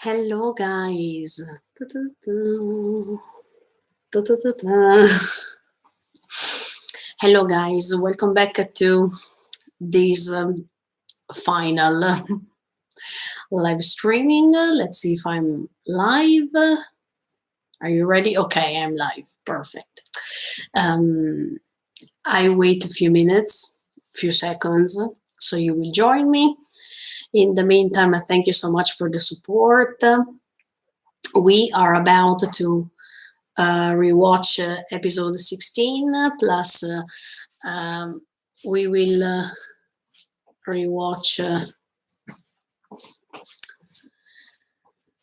Hello, guys. Hello, guys. Welcome back to this final live streaming. Let's see if I'm live. Are you ready? Okay, I'm live. Perfect. I wait a few minutes, few seconds, so you will join me. In the meantime, thank you so much for the support. We are about to rewatch episode 16, plus we will rewatch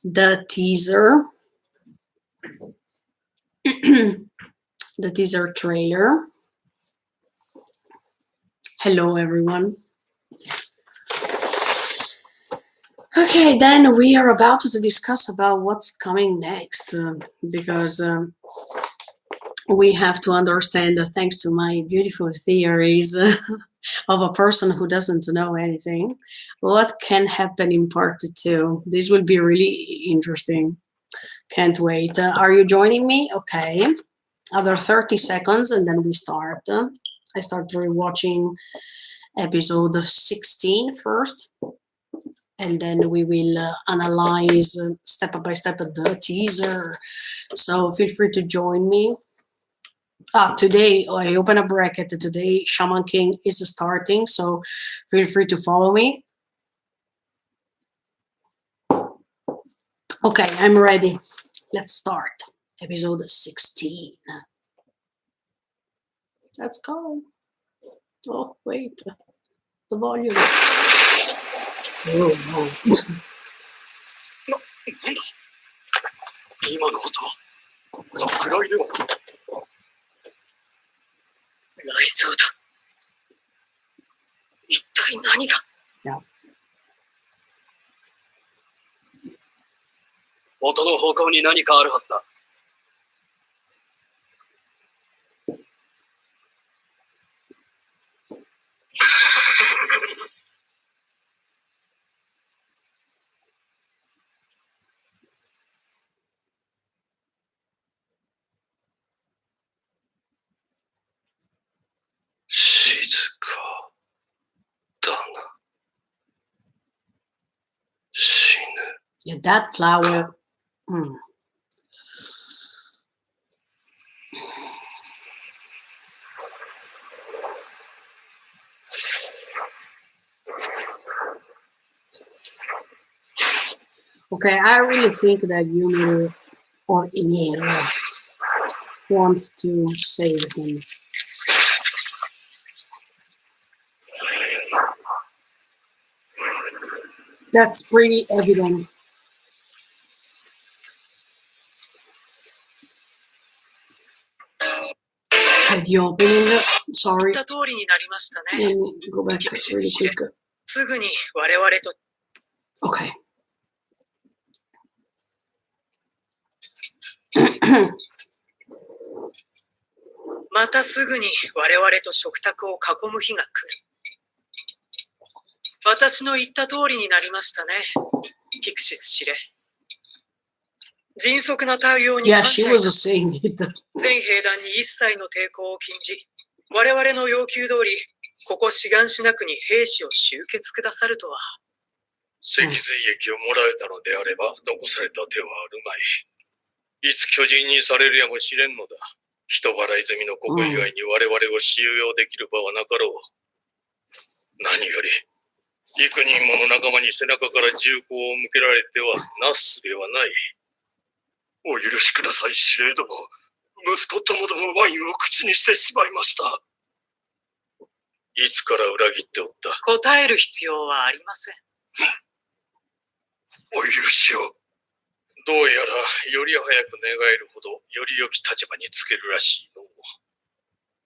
the teaser, the teaser trailer. Hello, everyone. Okay, then we are about to discuss about what's coming next, because we have to understand, thanks to my beautiful theories of a person who doesn't know anything, what can happen in part 2. This will be really interesting. Can't wait. Are you joining me? Okay. Other 30 seconds and then we start. I start rewatching episode 16 first. And then we will analyze step by step the teaser. So feel free to join me. Today, I open a bracket. Today, Shaman King is starting, so feel free to follow me. Okay, I'm ready. Let's start. Episode 16. Let's go. Oh, wait. The volume. Oh, no. 今の音は落雷ではないそうだ。一体何が。音の方向に何かあるはずだ。静かだな。死ぬ。Yeah, that flower. Okay, I really think that Yumi or Ymir wants to save him. That's pretty evident. At the opening, sorry. Let me go back really quick. Okay. Yeah, she was saying it. 全兵団に一切の抵抗を禁じ、我々の要求通り、ここ志願しなくに兵士を集結くださるとは。脊髄液をもらえたのであれば、残された手はあるまい。いつ巨人にされるやもしれんのだ。人払い済みのここ以外に我々を収容できる場はなかろう。何より、幾人もの仲間に背中から銃口を向けられてはなすすべはない。お許しください、司令殿。息子ともどもワインを口にしてしまいました。いつから裏切っておった？答える必要はありません。お許しを。どうやらより早く願えるほどより良き立場につけるらしいの。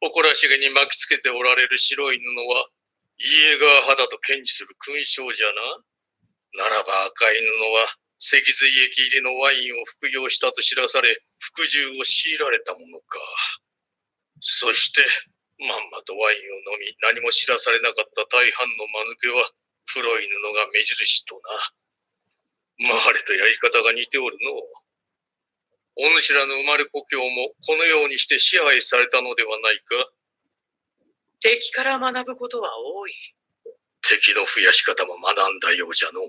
誇らしげに巻きつけておられる白い布はイエガー肌と堅持する勲章じゃな。ならば赤い布は脊髄液入りのワインを服用したと知らされ、服従を強いられたものか。そして、まんまとワインを飲み、何も知らされなかった大半の間抜けは、黒い布が目印とな。マーレとやり方が似ておるの。お主らの生まれ故郷もこのようにして支配されたのではないか。敵から学ぶことは多い。敵の増やし方も学んだようじゃの。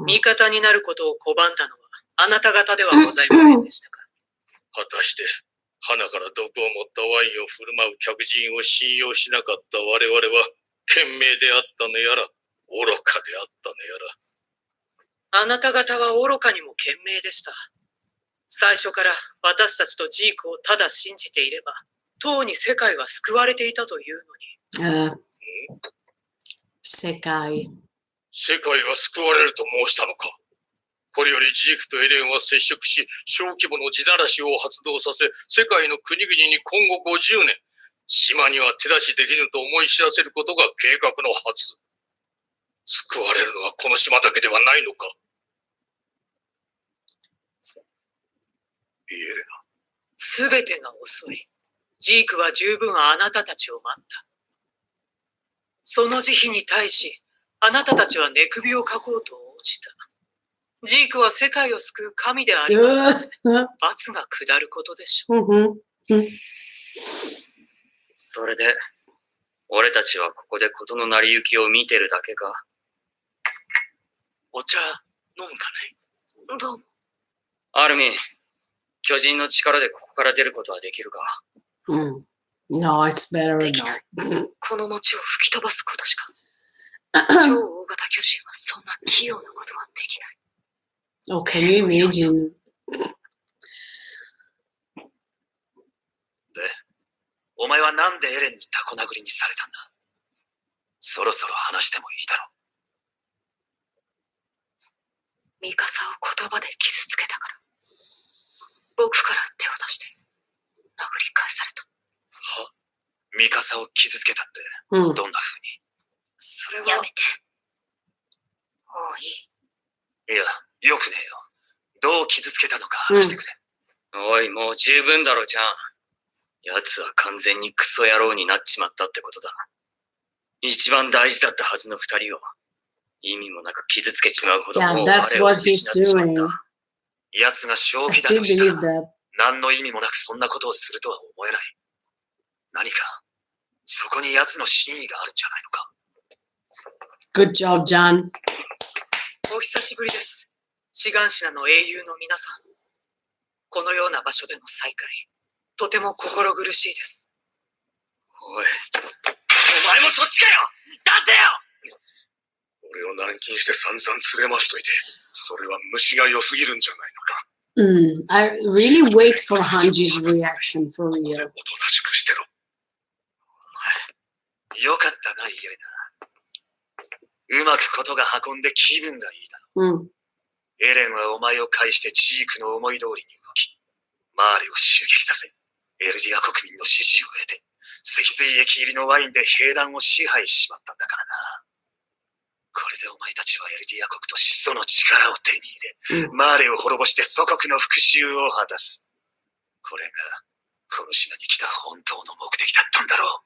味方になることを拒んだのはあなた方ではございませんでしたか。果たして鼻から毒を持ったワインを振る舞う客人を信用しなかった我々は賢明であったのやら愚かであったのやら。あなた方は愚かにも賢明でした。最初から私たちとジークをただ信じていれば、とうに世界は救われていたというのに。世界。世界は救われると申したのか。これよりジークとエレンは接触し、小規模の地ならしを発動させ、世界の国々に今後50年、島には手出しできぬと思い知らせることが計画のはず。救われるのはこの島だけではないのか。エレナ。すべてが遅い。ジークは十分あなたたちを待った。その慈悲に対し、あなたたちは寝首をかこうと応じた。ジークは世界を救う神であります。罰が下ることでしょう。それで、俺たちはここで事の成り行きを見てるだけか。お茶、飲むかね。どうも。アルミン、巨人の力でここから出ることはできるか。No, it's better できない。この街を吹き飛ばすことしか。超大型巨人はそんな器用なことはできない。Oh, can you imagine? で、お前はなんでエレンにタコ殴りにされたんだ。そろそろ話してもいいだろう。ミカサを言葉で傷つけたから。僕から手を出して殴り返された。は？ミカサを傷つけたってどんな風に？それはやめて。もういい。いや、よくねえよ。どう傷つけたのか話してくれ。おい、もう十分だろ、ちゃん。奴は完全にクソ野郎になっちまったってことだ。一番大事だったはずの二人を意味もなく傷つけちまうほどもう that's 我を what 失 he's っちまっ doing. た。奴が正 I 気だ still とした believe ら、 that. 何の意味もなくそんなことをするとは思えない。何か、そこに奴の真意があるんじゃないのか。Good job, John. お久しぶりです。志願者の英雄の皆さん。このような場所での再会、とても心苦しいです。おい、お前もそっちかよ！出せよ！俺を軟禁して散々連れ回しといて、それは虫が良すぎるんじゃないのか。I really wait for Hanji's reaction for ここ real. でおとなしくしてろ。よかったな、イエレナ。うまくことが運んで気分がいいだろう。エレンはお前を介してジークの思い通りに動き、マーレを襲撃させ、エルディア国民の支持を得て、脊髄液入りのワインで兵団を支配しまったんだからな。これでお前たちはエルディア国と始祖の力を手に入れ、マーレを滅ぼして祖国の復讐を果たす。これが、この島に来た本当の目的だったんだろう。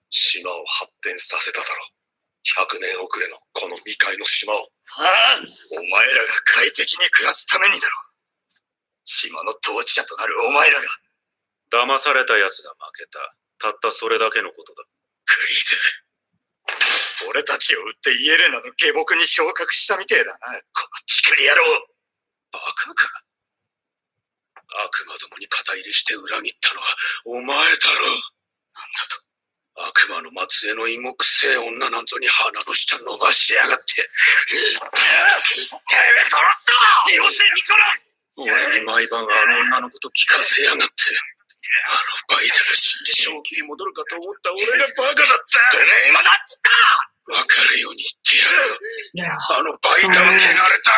島を発展させただろう。100年遅れのこの未開の島を。ああ、お前らが快適に暮らすためにだろう。島の統治者となるお前らが。騙された奴が負けた。たったそれだけのことだ。クリーズ。俺たちを売ってイエレナの下僕に昇格したみてえだな。このチクリ野郎。バカか。悪魔どもに肩入れして裏切ったのはお前だろう。なんだと。悪魔の末裔の芋くせえ女なんぞに鼻の下伸ばしやがって。てめえ殺すぞ！よせ、ニコラ！俺に毎晩あの女のこと聞かせやがって。あのバイタが死んで正気に戻るかと思った俺がバカだった。てめえ今だっつった！わかるように言ってやる。あのバイタの汚れた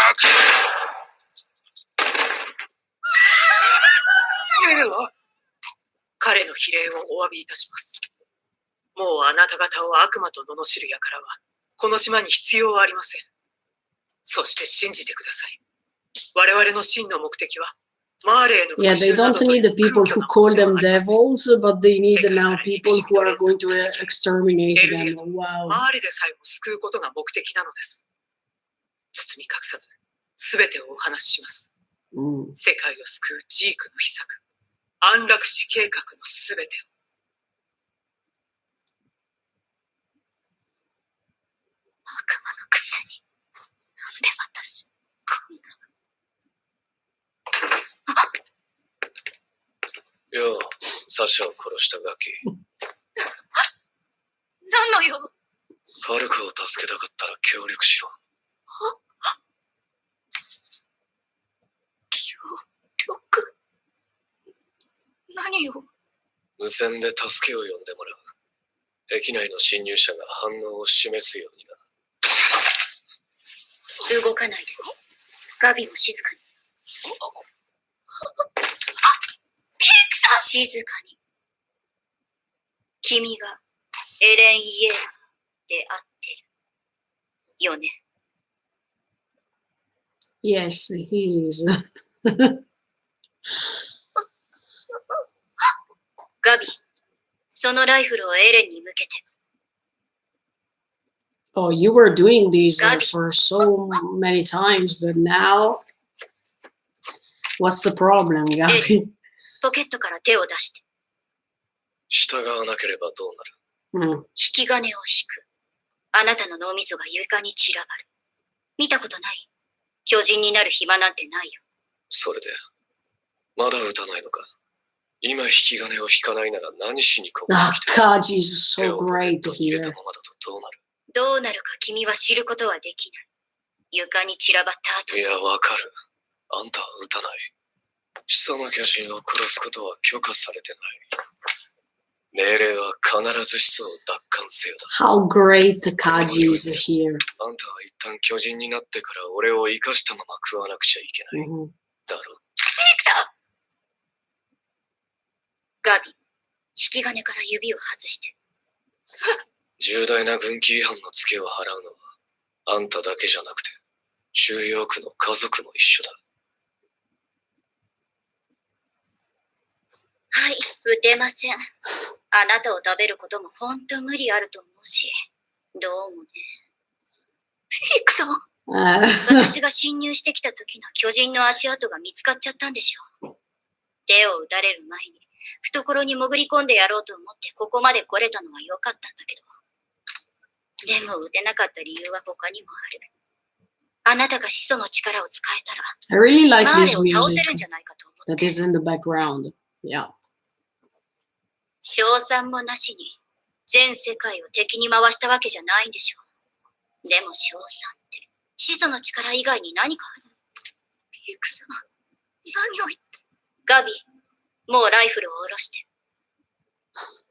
彼の非礼をお詫びいたします。もうあなた方を悪魔と罵る輩は、この島に必要はありません。そして信じてください。我々の真の目的は、マーレへの復讐 Yeah, they など don't という need the people 空虚 who な call ものでは them ありません。 devils, but they need now people who are going to exterminate them. Wow. マーレでさえも救うことが目的なのです。包み隠さず、すべてをお話しします。世界を救うジークの秘策、安楽死計画のすべてを。悪魔のくせに、なんで私、こんな。よう、サシャを殺したガキ。何の用？ファルコを助けたかったら協力しろ。協力？何を？無線で助けを呼んでもらう。駅内の侵入者が反応を示すようにな。動かないで。ガビも静かに。静かに。君がエレン・イエーラで会ってる。よね。Yes, he is. ガビ、そのライフルをエレンに向けて。Oh, you were doing these Gabi. for so many times that now. What's the problem, Gabi? ポケットから手を出して。従わなければどうなる？Mm. 引き金を引く。あなたの脳みそが床に散らばる。見たことない？巨人になる暇なんてないよ。それで、まだ撃たないのか？今引き金を引かないなら何しにここに Oh 来て God, Jesus, 手 so をポケ great ット to に入れ hear. たままだとどうなる？どうなるか君は知ることはできない。床に散らばった後じゃ。いや、わかる。あんたは撃たない。始祖の巨人を殺すことは許可されてない。命令は必ず始祖を奪還せよだ。How great Kaji is here. あんたは一旦巨人になってから俺を生かしたまま食わなくちゃいけない。Mhm. だろ？ガビ、引き金から指を外して。重大な軍紀違反のツケを払うのはあんただけじゃなくて収容区の家族も一緒だ。はい、撃てません。あなたを食べることも本当無理あると思うし、どうもね。フィリックさん、私が侵入してきた時の巨人の足跡が見つかっちゃったんでしょ。手を撃たれる前に懐に潜り込んでやろうと思ってここまで来れたのは良かったんだけど。でも撃てなかった理由は他にもある。あなたが始祖の力を使えたら、I really like マー this レを倒せ music るんじゃないかと思って。 that is in the background. Yeah. 賞賛もなしに全世界を敵に回したわけじゃないんでしょう。でも賞賛って始祖の力以外に何かある？ピクさん、何を言って。ガビ、もうライフルを下ろして。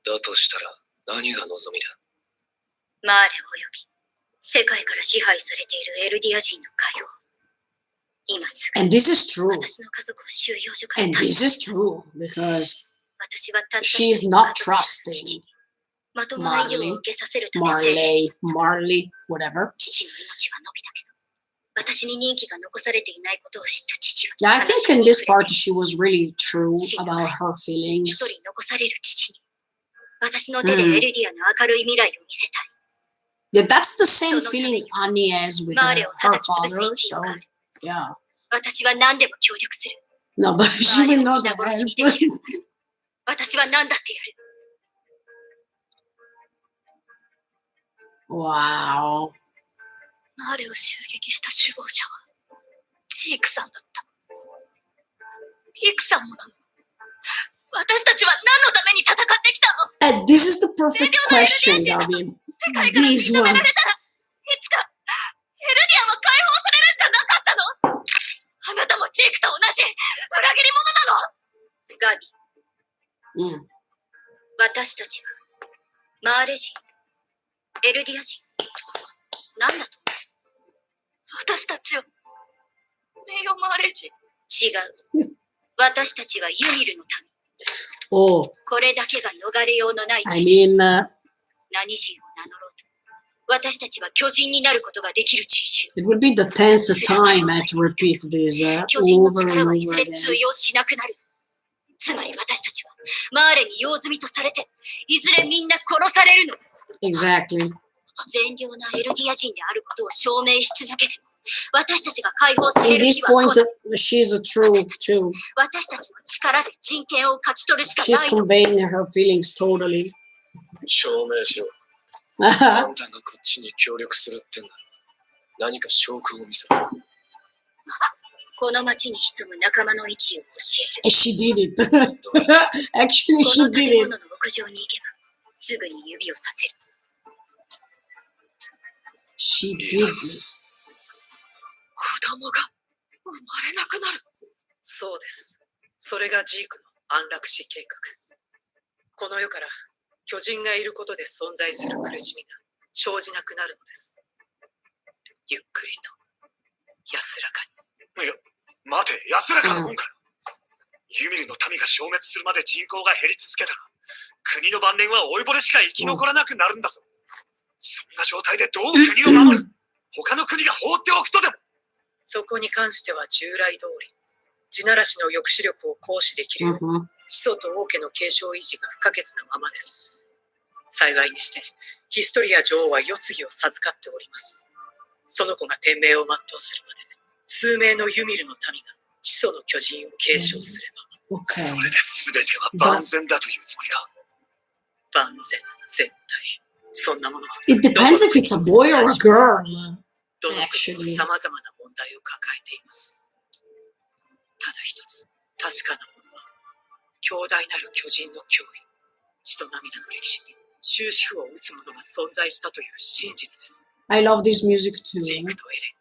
だとしたら何が望みだ？マーレおよび世界から支配されているエルディア人の解放。今すぐ And this is true. 私の家族を収容所から And 出 this し is true because 私はたった she 一 is 人の not 家族や父 trusting にまともな医療を受けさせるため精神 Marley, whatever. 父の命は伸びたけど、私に任期が残されていないことを知った父は Yeah, I think in this part she was really true about her 一 feelings. 人残される父に私の手でエルディアの明るい未来を見せたい。 Yeah, that's the same feeling Annie has with マーレ her を叩き潰す father. 必要 So がある。 yeah. 私は何でも協力する。 No, but she マーレ will を not 皆殺しにで help. きるのなら私は何だってやる。 Wow. マーレを襲撃した首謀者はジークさんだった。ピクさんもなの。私たちは何のために戦ってきたの？ And this is the perfect question, Gavin. 世界から This 認めら one. れたらいつかエルディアも解放されるんじゃなかったの？あなたもジークと同じ裏切り者なの？ガビ、 Mm. 私たちはマーレ人、エルディア人、何だと思う？私たちは名誉マーレ人。違う。私たちはユミルの民。 Oh, これだけが逃れようのない I 事実。 mean, 何人を名乗ろうと、私たちは巨人になることができる人種。 it would be the 10th time I had to repeat this 巨人の over 力 and はいず over れ again. 通用しなくなる。つまり私たちはマーレに用済みとされて、いずれみんな殺されるの。 Exactly. 善良なエルディア人であることを証明し続けても、私たちが解放され In る this 日は point, 来ない。 she's a true too. 私たちの力で人権を勝ち取るしか She's ないの。 conveying her feelings totally. 証明しろ。あんたがこっちに協力するってんだ。何か証拠を見せろ。この町に潜む仲間の位置を教 She did it. える。 Actually, こ she の did 建 it. 物の屋上に行けば、すぐに指をさせる。 She did it. 子供が生まれなくなる。そうです。それがジークの安楽死計画。この世から巨人がいることで存在する苦しみが生じなくなるのです。ゆっくりと、安らかに。いや、待て、安らかなもんか。ユミルの民が消滅するまで人口が減り続けたら、国の晩年は老いぼれしか生き残らなくなるんだぞ。そんな状態でどう国を守る？他の国が放っておくとでも。そこに関しては従来通り、地ならしの抑止力を行使できるように、始祖と王家の継承維持が不可欠なままです。幸いにして、ヒストリア女王は世継ぎを授かっております。その子が天命を全うするまで、数名のユミルの民が始祖の巨人を継承すれば、それで全ては万全だというつもりか。万全、絶対。そんなもの。It depends if it's a boy or a girl. どの国も様々な問題を抱えています。ただ一つ、確かなものは、強大なる巨人の脅威、血と涙の歴史に終止符を打つものが存在したという真実です。I love this music too. ジークとエレン。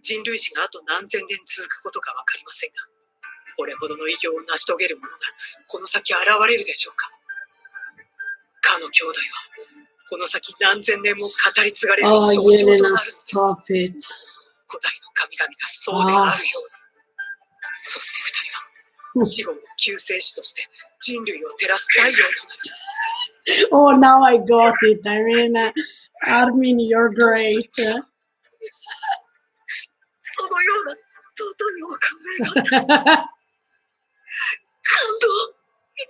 人類史があと何千年続くことかわかりませんが、これほどの偉業を成し遂げる者がこの先現れるでしょうか。かの兄弟は、この先何千年も語り継がれる Oh, 象徴となる Yelena, stop it. 古代の神々がそうであるように。そして二人は死後の救世主として人類を照らす太陽となる。Oh, now I got it. I mean, Armin, you're great. そのような尊いお考えが感動い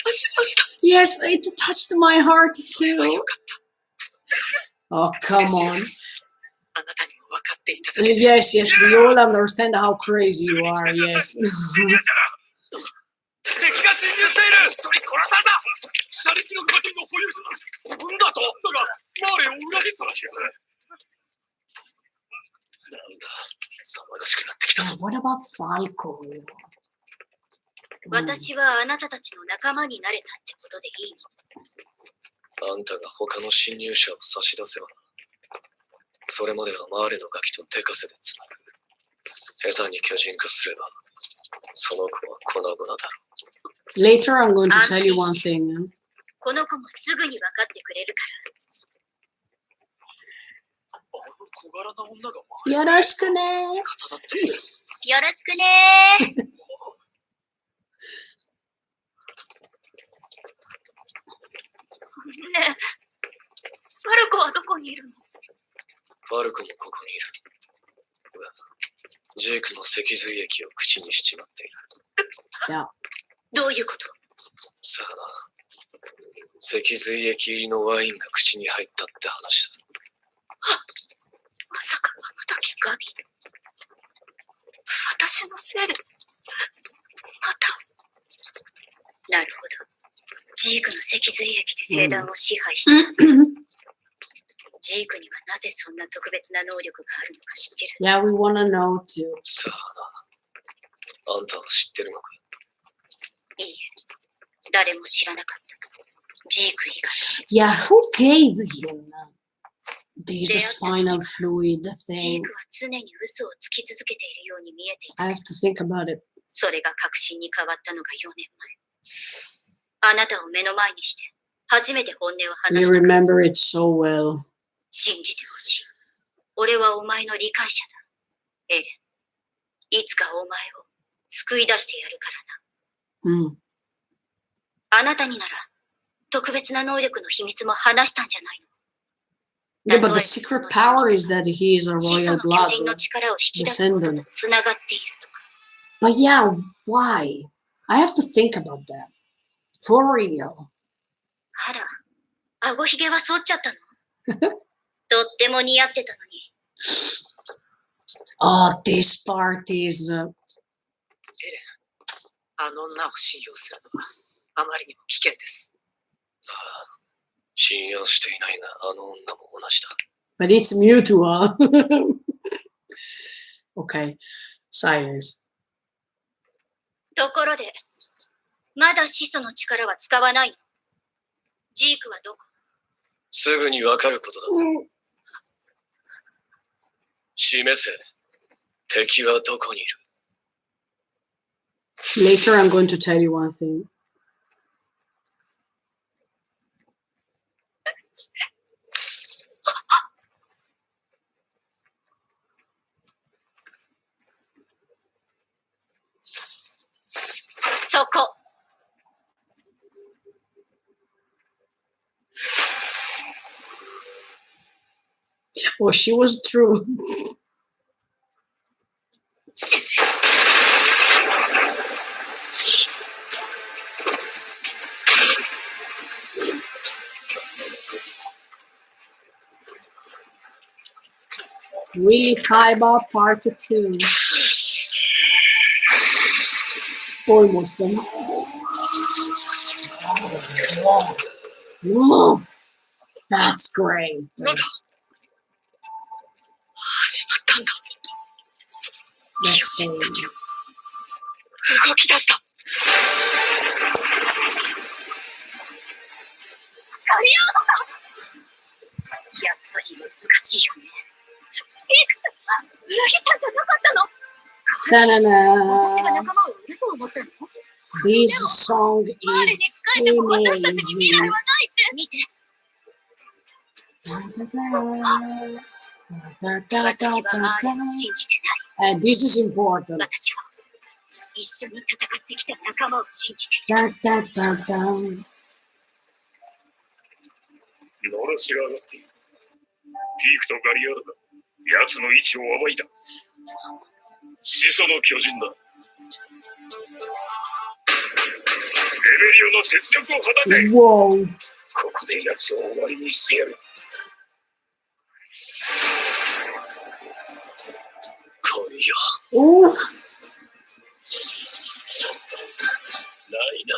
たしました。Yes, it touched my heart それは too. よかった。 Oh, come 嬉しい on. です。あなたにも分かっていただけて。 Yes, yes, we all understand how crazy you are, yes. 敵が侵入している。一人殺された。車力の巨人の保有者だ。なんだとだが、マーレを裏切ったらしい。なんだ、騒がしくなってきたぞ。 What about Falco? 私はあなたたちの仲間になれたってことでいいの？あんたが他の侵入者を差し出せばな。それまではマーレのガキと手稼でつなぐ。下手に巨人化すれば、その子は粉々だろう。 Later, I'm going to tell you one thing. この子もすぐに分かってくれるかあの小柄な女がよろしくね。方だって。ら。よろしくねー。ねえ、ファルコはどこにいるの？ファルコもここにいる。ジークの脊髄液を口にしちまっている。Yeah. どういうこと？さあな。脊髄液入りのワインが口に入ったって話だ。まさかあの時ガビ。私のせいで。また。なるほど。ジークの脊髄液で兵団を支配した。ジークにはなぜそんな特別な能力があるのか知ってる？ Yeah, we wanna know too. さあな。あんたは知ってるのか？いいえ。誰も知らなかった。ジーク以外。 Yeah, who gave him this spinal fluid ジー thing? クは常に嘘をつき続けているように見えていた。 I have to think about it. それが確信に変わったのが4年前。あなたを目の前にして、初めて本音を You 話した。 remember it so well. 信じてほしい。俺はお前の理解者だ。エレン。いつかお前を救い出してやるからな。Mm. あなたになら、特別な能力の秘密も話したんじゃないの？ Yeah, but the secret power is that he is a 始祖 royal の巨 blood 人の力を引き出すことと descendant. つながっているとか。 But yeah, why? I have to think about that. For real. あら、顎ひげは剃っちゃったの？とっても似合ってたのに。Oh, this part is あの女を信用するのはあまりにも危険です。信用していないが、あの女も同じだ。 but it's mutual. Okay, silence. ところで、まだ始祖の力は使わないの？ジークはどこ？すぐにわかることだ。示せ。敵はどこにいる？ Later, I'm going to tell you one thing. そこ。Oh, she was true. Really Kaiba part 2. Almost done. Whoa. That's great. 始まったんだ。 Let's see. 動き出した。やっぱり難しいよね。ピークさんは裏切ったんじゃなかったの？ Ta-da-da. 私が仲間を売ると思ったの？ This song 我 is に仕えても私たちに未来 amazing. はないって見て。私はアーレを信じてない。 And this is important. 私は一緒に戦ってきた仲間を信じている。 Da, da, da, da. のろしが上がっている。ピークとガリアードが奴の位置を暴いた。始祖の巨人だ。レベリオの雪辱を果たせ。 Whoa. ここで奴を終わりにしてやる。来いよ。 Oof. ないな。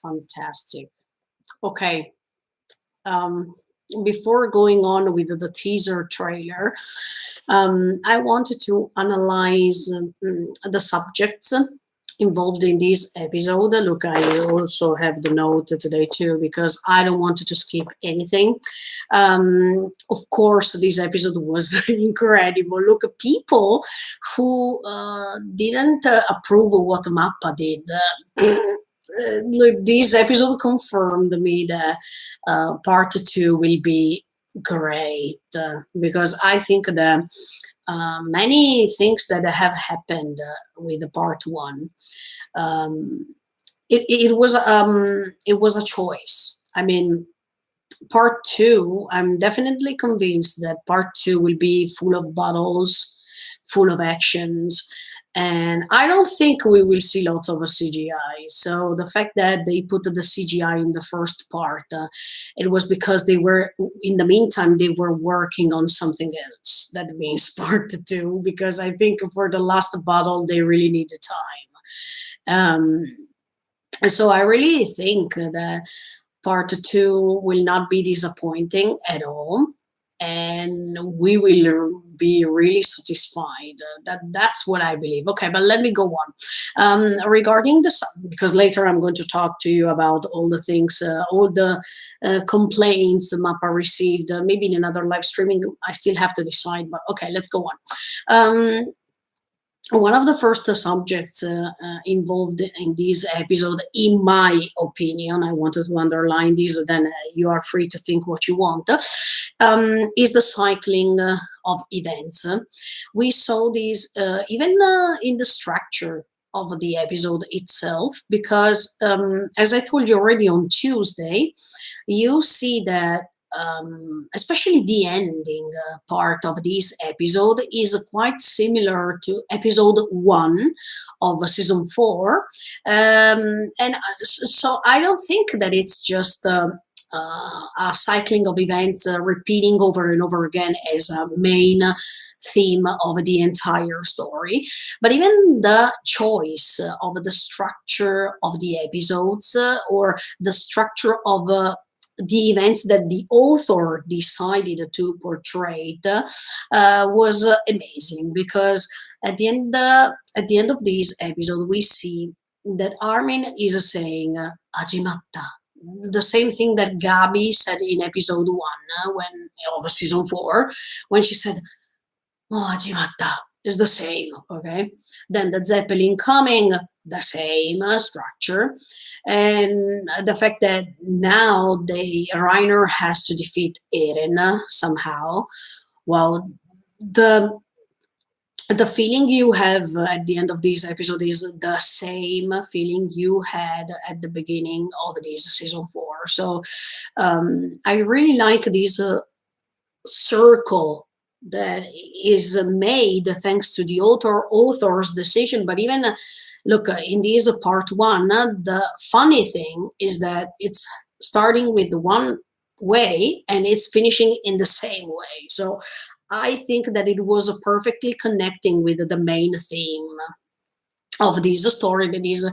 Fantastic. Okay. Before going on with the teaser trailer, I wanted to analyze the subjects involved in this episode. Look, I also have the note today too, because I don't want to skip anything. Of course, this episode was incredible. Look, people who didn't approve of what Mappa did. Look, this episode confirmed me that part 2 will be great, because I think that many things that have happened with the part 1, it was a choice. I mean, part 2, I'm definitely convinced that part 2 will be full of battles, full of actions, and I don't think we will see lots of CGI. So the fact that they put the CGI in the first part, it was because they were, in the meantime, they were working on something else. That means part 2, because I think for the last battle, they really needed time. So I really think that part 2 will not be disappointing at all, and we will be really satisfied. That's what I believe. Okay, but let me go on. Regarding this, because later I'm going to talk to you about all the things, all the complaints Mappa received. Maybe in another live streaming, I still have to decide, but okay, let's go on. One of the first subjects involved in this episode, in my opinion, I wanted to underline this, then you are free to think what you want, is the cycling of events. We saw this even in the structure of the episode itself, because as I told you already on Tuesday, you see that especially the ending part of this episode is quite similar to episode 1 of season 4, and so I don't think that it's just a cycling of events repeating over and over again as a main theme of the entire story. But even the choice of the structure of the episodes or the structure of the events that the author decided to portray was amazing, because at the end of this episode we see that Armin is saying "Ajimatta," the same thing that Gabi said in episode 1 when of season 4, when she said "Oh, Ajimatta," is the same. Okay, then the Zeppelin coming, the same structure, and the fact that now Reiner has to defeat Eren somehow. Well, the the feeling you have at the end of this episode is the same feeling you had at the beginning of this season 4. So I really like this circle that is made thanks to the author's decision. But even look, in this part 1, the funny thing is that it's starting with one way and it's finishing in the same way. So I think that it was perfectly connecting with the main theme of this story, that is,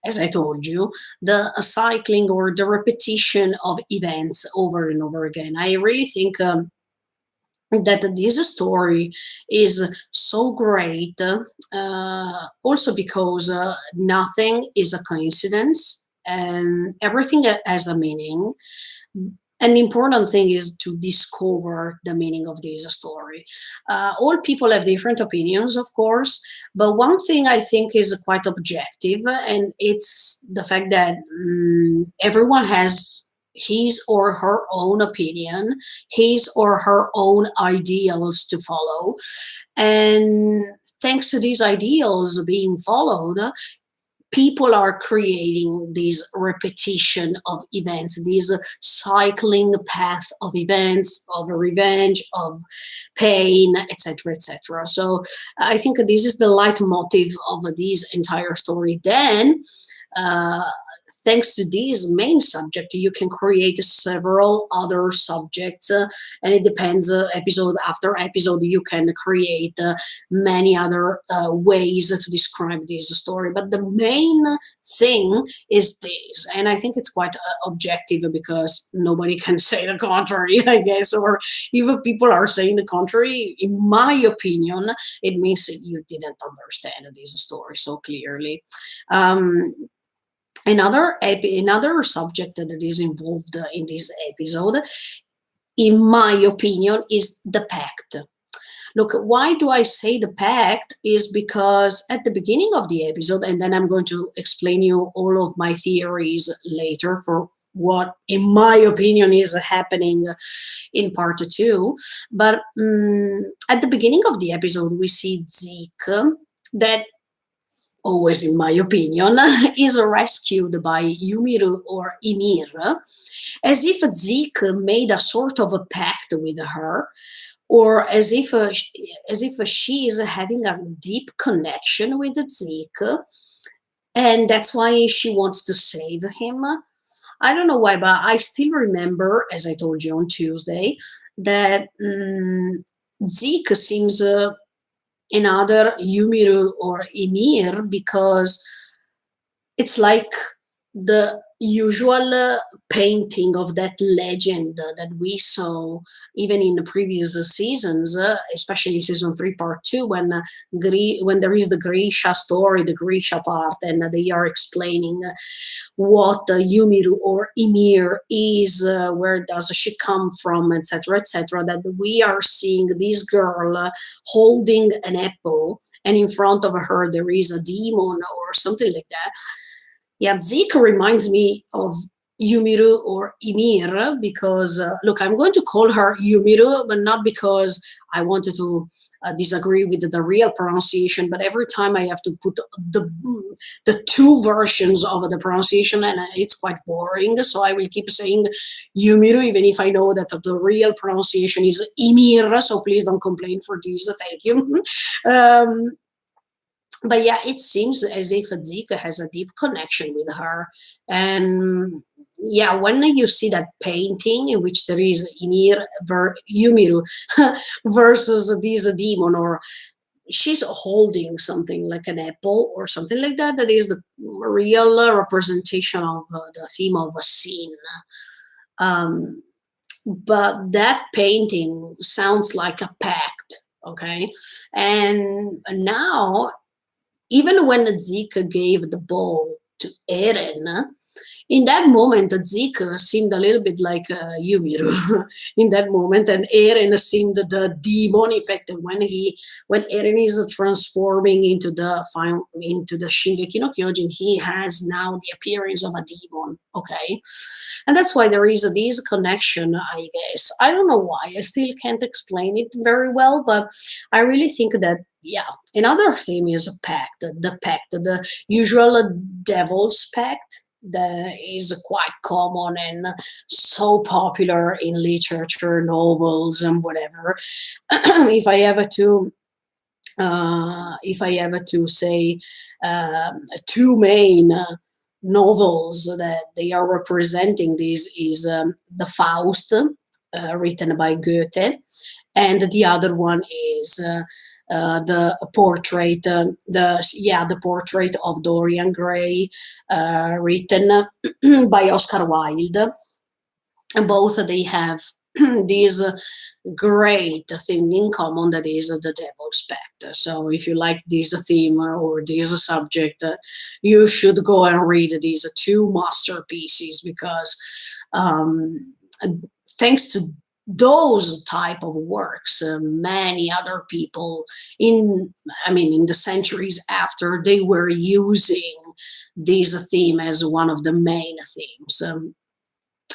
as I told you, the cycling or the repetition of events over and over again. I really think that this story is so great, also because nothing is a coincidence and everything has a meaning. And the important thing is to discover the meaning of this story. All people have different opinions, of course, but one thing I think is quite objective, and it's the fact that everyone has his or her own opinion, his or her own ideals to follow. And thanks to these ideals being followed, people are creating this repetition of events, this cycling path of events, of revenge, of pain, etc., etc. So I think this is the leitmotif of this entire story. Then, thanks to this main subject, you can create several other subjects, and it depends, episode after episode, you can create many other ways to describe this story. But the main thing is this, and I think it's quite objective, because nobody can say the contrary, I guess, or if people are saying the contrary, in my opinion, it means that you didn't understand this story so clearly. Another subject that is involved in this episode, in my opinion, is the pact. Look, why do I say the pact? Is because at the beginning of the episode, and then I'm going to explain you all of my theories later for what, in my opinion, is happening in part 2. But at the beginning of the episode, we see Zeke, that, always in my opinion, is rescued by Yumiru or Ymir, as if Zeke made a sort of a pact with her, or as if she is having a deep connection with Zeke, and that's why she wants to save him. I don't know why, but I still remember, as I told you on Tuesday, that Zeke seems another Yumiru or Ymir, because it's like the usual painting of that legend that we saw even in the previous seasons, especially season 3 part 2, when there is the Grisha story, the Grisha part, and they are explaining what Yumiru or Ymir is, where does she come from, etc., etc., that we are seeing this girl holding an apple, and in front of her there is a demon or something like that. Yeah, Zeke reminds me of Yumiru or Ymir, because, look, I'm going to call her Yumiru, but not because I wanted to disagree with the real pronunciation, but every time I have to put the two versions of the pronunciation, and it's quite boring, so I will keep saying Yumiru, even if I know that the real pronunciation is Ymir, so please don't complain for this, thank you. But yeah, it seems as if Zeke has a deep connection with her, and yeah, when you see that painting in which there is Yumiru versus this demon, or she's holding something like an apple or something like that, that is the real representation of the theme of a scene. Um, but that painting sounds like a pact, okay? And now, even when Zeke gave the ball to Eren, in that moment, Zeke seemed a little bit like Yumiru in that moment, and Eren seemed the demon. In fact, when Eren is transforming into the Shingeki no Kyojin, he has now the appearance of a demon. Okay, and that's why there is this connection. I guess I don't know why. I still can't explain it very well, but I really think that, yeah. Another theme is a pact, the usual devil's pact that is quite common and so popular in literature, novels, and whatever. If I ever to say two main novels that they are representing this is the Faust, written by Goethe, and the other one is the portrait, the portrait of Dorian Gray, written by Oscar Wilde. And both they have this great thing in common, that is the devil's pact. So if you like this theme or this subject, you should go and read these two masterpieces, because um, thanks to those type of works, many other people in the centuries after, they were using this theme as one of the main themes.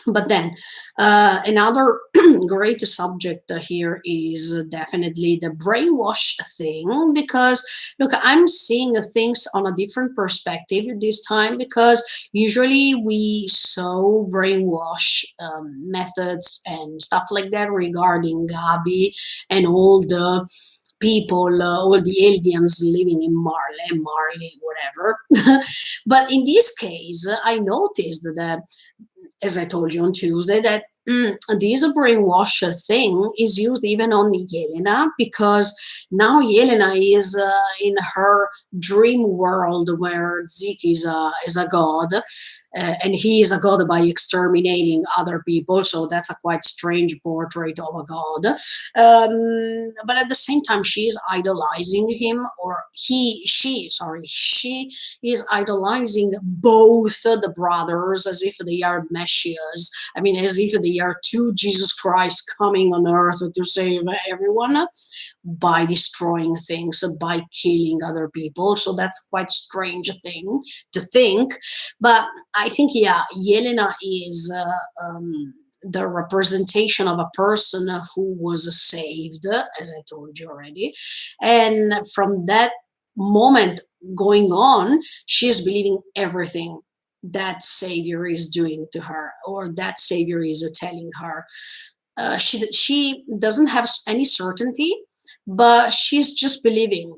But then another great subject here is definitely the brainwash thing, because look, I'm seeing things on a different perspective this time, because usually we saw brainwash methods and stuff like that regarding Gabi and all the people, all the aliens living in Marley, whatever. But in this case, I noticed that, as I told you on Tuesday, that this brainwash thing is used even on Yelena, because now Yelena is in her dream world where Zeke is a god, and he is a god by exterminating other people. So that's a quite strange portrait of a god. But at the same time, she is idolizing him, or she is idolizing both the brothers as if they are messiahs. I mean, as if they are two Jesus Christ coming on earth to save everyone by destroying things, by killing other people. So that's quite strange thing to think. But I think, yeah, Yelena is the representation of a person who was saved, as I told you already. And from that moment going on, she's believing everything that savior is doing to her, or that savior is telling her. She doesn't have any certainty, but she's just believing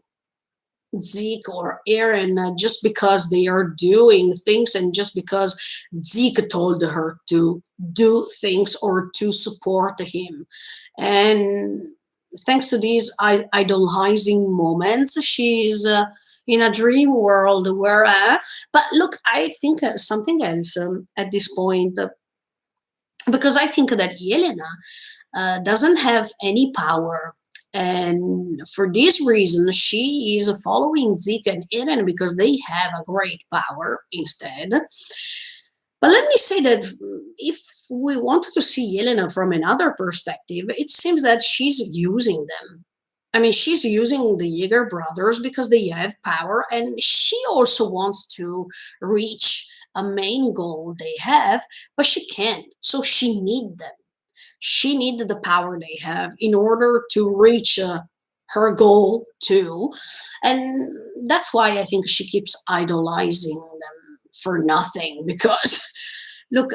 Zeke or Eren, just because they are doing things, and just because Zeke told her to do things or to support him. And thanks to these idolizing moments, she's in a dream world where, but look, I think something else at this point, because I think that Yelena doesn't have any power. And for this reason, she is following Zeke and Eren because they have a great power instead. But let me say that if we wanted to see Yelena from another perspective, it seems that she's using them. I mean, she's using the Jaeger brothers because they have power, and she also wants to reach a main goal they have, but she can't. So she needs them. She needed the power they have in order to reach her goal too. And that's why I think she keeps idolizing them for nothing, because look,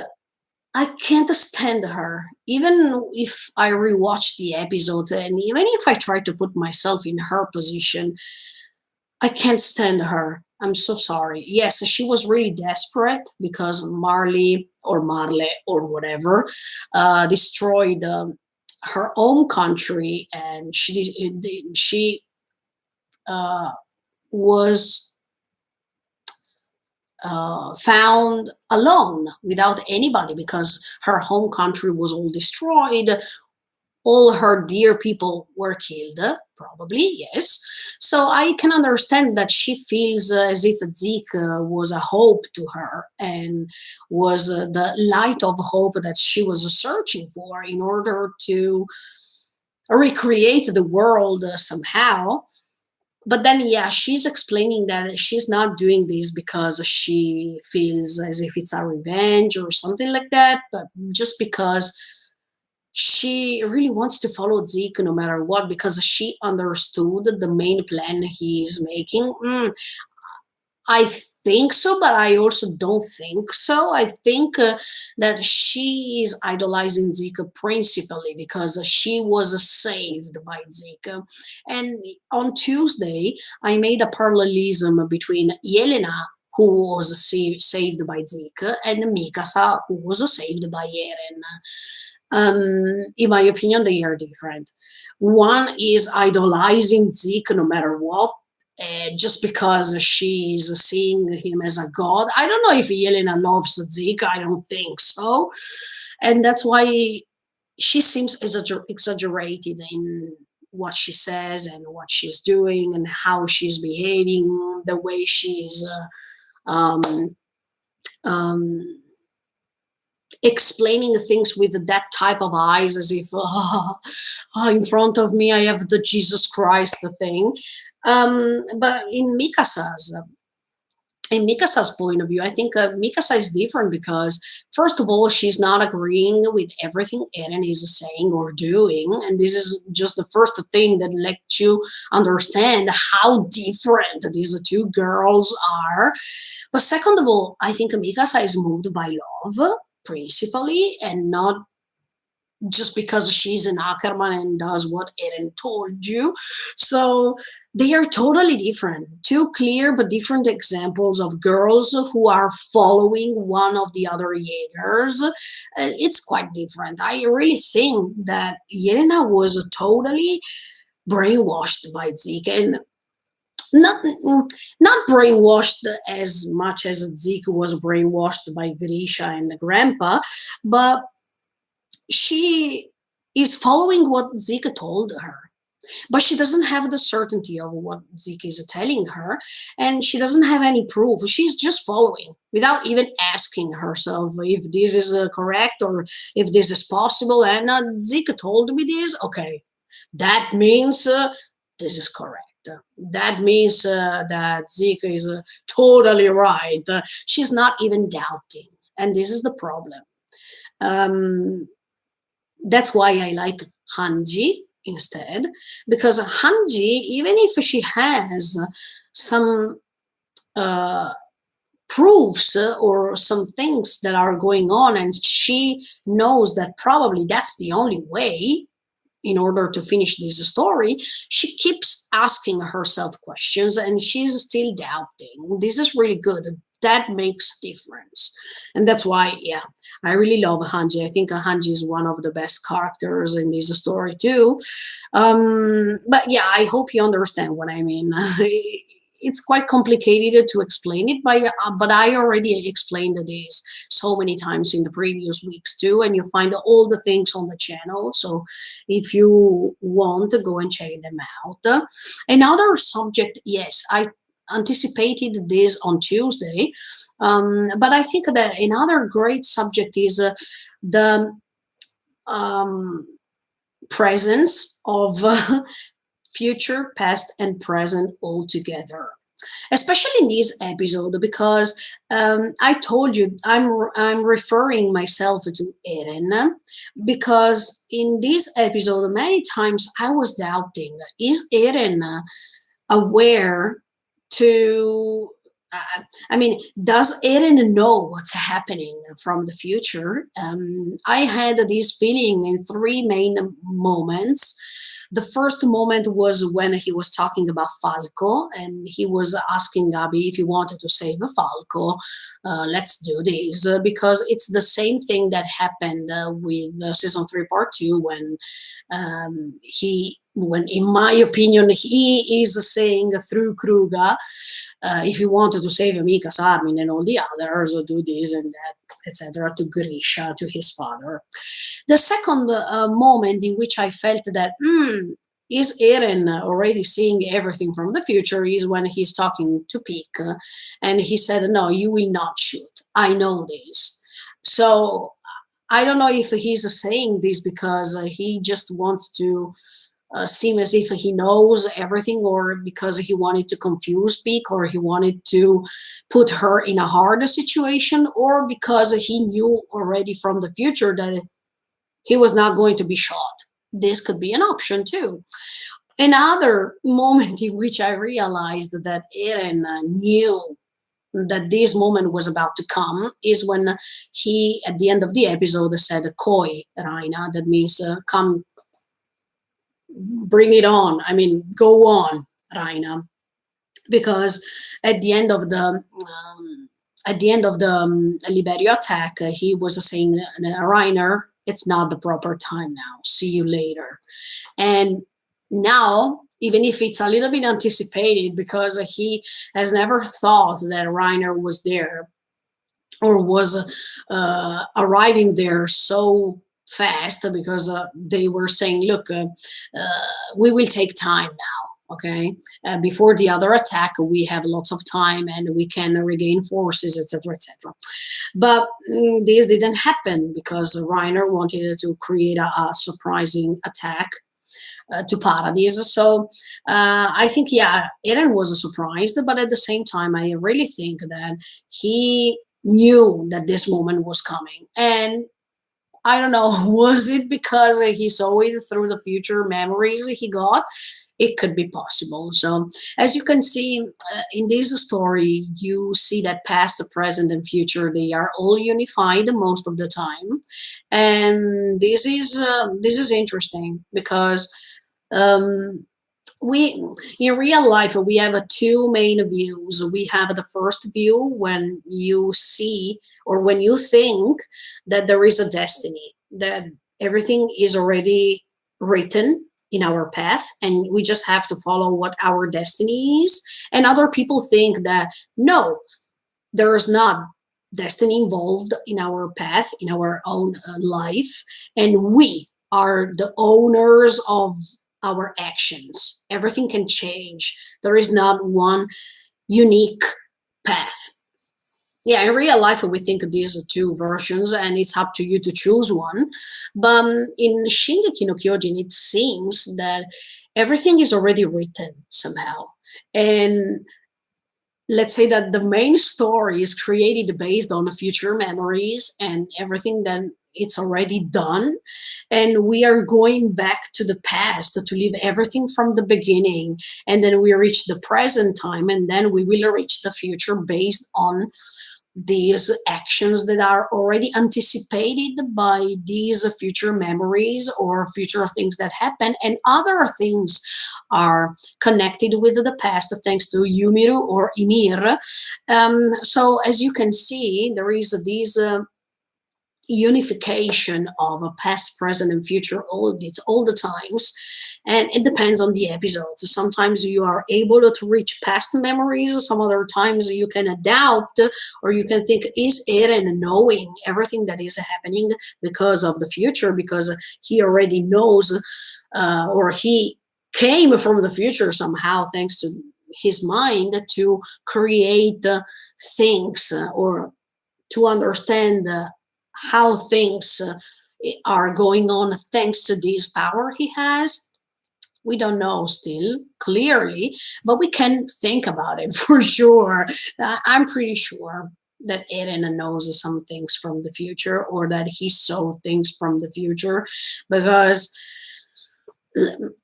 I can't stand her. Even if I rewatch the episodes, and even if I try to put myself in her position, I can't stand her. I'm so sorry. Yes, she was really desperate because Marley or Marle or whatever, destroyed her own country, and she was found alone without anybody because her home country was all destroyed. All her dear people were killed, probably, yes. So I can understand that she feels as if Zeke was a hope to her and was the light of hope that she was searching for in order to recreate the world somehow. But then, yeah, she's explaining that she's not doing this because she feels as if it's a revenge or something like that, but just because she really wants to follow Zeke no matter what, because she understood the main plan he's making. I think so, but I also don't think so. I think that she is idolizing Zeke principally because she was saved by Zeke. And on Tuesday, I made a parallelism between Yelena, who was saved by Zeke, and Mikasa, who was saved by Eren. In my opinion, they are different. One is idolizing Zeke no matter what, just because she's seeing him as a god. I don't know if Yelena loves Zeke. I don't think so, and that's why she seems exaggerated in what she says and what she's doing and how she's behaving, the way she's um, um, explaining things with that type of eyes, as if in front of me I have the Jesus Christ thing. But in Mikasa's point of view, I think Mikasa is different because, first of all, she's not agreeing with everything Eren is saying or doing, and this is just the first thing that lets you understand how different these two girls are. But second of all, I think Mikasa is moved by love principally, and not just because she's an Ackerman and does what Eren told you. So they are totally different. Two clear but different examples of girls who are following one of the other Jaegers. It's quite different. I really think that Yelena was totally brainwashed by Zeke, and not not brainwashed as much as Zeke was brainwashed by Grisha and the grandpa, but she is following what Zeke told her. But she doesn't have the certainty of what Zeke is telling her, and she doesn't have any proof. She's just following without even asking herself if this is correct or if this is possible. And Zeke told me this. Okay, that means this is correct. That means that Zeke is totally right. She's not even doubting, and this is the problem. Um, that's why I like Hanji instead, because Hanji, even if she has some proofs or some things that are going on, and she knows that probably that's the only way in order to finish this story, she keeps asking herself questions and she's still doubting. This is really good. That makes a difference. And that's why, yeah, I really love Hanji. I think Hanji is one of the best characters in this story too. But yeah, I hope you understand what I mean. It's quite complicated to explain it, but I already explained this so many times in the previous weeks too, and you find all the things on the channel. So if you want to go and check them out. Another subject, yes, I anticipated this on Tuesday, but I think that another great subject is the presence of future, past, and present all together. Especially in this episode, because I told you I'm referring myself to Eren, because in this episode many times I was doubting: is Eren aware to? I mean, does Eren know what's happening from the future? I had this feeling in three main moments. The first moment was when he was talking about Falco, and he was asking Gabi if he wanted to save Falco. Let's do this, because it's the same thing that happened with season 3 part 2, when when in my opinion he is saying through Kruga, if you wanted to save Mika's Armin and all the others, do this and that, etc., to Grisha, to his father. The second moment in which I felt that, is Eren already seeing everything from the future, is when he's talking to Peak, and he said, no, you will not shoot. I know this. So I don't know if he's saying this because he just wants to seem as if he knows everything, or because he wanted to confuse Peak, or he wanted to put her in a hard situation, or because he knew already from the future that he was not going to be shot. This could be an option too. Another moment in which I realized that Eren knew that this moment was about to come is when he, at the end of the episode, said, Koi, Raina, that means come, bring it on. I mean, go on, Raina. Because at the end of the Liberio attack, he was saying, Reiner, it's not the proper time now. See you later. And now, even if it's a little bit anticipated, because he has never thought that Reiner was there, or was arriving there so fast, because they were saying, look, we will take time now. Okay, before the other attack, we have lots of time and we can regain forces, etc., etc. But this didn't happen because Reiner wanted to create a surprising attack to Paradise. So I think, yeah, Eren was surprised, but at the same time, I really think that he knew that this moment was coming. And I don't know, was it because he saw it through the future memories he got? It could be possible. So as you can see in this story, you see that past, present, and future, they are all unified most of the time. And this is interesting because we, in real life, we have two main views. We have the first view when you see, or when you think that there is a destiny, that everything is already written in our path and we just have to follow what our destiny is. And other people think that no, there is not destiny involved in our path, in our own life, and we are the owners of our actions. Everything can change. There is not one unique path. Yeah, in real life, we think these are two versions, and it's up to you to choose one. But in Shingeki no Kyojin, it seems that everything is already written somehow. And let's say that the main story is created based on the future memories and everything that it's already done, and we are going back to the past to live everything from the beginning, and then we reach the present time, and then we will reach the future based on these actions that are already anticipated by these future memories or future things that happen, and other things are connected with the past thanks to Yumiru or Ymir. So as you can see, there is this unification of a past, present, and future all the times, and it depends on the episodes. Sometimes you are able to reach past memories, some other times you can doubt, or you can think, is Eren knowing everything that is happening because of the future, because he already knows, or he came from the future somehow thanks to his mind to create things, or to understand how things are going on thanks to this power he has. We don't know still clearly, but we can think about it for sure. I'm pretty sure that Eren knows some things from the future, or that he saw things from the future, because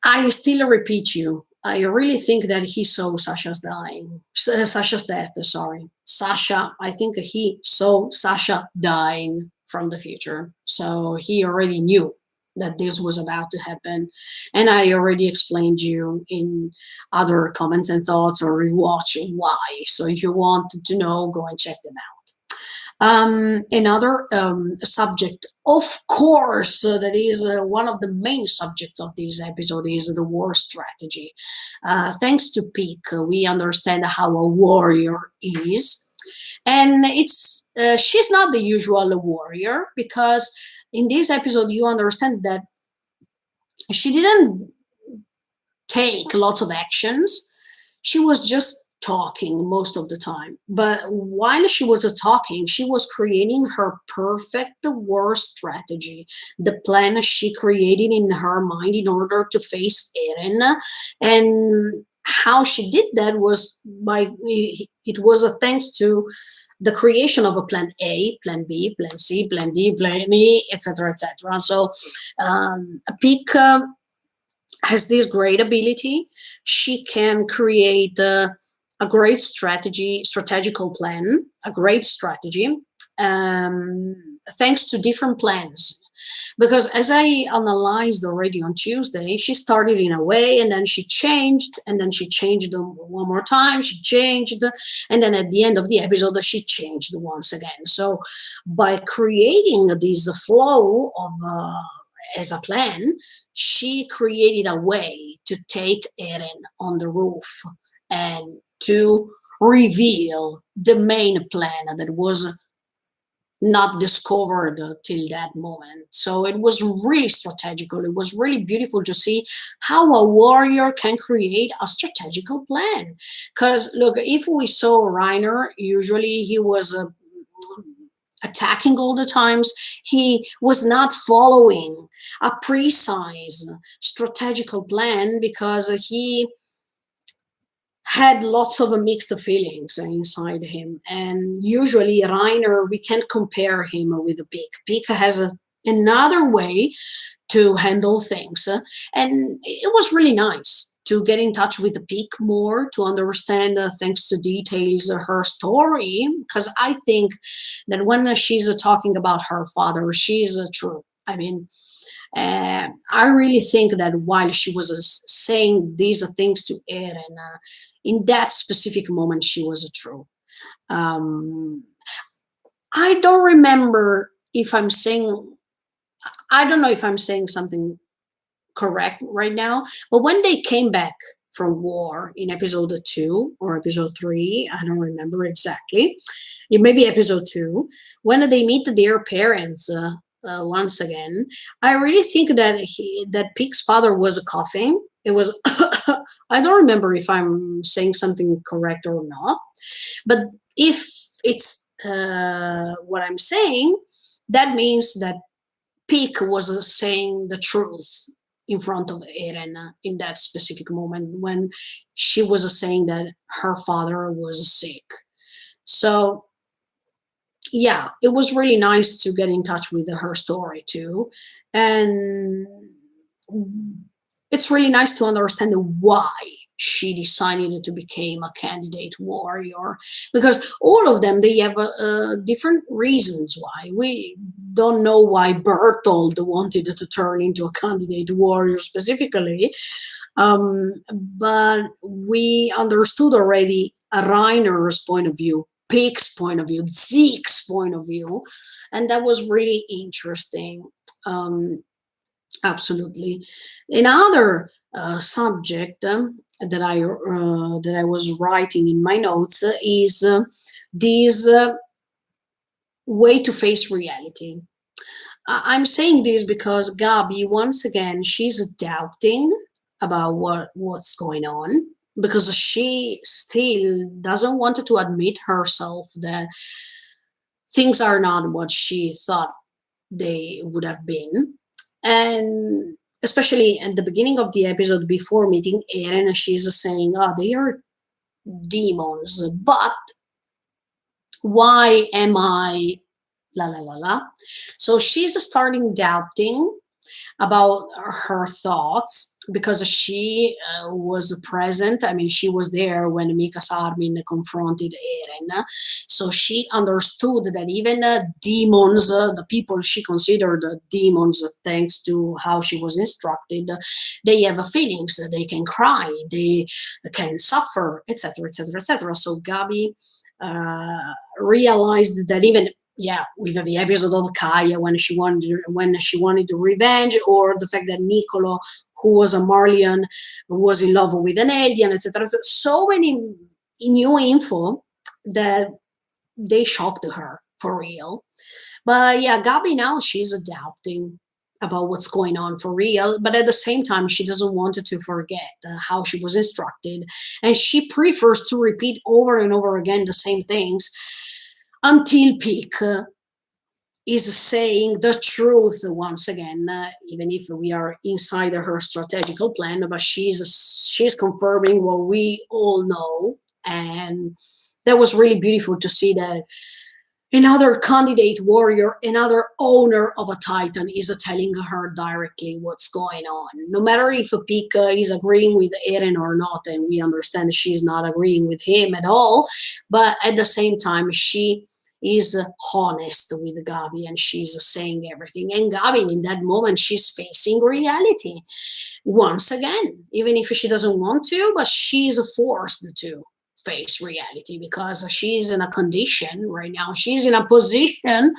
I still repeat you, I really think that he saw Sasha's death, sorry. Sasha, I think he saw Sasha dying from the future. So he already knew that this was about to happen, and I already explained you in other comments and thoughts or rewatch why. So if you want to know, go and check them out. Another subject, of course, that is one of the main subjects of this episode is the war strategy. Thanks to Peak, we understand how a warrior is, and it's she's not the usual warrior, because in this episode you understand that she didn't take lots of actions. She was just talking most of the time. But while she was talking, she was creating her perfect war strategy, the plan she created in her mind in order to face Eren. And how she did that was by it was a thanks to the creation of a plan A, plan B, plan C, plan D, plan E, etc., etc. So Peak has this great ability. She can create a great strategical plan, a great strategy, thanks to different plans. Because as I analyzed already on Tuesday, she started in a way and then she changed, and then she changed one more time, she changed, and then at the end of the episode, she changed once again. So by creating this flow of as a plan, she created a way to take Eren on the roof and to reveal the main plan that was not discovered till that moment. So it was really strategical. It was really beautiful to see how a warrior can create a strategical plan. Because look, if we saw Reiner, usually he was attacking all the times. He was not following a precise strategical plan because he had lots of mixed feelings inside him. And usually Reiner, we can't compare him with Peak. Peak has another way to handle things. And it was really nice to get in touch with Peak more, to understand, thanks to details, her story. Because I think that when she's talking about her father, she's true. I mean, I really think that while she was saying these things to Eren, in that specific moment, she was true. I don't remember if I'm saying, I don't know if I'm saying something correct right now, but when they came back from war in episode 2 or episode 3, I don't remember exactly, it may be episode 2, when they meet their parents once again, I really think that that Peak's father was coughing. It was, I don't remember if I'm saying something correct or not, but if it's what I'm saying, that means that Peak was saying the truth in front of Eren in that specific moment when she was saying that her father was sick. So yeah, it was really nice to get in touch with her story too. And it's really nice to understand why she decided to become a candidate warrior, because all of them, they have different reasons why. We don't know why Bertold wanted to turn into a candidate warrior specifically, but we understood already Reiner's point of view, Peak's point of view, Zeke's point of view, and that was really interesting. Absolutely. Another subject that I was writing in my notes is this way to face reality. I'm saying this because Gabi, once again, she's doubting about what's going on, because she still doesn't want to admit herself that things are not what she thought they would have been. And especially at the beginning of the episode, before meeting Eren, she's saying, oh, they are demons, but why am I la la la la? So she's starting doubting. about her thoughts, because she was present. I mean, she was there when Mikasa Armin confronted Eren, so she understood that even demons, the people she considered demons, thanks to how she was instructed, they have feelings. They can cry, they can suffer, etc., etc., etc. So Gabi realized that even, yeah, with the episode of Kaya when she wanted revenge, or the fact that Niccolo, who was a Marlian, was in love with an alien, etc. So many new info that they shocked her for real. But yeah, Gabi now she's adapting about what's going on for real, but at the same time she doesn't want to forget how she was instructed, and she prefers to repeat over and over again the same things until Peak is saying the truth once again, even if we are inside her strategical plan, but she's confirming what we all know. And that was really beautiful to see that another candidate warrior, another owner of a titan is telling her directly what's going on. No matter if Pika is agreeing with Eren or not, and we understand she's not agreeing with him at all, but at the same time, she is honest with Gabi and she's saying everything. And Gabi, in that moment, she's facing reality once again, even if she doesn't want to, but she's forced to face reality because she's in a condition right now, she's in a position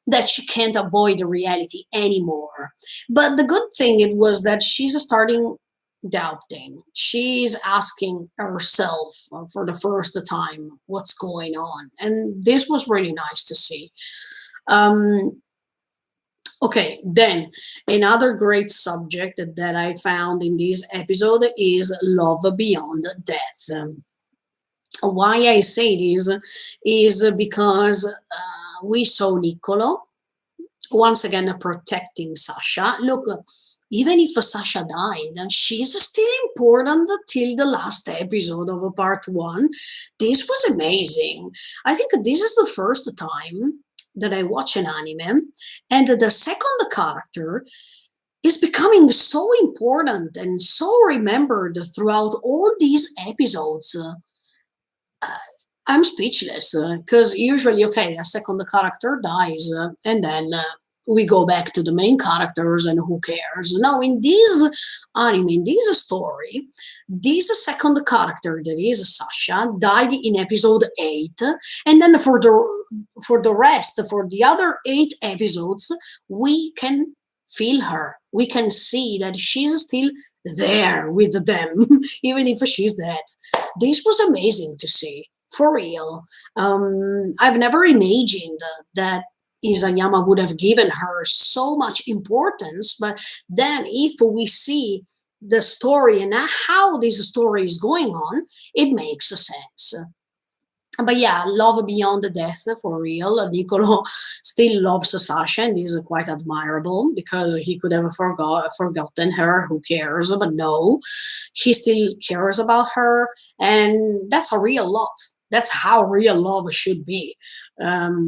that she can't avoid the reality anymore. But the good thing it was that she's starting doubting, she's asking herself for the first time what's going on, and this was really nice to see. Okay, then another great subject that I found in this episode is love beyond death. Why I say this is because we saw Niccolo once again protecting Sasha. Look, even if Sasha died, she's still important till the last episode of part 1. This was amazing. I think this is the first time that I watch an anime, and the second character is becoming so important and so remembered throughout all these episodes. I'm speechless because usually, okay, a second character dies and then we go back to the main characters and who cares. No, in this anime, in this story, this second character, that is Sasha, died in episode 8, and then for the rest, for the other 8 episodes, we can feel her. We can see that she's still there with them, even if she's dead. This was amazing to see, for real. I've never imagined that Isayama would have given her so much importance, but then if we see the story and how this story is going on, it makes sense. But yeah, love beyond death, for real. Niccolo still loves Sasha, and is quite admirable because he could have forgotten her. Who cares? But no, he still cares about her, and that's a real love. That's how real love should be.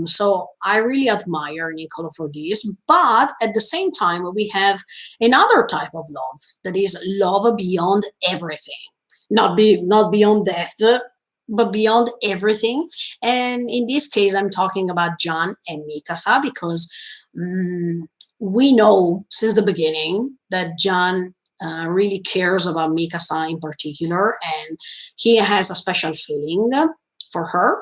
So I really admire Niccolo for this. But at the same time, we have another type of love that is love beyond everything, not beyond death, but beyond everything. And in this case, I'm talking about John and Mikasa because we know since the beginning that John really cares about Mikasa in particular, and he has a special feeling for her.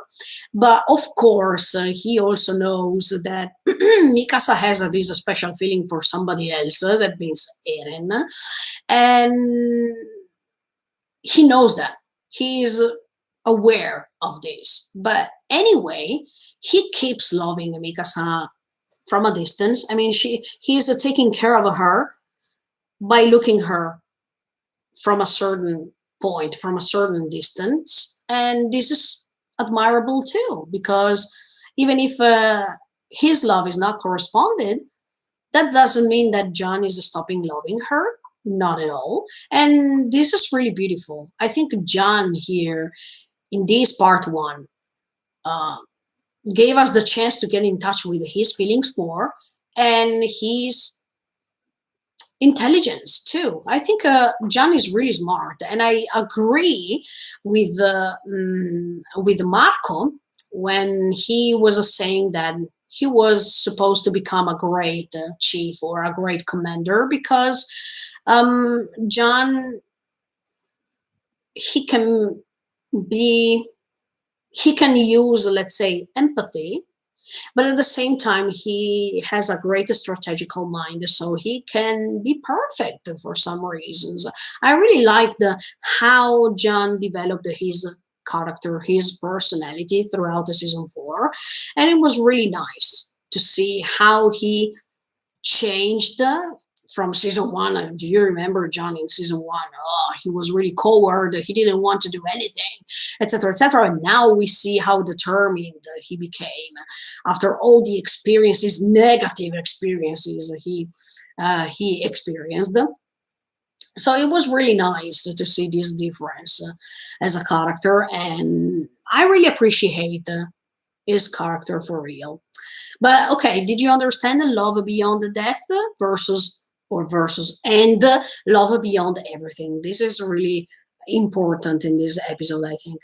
But of course, he also knows that Mikasa has this special feeling for somebody else, that means Eren. And he knows that. He's aware of this. But anyway, he keeps loving Mikasa from a distance. I mean, he's taking care of her by looking her from a certain point, from a certain distance. And this is admirable too, because even if his love is not corresponded, that doesn't mean that John is stopping loving her. Not at all. And this is really beautiful. I think John here in this part 1 gave us the chance to get in touch with his feelings more, and he's intelligence too. I think John is really smart, and I agree with Marco when he was saying that he was supposed to become a great chief or a great commander because John, he can be he can use, let's say, empathy, but at the same time he has a great strategical mind, so he can be perfect for some reasons. I really like the how John developed his character, his personality throughout the season 4, and it was really nice to see how he changed from season 1. Do you remember John in season 1? Oh, he was really coward, he didn't want to do anything, etc., etc. And now we see how determined he became after all the experiences, negative experiences he experienced. So it was really nice to see this difference as a character, and I really appreciate his character for real. But okay, did you understand the love beyond the death versus and love beyond everything? This is really important in this episode, I think.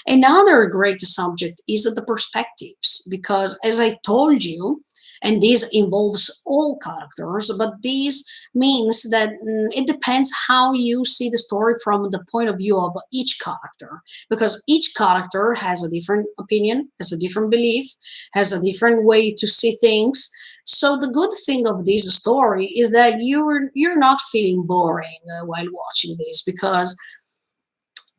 Another great subject is the perspectives, because as I told you, and this involves all characters, but this means that it depends how you see the story from the point of view of each character, because each character has a different opinion, has a different belief, has a different way to see things. So the good thing of this story is that you're not feeling boring while watching this, because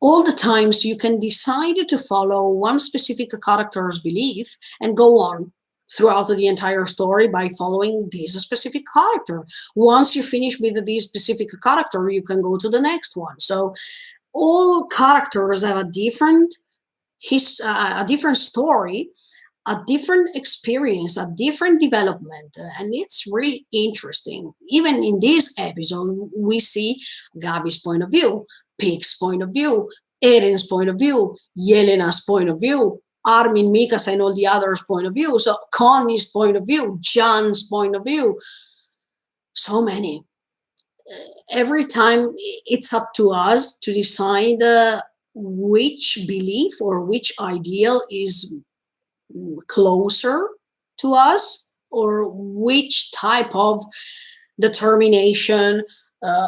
all the times you can decide to follow one specific character's belief and go on throughout the entire story by following this specific character. Once you finish with this specific character, you can go to the next one. So all characters have a different a different story, a different experience, a different development, and it's really interesting. Even in this episode, we see Gabi's point of view, Pig's point of view, Eren's point of view, Yelena's point of view, Armin, Mika's, and all the others' point of view. So Connie's point of view, John's point of view. So many. Every time it's up to us to decide which belief or which ideal is closer to us, or which type of determination,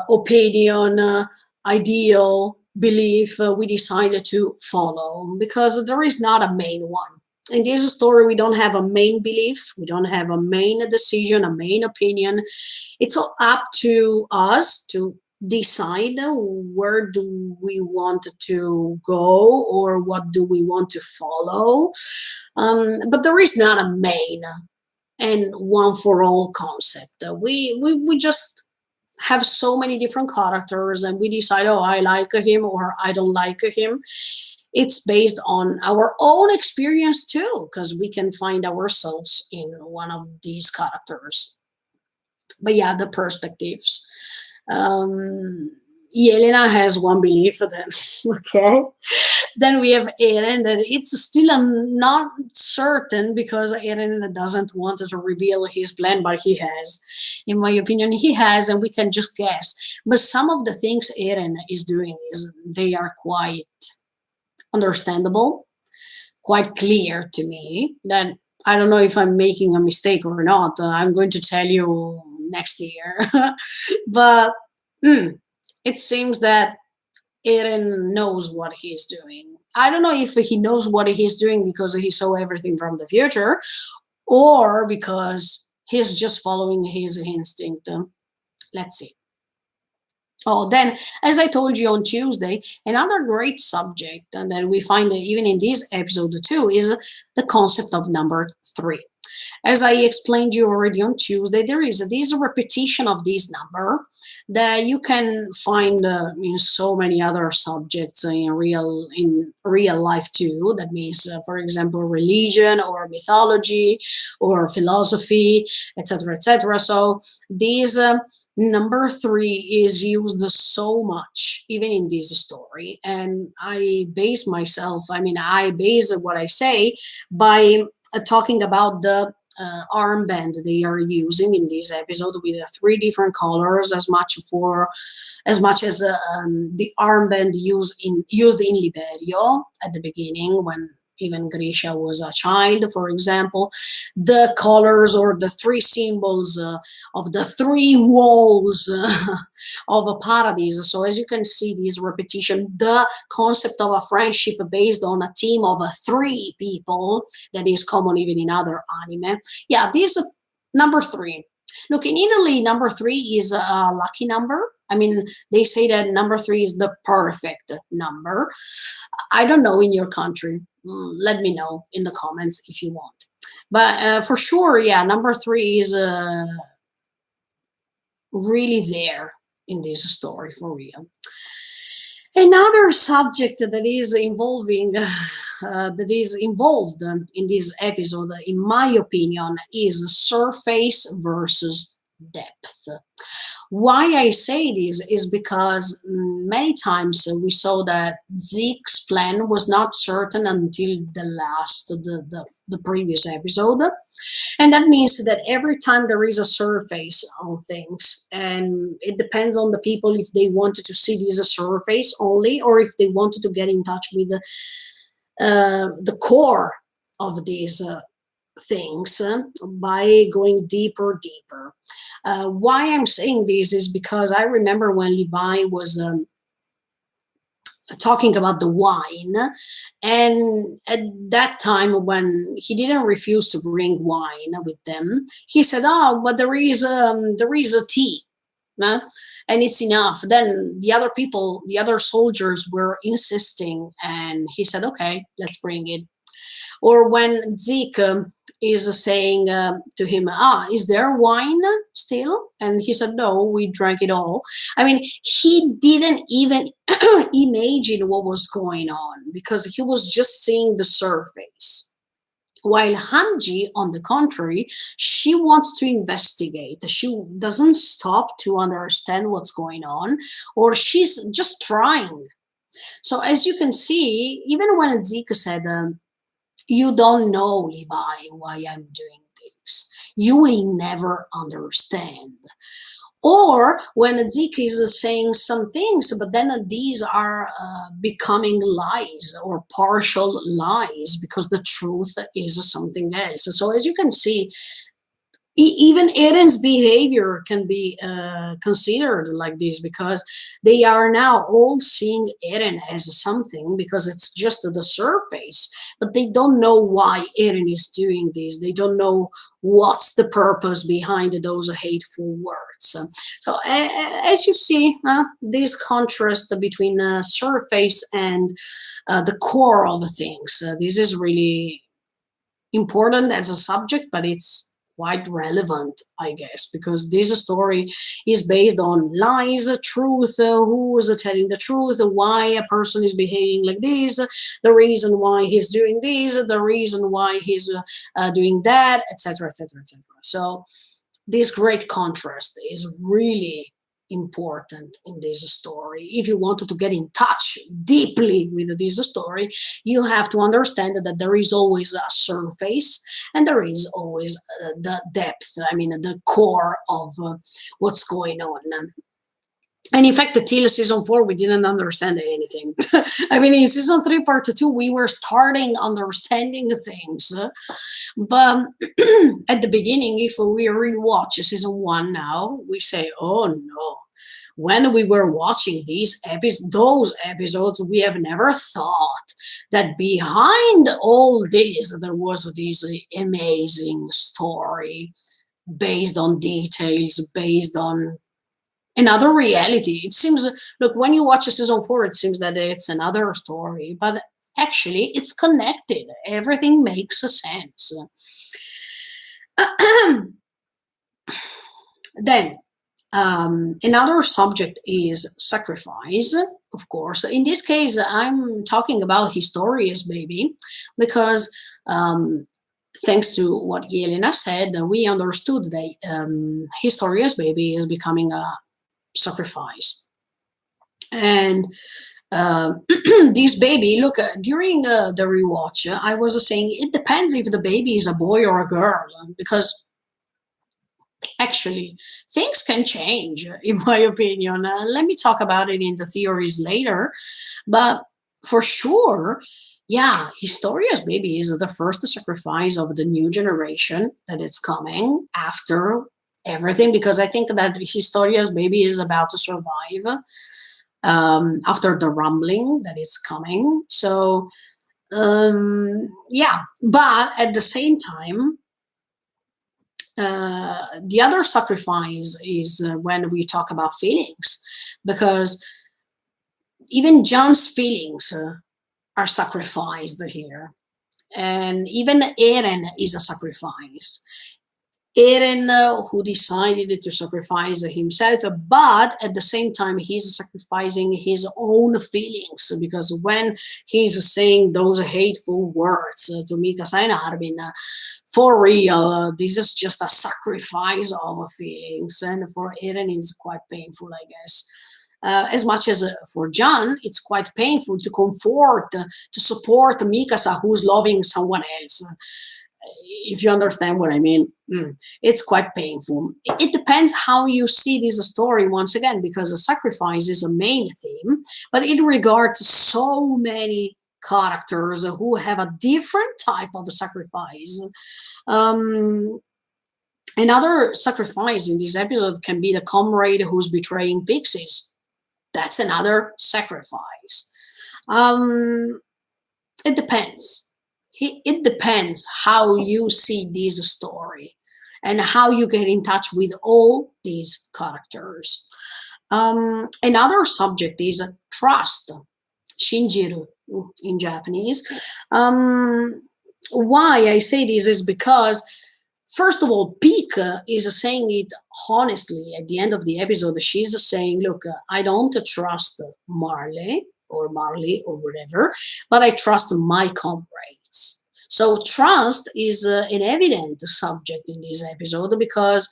opinion, ideal, belief we decided to follow, because there is not a main one. In this story, we don't have a main belief, we don't have a main decision, a main opinion. It's all up to us to decide where do we want to go or what do we want to follow. But there is not a main and one for all concept. We just have so many different characters and we decide, oh, I like him or I don't like him. It's based on our own experience too, because we can find ourselves in one of these characters. But yeah, the perspectives. Yelena has one belief, then okay. Then we have Eren, that it's still not certain, because Eren doesn't want to reveal his plan, but he has. In my opinion, he has, and we can just guess. But some of the things Eren is doing they are quite understandable, quite clear to me. Then I don't know if I'm making a mistake or not. I'm going to tell you next year. But it seems that Eren knows what he's doing. I don't know if he knows what he's doing because he saw everything from the future, or because he's just following his instinct. Let's see. Oh, then, as I told you on Tuesday, another great subject, and that we find even in this episode too, is the concept of number 3. As I explained you already on Tuesday, there is this repetition of this number that you can find in so many other subjects in real life too. That means, for example, religion or mythology or philosophy, etc., etc. So this number 3 is used so much, even in this story, and I base what I say by talking about the armband they are using in this episode with 3 different colors, as much as the armband used in Liberio at the beginning, when even Grisha was a child, for example. The colors or the 3 symbols of the 3 walls of a paradise. So as you can see, this repetition, the concept of a friendship based on a team of 3 people, that is common even in other anime. Yeah, this number 3. Look, in Italy, number 3 is a lucky number. I mean, they say that number 3 is the perfect number. I don't know in your country. Let me know in the comments if you want. But for sure, yeah, number 3 is really there in this story, for real. Another subject that is involved in this episode, in my opinion, is surface versus depth. Why I say this is because many times we saw that Zeke's plan was not certain until the previous episode. And that means that every time there is a surface on things, and it depends on the people if they wanted to see this surface only, or if they wanted to get in touch with the core of these things by going deeper. Why I'm saying this is because I remember when Levi was talking about the wine, and at that time when he didn't refuse to bring wine with them, he said, oh, but there is a tea, and it's enough. Then the other soldiers were insisting, and he said, okay, let's bring it. Or when Zeke is saying to him, is there wine still? And he said, no, we drank it all. I mean, he didn't even imagine what was going on, because he was just seeing the surface. While Hanji, on the contrary, she wants to investigate. She doesn't stop to understand what's going on, or she's just trying. So as you can see, even when Zeke said, you don't know, Levi, why I'm doing this. You will never understand. Or when Zeke is saying some things, but then these are becoming lies or partial lies, because the truth is something else. So as you can see, even Eren's behavior can be considered like this, because they are now all seeing Eren as something, because it's just the surface, but they don't know why Eren is doing this. They don't know what's the purpose behind those hateful words. So as you see, this contrast between surface and the core of things, this is really important as a subject, but it's quite relevant, I guess, because this story is based on lies, truth, who is telling the truth, why a person is behaving like this, the reason why he's doing this, the reason why he's doing that, etc., etc., etc. So this great contrast is really important in this story. If you wanted to get in touch deeply with this story, you have to understand that there is always a surface and there is always the depth, I mean the core of what's going on. And in fact, till season 4, we didn't understand anything. I mean, in season 3, part 2, we were starting understanding things. But at the beginning, if we rewatch season 1 now, we say, oh no. When we were watching those episodes, we have never thought that behind all this, there was this amazing story based on details, based on another reality. It seems, look, when you watch season 4, it seems that it's another story, but actually it's connected. Everything makes a sense. Then another subject is sacrifice, of course. In this case, I'm talking about Historia's baby, because thanks to what Yelena said, we understood that Historia's baby is becoming a sacrifice. And this baby, look, during the rewatch, I was saying it depends if the baby is a boy or a girl, because actually things can change, in my opinion. Let me talk about it in the theories later, but for sure, yeah, Historia's baby is the first sacrifice of the new generation that it's coming after everything, because I think that Historia's baby is about to survive after the rumbling that is coming. So yeah, but at the same time, the other sacrifice is when we talk about feelings, because even John's feelings are sacrificed here, and even Eren is a sacrifice. Eren, who decided to sacrifice himself, but at the same time he's sacrificing his own feelings, because when he's saying those hateful words to Mikasa and Armin, for real, this is just a sacrifice of feelings, and for Eren it's quite painful, I guess. As much as for John, it's quite painful to comfort, to support Mikasa, who's loving someone else. If you understand what I mean, it's quite painful. It depends how you see this story, once again, because the sacrifice is a main theme, but it regards so many characters who have a different type of sacrifice. Another sacrifice in this episode can be the comrade who's betraying pixies. That's another sacrifice. It depends. It depends how you see this story and how you get in touch with all these characters. Another subject is trust, shinjiru in Japanese. Why I say this is because, first of all, Pika is saying it honestly at the end of the episode. She's saying, look, I don't trust Marley or whatever, but I trust my comrades. So trust is an evident subject in this episode, because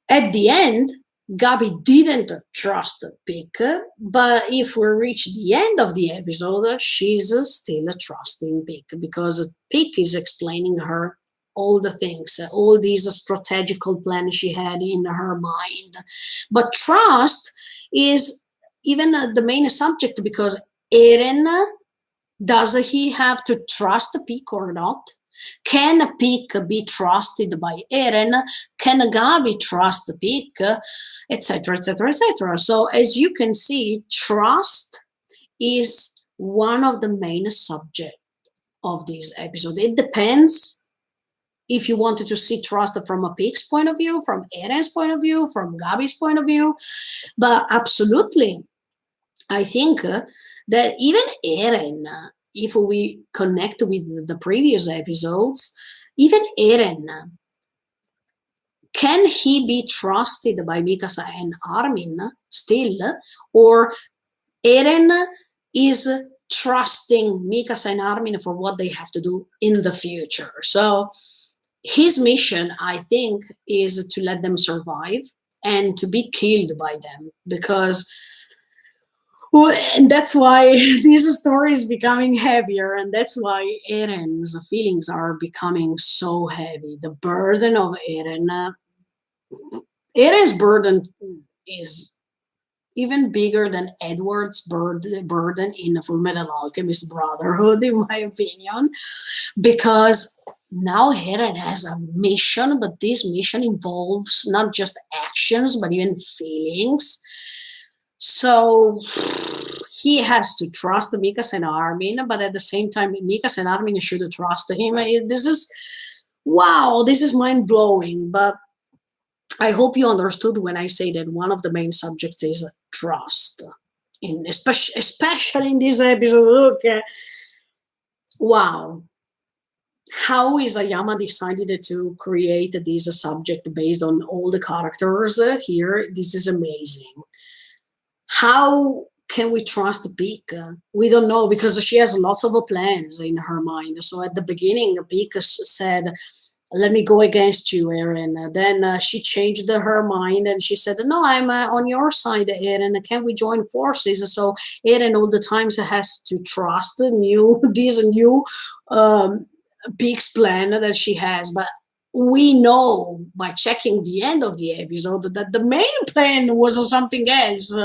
at the end, Gabi didn't trust Pick, but if we reach the end of the episode, she's still trusting Pick, because Pick is explaining her all the things, all these strategical plans she had in her mind. But trust is even the main subject, because Eren, does he have to trust Pick or not? Can Pick be trusted by Eren? Can Gabi trust Pick? Etc., etc., etc. So as you can see, trust is one of the main subjects of this episode. It depends if you wanted to see trust from a Pick's point of view, from Eren's point of view, from Gabi's point of view, but absolutely, I think that even Eren, if we connect with the previous episodes, even Eren, can he be trusted by Mikasa and Armin still? Or Eren is trusting Mikasa and Armin for what they have to do in the future? So his mission, I think, is to let them survive and to be killed by them, because and that's why this story is becoming heavier, and that's why Eren's feelings are becoming so heavy. The burden of Eren's burden is even bigger than Edward's burden in Fullmetal Alchemist Brotherhood, in my opinion, because now Eren has a mission, but this mission involves not just actions, but even feelings. So he has to trust Mikasa and Armin, but at the same time, Mikasa and Armin should trust him. This is, wow, this is mind-blowing, but I hope you understood when I say that one of the main subjects is trust, especially in this episode. Look, wow. How Isayama decided to create this subject based on all the characters here, this is amazing. How can we trust Pika? We don't know, because she has lots of plans in her mind. So at the beginning, Pika said, let me go against you, Eren. Then she changed her mind and she said, no, I'm on your side, Eren. Can we join forces? So Eren all the times has to trust this new Peak's plan that she has. But we know by checking the end of the episode that the main plan was something else.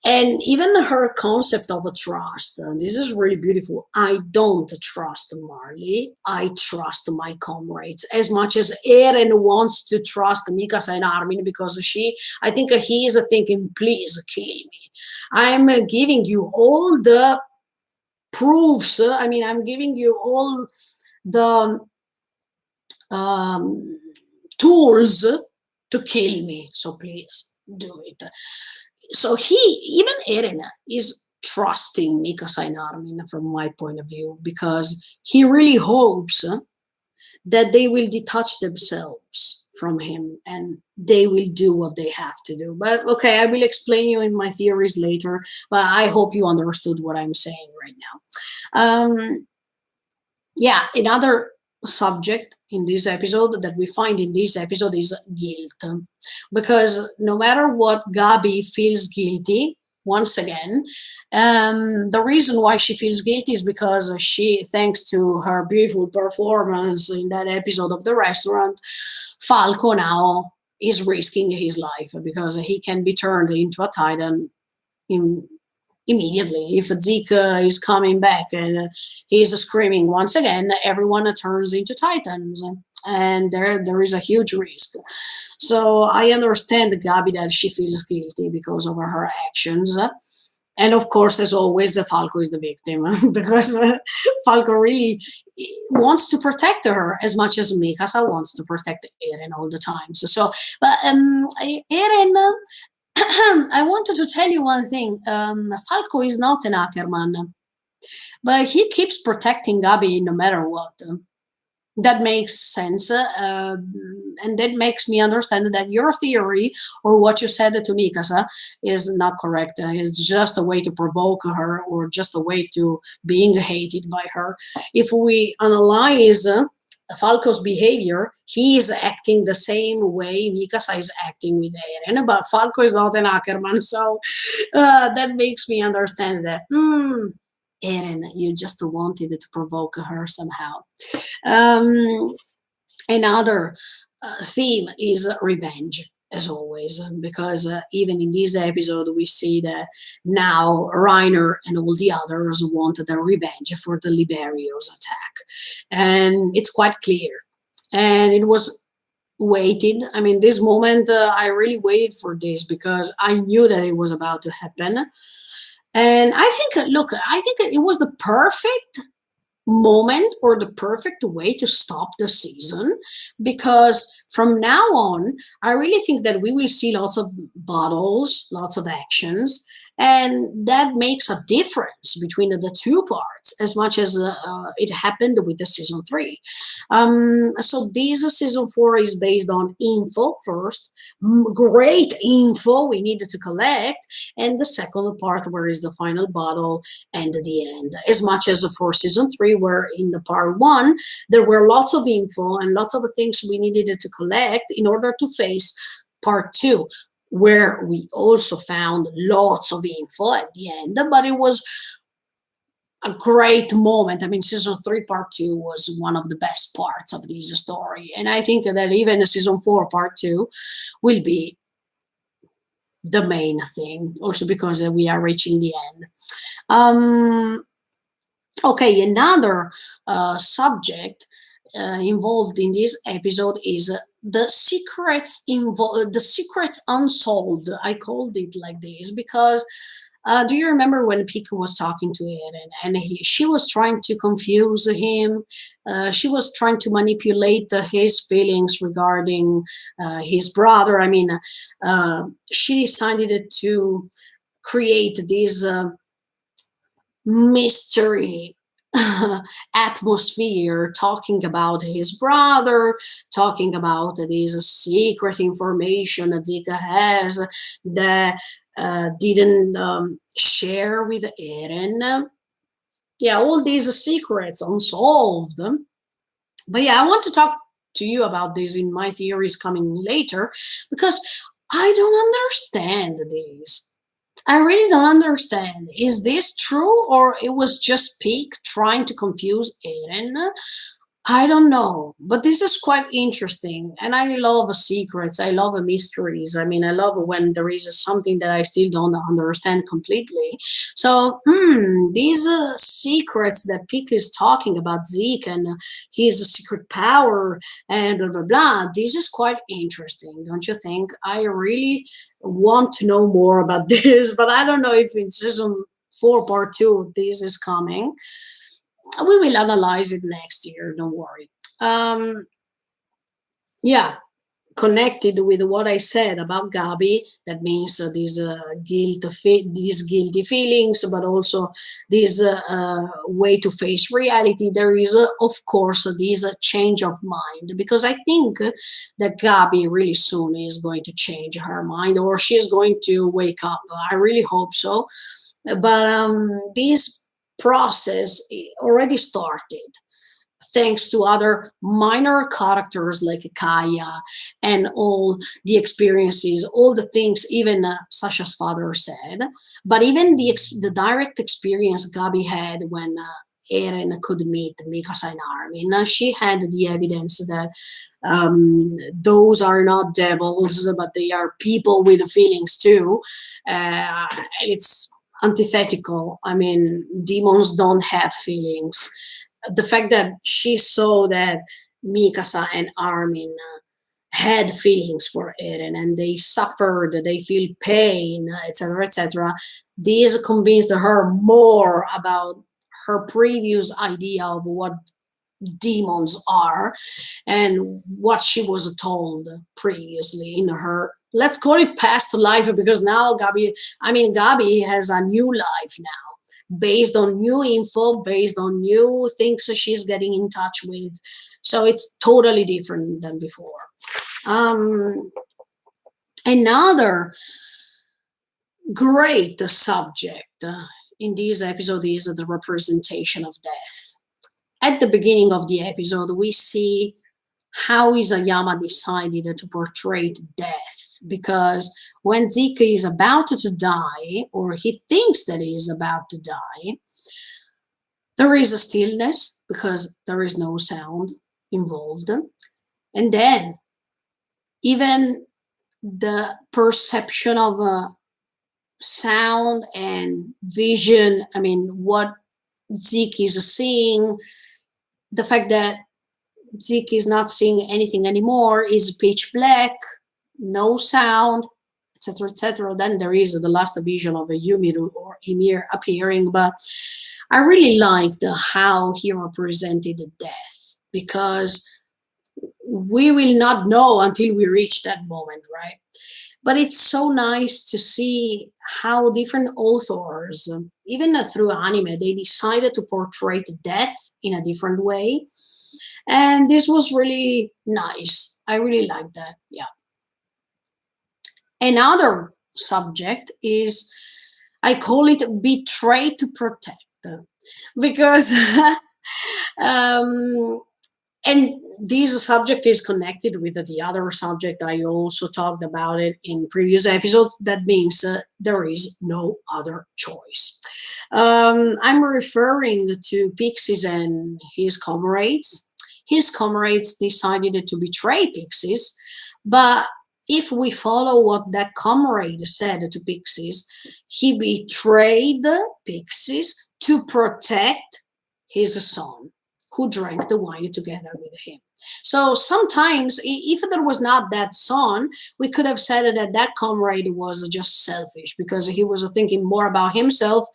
And even her concept of a trust, this is really beautiful. I don't trust Marley. I trust my comrades as much as Eren wants to trust Mikasa and Armin, because I think he is thinking, please kill me. I'm giving you all the proofs. I mean, I'm giving you all the tools to kill me. So please do it. So even Eren is trusting Mikasa and Armin from my point of view, because he really hopes that they will detach themselves from him and they will do what they have to do. But okay, I will explain you in my theories later, but I hope you understood what I'm saying right now. Yeah, another subject in this episode that we find in this episode is guilt, because no matter what, Gabi feels guilty once again. The reason why she feels guilty is because thanks to her beautiful performance in that episode of the restaurant, Falco now is risking his life because he can be turned into a Titan immediately. If Zeke is coming back and he's screaming once again, everyone turns into Titans, and there is a huge risk. So I understand Gabi that she feels guilty because of her actions. And of course, as always, Falco is the victim because Falco really wants to protect her as much as Mikasa wants to protect Eren all the time. So but Eren, I wanted to tell you one thing. Falco is not an Ackerman, but he keeps protecting Gabi no matter what. That makes sense, and that makes me understand that your theory or what you said to Mikasa is not correct. It's just a way to provoke her or just a way to being hated by her. If we analyze Falco's behavior, he is acting the same way Mikasa is acting with Eren, but Falco is not an Ackerman, so that makes me understand that. Eren, you just wanted to provoke her somehow. Another theme is revenge, as always, because even in this episode we see that now Reiner and all the others want their revenge for the Liberios attack, and it's quite clear. And it was waited. I mean, this moment I really waited for this because I knew that it was about to happen. And I think, look, I think it was the perfect moment or the perfect way to stop the season, because from now on I really think that we will see lots of battles, lots of actions, and that makes a difference between the two parts as much as it happened with the season 3. So this season 4 is based on info first, great info we needed to collect, and the second part where is the final battle and the end. As much as for season 3, where in the part 1 there were lots of info and lots of things we needed to collect in order to face part 2, where we also found lots of info at the end, but it was a great moment. I mean, season 3 part 2 was one of the best parts of this story, and I think that even season 4 part 2 will be the main thing, also because we are reaching the end. Okay, another subject involved in this episode is the secrets unsolved. I called it like this because do you remember when Pika was talking to Eren and she was trying to confuse him? She was trying to manipulate his feelings regarding his brother. I mean, she decided to create this mystery atmosphere, talking about his brother, talking about this secret information that Zika has that didn't share with Eren. Yeah, all these secrets unsolved. But yeah, I want to talk to you about this in my theories coming later, because I don't understand this. I really don't understand. Is this true, or it was just Peak trying to confuse Eren? I don't know, but this is quite interesting, and I love secrets. I love mysteries. I mean, I love when there is something that I still don't understand completely. So, these secrets that Pick is talking about, Zeke and his secret power and blah blah blah. This is quite interesting, don't you think? I really want to know more about this, but I don't know if in season 4, part 2, this is coming. We will analyze it next year, don't worry. um yeah, connected with what I said about Gabi, that means these guilty feelings, but also this way to face reality. There is, of course, this change of mind, because I think that Gabi really soon is going to change her mind, or she's going to wake up. I really hope so. But this process already started, thanks to other minor characters like Kaya and all the experiences, all the things, even Sasha's father said, but even the direct experience Gabi had when Eren could meet Mikasa and Armin. She had the evidence that those are not devils, but they are people with feelings too. It's antithetical. I mean, demons don't have feelings. The fact that she saw that Mikasa and Armin had feelings for Eren, and they suffered, they feel pain, etc., etc. This convinced her more about her previous idea of what demons are, and what she was told previously in her, let's call it, past life, because now Gabi has a new life now, based on new info, based on new things she's getting in touch with. So it's totally different than before. Another great subject in this episode is the representation of death. At the beginning of the episode, we see how Isayama decided to portray death, because when Zeke is about to die, or he thinks that he is about to die, there is a stillness because there is no sound involved. And then even the perception of sound and vision, I mean, what Zeke is seeing, the fact that Zeke is not seeing anything anymore, is pitch black, no sound, etc., etc. Then there is the last vision of a Yumiru or Ymir appearing, but I really liked how he represented death, because we will not know until we reach that moment, right? But it's so nice to see how different authors, even through anime, they decided to portray death in a different way. And this was really nice. I really like that. Yeah. Another subject is, I call it betray to protect, because and this subject is connected with the other subject. I also talked about it in previous episodes. That means there is no other choice. I'm referring to Pixies and his comrades. His comrades decided to betray Pixies, but if we follow what that comrade said to Pixies, he betrayed Pixies to protect his son, who drank the wine together with him. So sometimes, if there was not that son, we could have said that that comrade was just selfish, because he was thinking more about himself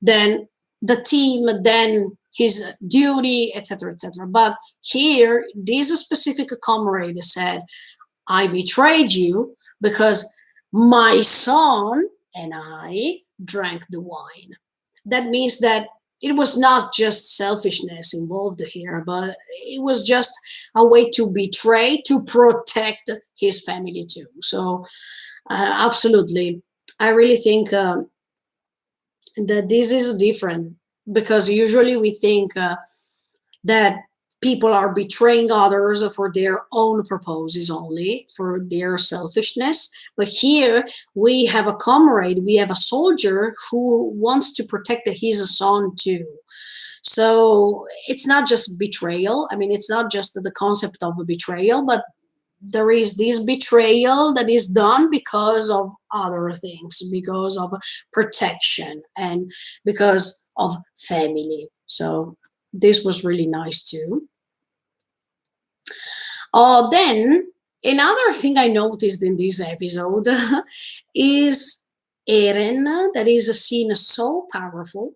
than the team, than his duty, etc., etc. But here, this specific comrade said, I betrayed you because my son and I drank the wine. That means that it was not just selfishness involved here, but it was just a way to betray, to protect his family too. So, absolutely, I really think that this is different, because usually we think that people are betraying others for their own purposes only, for their selfishness. But here we have a comrade, we have a soldier who wants to protect his son too. So it's not just betrayal. I mean, it's not just the concept of a betrayal, but there is this betrayal that is done because of other things, because of protection and because of family. So this was really nice too. Then another thing I noticed in this episode is Eren, that is a scene so powerful,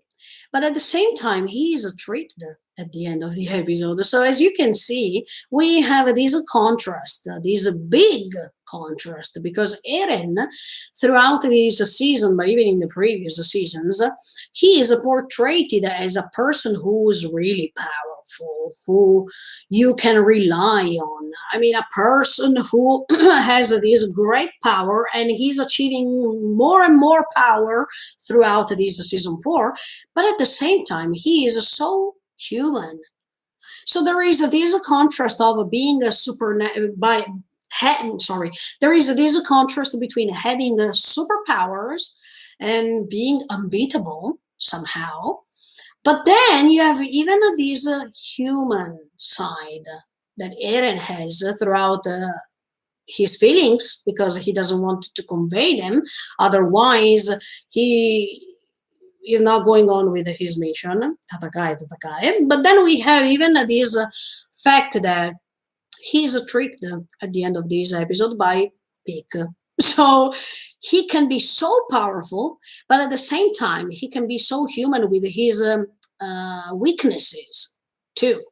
but at the same time he is tricked at the end of the episode. So as you can see, we have this contrast, this big contrast, because Eren, throughout this season, but even in the previous seasons, he is portrayed as a person who is really powerful, who you can rely on. I mean, a person who has this great power, and he's achieving more and more power throughout this season 4, but at the same time, he is so human. So there is this contrast of being a there is this contrast between having superpowers and being unbeatable somehow. But then you have even this human side that Eren has throughout his feelings, because he doesn't want to convey them. Otherwise, he is not going on with his mission. Tatakai. But then we have even this fact that he is tricked at the end of this episode by Pig. So he can be so powerful, but at the same time, he can be so human with his weaknesses too.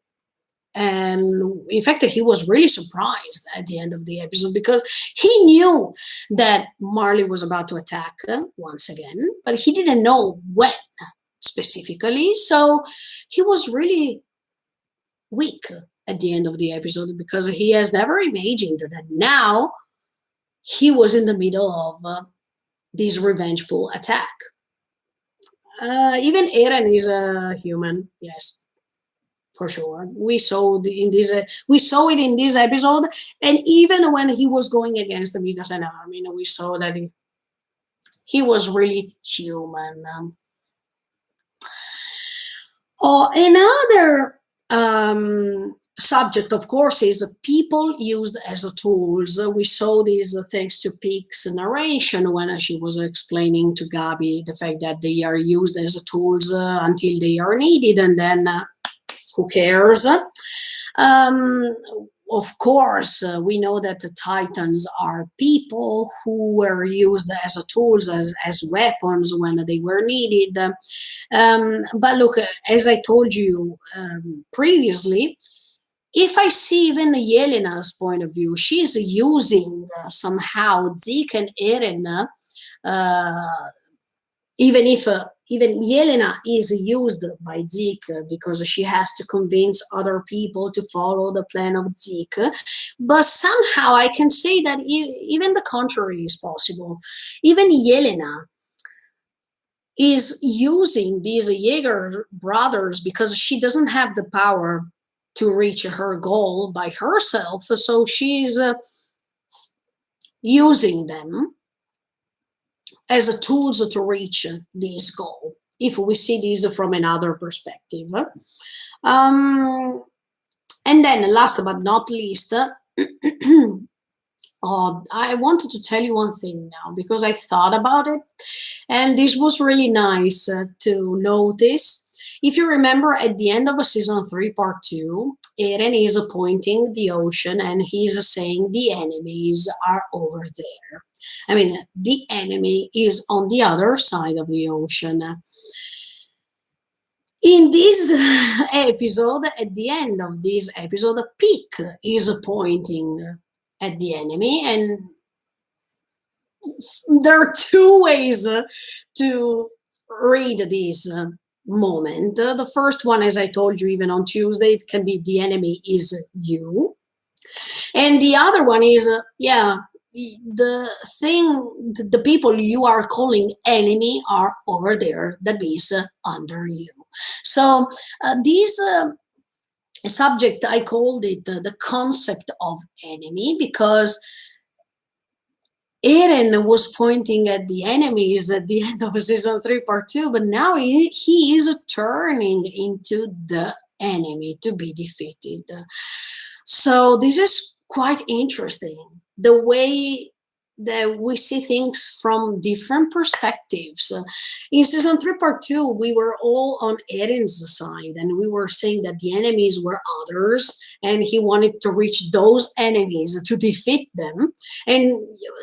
And in fact, he was really surprised at the end of the episode, because he knew that Marley was about to attack once again, but he didn't know when specifically. So he was really weak at the end of the episode, because he has never imagined that now he was in the middle of this revengeful attack. Even Eren is a human, yes. For sure, we saw it in this episode, and even when he was going against the Mikasa army, we saw that he was really human. Another subject, of course, is people used as tools. We saw this thanks to Pig's narration when she was explaining to Gabi the fact that they are used as tools until they are needed, and then who cares? Of course, we know that the Titans are people who were used as tools, as weapons when they were needed. But look, as I told you previously, if I see even Yelena's point of view, she's using somehow Zeke and Eren, even Yelena is used by Zeke because she has to convince other people to follow the plan of Zeke. But somehow I can say that even the contrary is possible. Even Yelena is using these Jaeger brothers because she doesn't have the power to reach her goal by herself. So she's using them as tools to reach this goal, if we see this from another perspective. And then last but not least, I wanted to tell you one thing now, because I thought about it, and this was really nice to notice. If you remember, at the end of season 3, part 2, Eren is pointing the ocean and he's saying the enemies are over there. I mean, the enemy is on the other side of the ocean. In this episode, at the end of this episode, Pig is pointing at the enemy, and there are two ways to read this moment. The first one, as I told you even on Tuesday, it can be the enemy is you. And the other one is, the people you are calling enemy are over there, that means under you. So this a subject. I called it the concept of enemy, because Eren was pointing at the enemies at the end of season 3 part 2, but now he is turning into the enemy to be defeated. So this is quite interesting, the way that we see things from different perspectives. In season 3 part 2, we were all on Eren's side, and we were saying that the enemies were others, and he wanted to reach those enemies to defeat them. And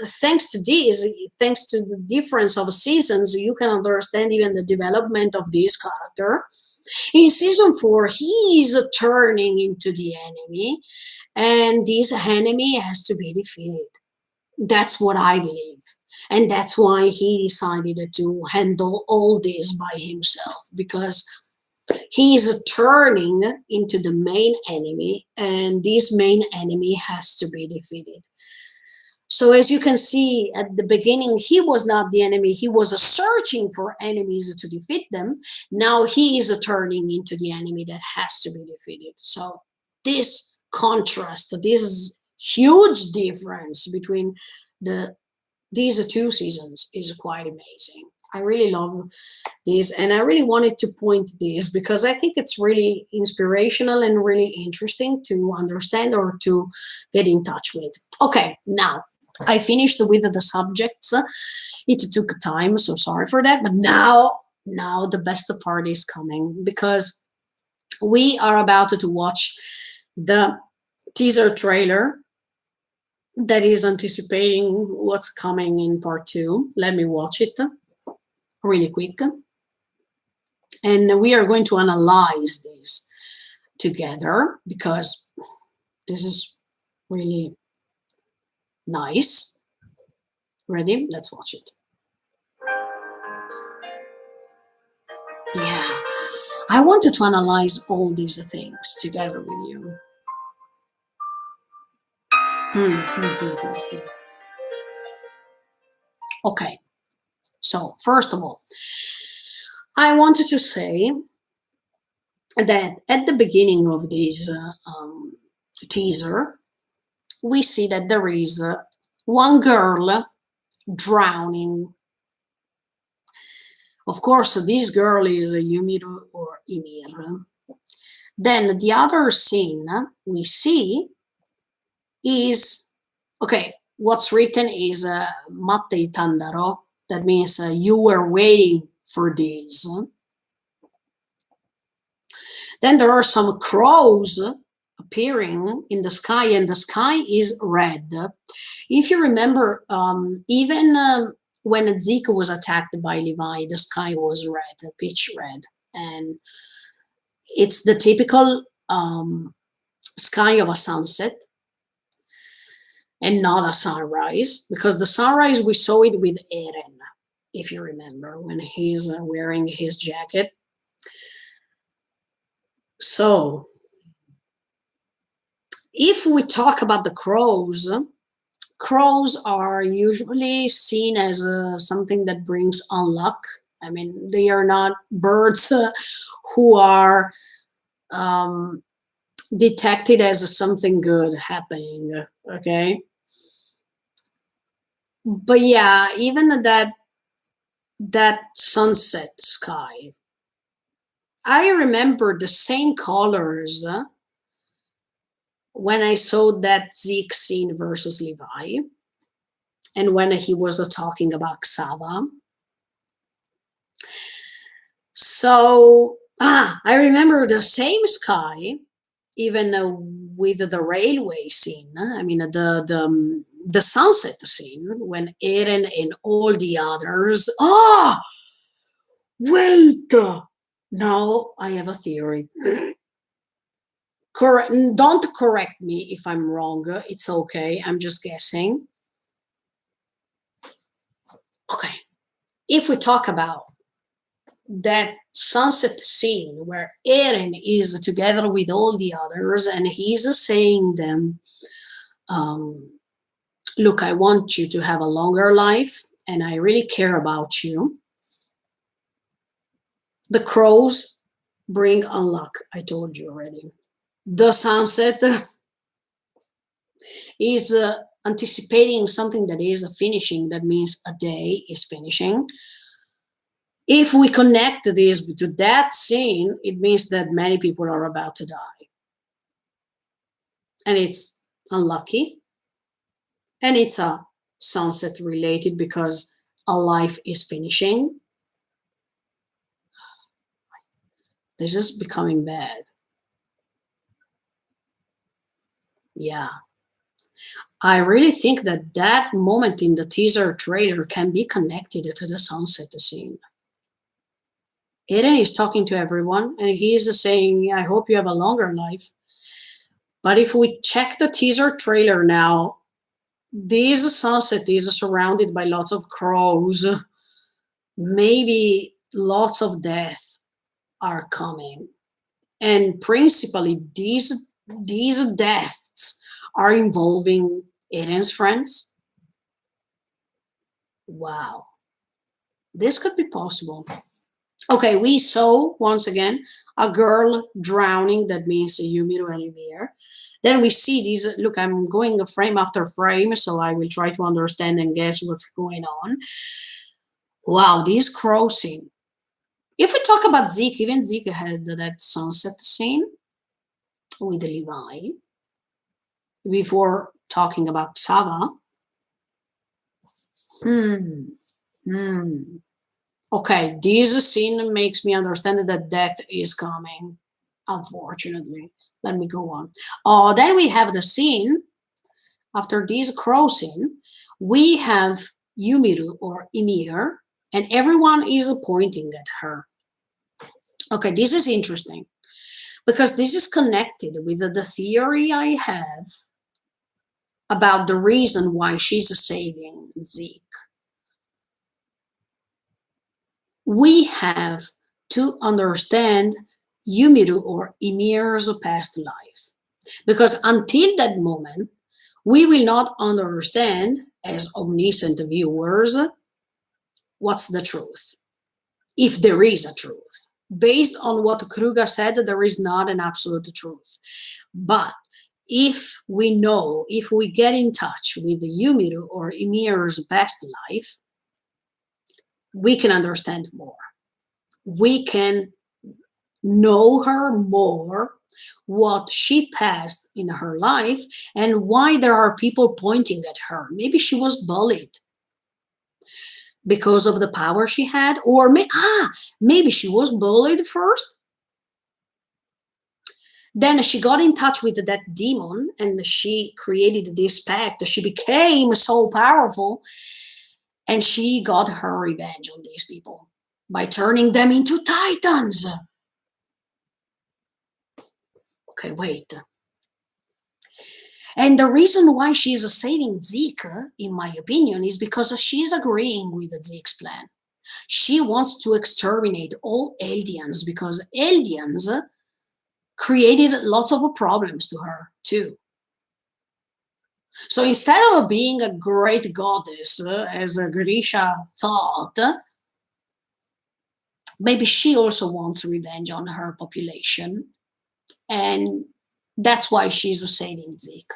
thanks to this, thanks to the difference of seasons, you can understand even the development of this character. In season 4, he is turning into the enemy, and this enemy has to be defeated. That's what I believe. And that's why he decided to handle all this by himself, because he is turning into the main enemy, and this main enemy has to be defeated. So as you can see, at the beginning, he was not the enemy. He was searching for enemies to defeat them. Now he is turning into the enemy that has to be defeated. So this contrast, this huge difference between these two seasons is quite amazing. I really love this, and I really wanted to point this because I think it's really inspirational and really interesting to understand or to get in touch with. Okay, now I finished with the subjects. It took time, so sorry for that, but now the best part is coming, because we are about to watch the teaser trailer that is anticipating what's coming in part 2. Let me watch it really quick. And we are going to analyze this together, because this is really nice. Ready? Let's watch it. Yeah, I wanted to analyze all these things together with you. Okay, so first of all, I wanted to say that at the beginning of this teaser, we see that there is one girl drowning. Of course, this girl is Yumiru or Ymir. Then the other scene we see is, okay, what's written is Matte Tandaro. That means you were waiting for this. Then there are some crows appearing in the sky, and the sky is red. If you remember, even when Zeke was attacked by Levi, the sky was red, pitch red. And it's the typical sky of a sunset and not a sunrise, because the sunrise, we saw it with Eren, if you remember, when he's wearing his jacket. So if we talk about the crows, crows are usually seen as something that brings unluck. I mean, they are not birds who are detected as something good happening, okay? But yeah, even that sunset sky, I remember the same colors when I saw that Zeke scene versus Levi, and when he was talking about Xava. So I remember the same sky, even with the railway scene. I mean, the sunset scene when Eren and all the others. Wait! Now I have a theory. Don't correct me if I'm wrong. It's okay. I'm just guessing. Okay. If we talk about that sunset scene where Eren is together with all the others and he's saying them, look, I want you to have a longer life and I really care about you. The crows bring unluck, I told you already. the sunset is anticipating something that is finishing. That means a day is finishing. If we connect this to that scene, it means that many people are about to die. And it's unlucky. And it's a sunset related because a life is finishing. This is becoming bad. Yeah. I really think that that moment in the teaser trailer can be connected to the sunset scene. Eren is talking to everyone and he is saying, I hope you have a longer life. But if we check the teaser trailer now, this sunset is surrounded by lots of crows. Maybe lots of death are coming. And principally, these deaths are involving Eren's friends. Wow. This could be possible. Okay, we saw, once again, a girl drowning. That means Yumiro and Ymir. Then we see these, look, I'm going frame after frame, so I will try to understand and guess what's going on. Wow, this crow scene. If we talk about Zeke, even Zeke had that sunset scene with Levi before talking about Sava. Okay, this scene makes me understand that death is coming, unfortunately. Let me go on. Then we have the scene, after this crow scene, we have Yumiru or Ymir, and everyone is pointing at her. Okay, this is interesting, because this is connected with the theory I have about the reason why she's saving Zeke. We have to understand Yumiru or Ymir's past life, because until that moment, we will not understand, as omniscient viewers, what's the truth, if there is a truth. Based on what Kruger said, there is not an absolute truth. But if we know, if we get in touch with Yumiru or Ymir's past life, we can understand more. We can know her more, what she passed in her life, and why there are people pointing at her. Maybe she was bullied because of the power she had, or maybe she was bullied first. Then she got in touch with that demon and she created this pact. She became so powerful and she got her revenge on these people by turning them into titans. Okay, wait. And the reason why she's saving Zeke, in my opinion, is because she's agreeing with Zeke's plan. She wants to exterminate all Eldians because Eldians created lots of problems to her too. So instead of being a great goddess, as Grisha thought, maybe she also wants revenge on her population. And that's why she's saving Zeke.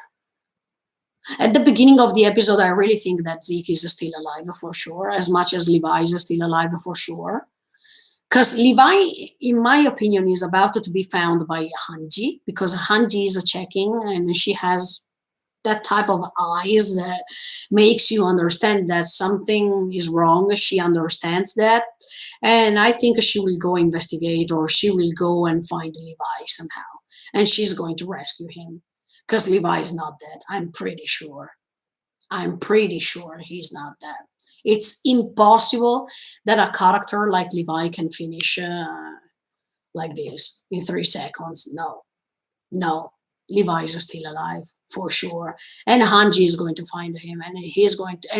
At the beginning of the episode, I really think that Zeke is still alive for sure, as much as Levi is still alive for sure. Because Levi, in my opinion, is about to be found by Hanji, because Hanji is checking and she has that type of eyes that makes you understand that something is wrong. She understands that. And I think she will go investigate, or she will go and find Levi somehow. And she's going to rescue him. Because Levi is not dead. I'm pretty sure. I'm pretty sure he's not dead. It's impossible that a character like Levi can finish like this in 3 seconds. No. Levi is still alive for sure. And Hanji is going to find him, and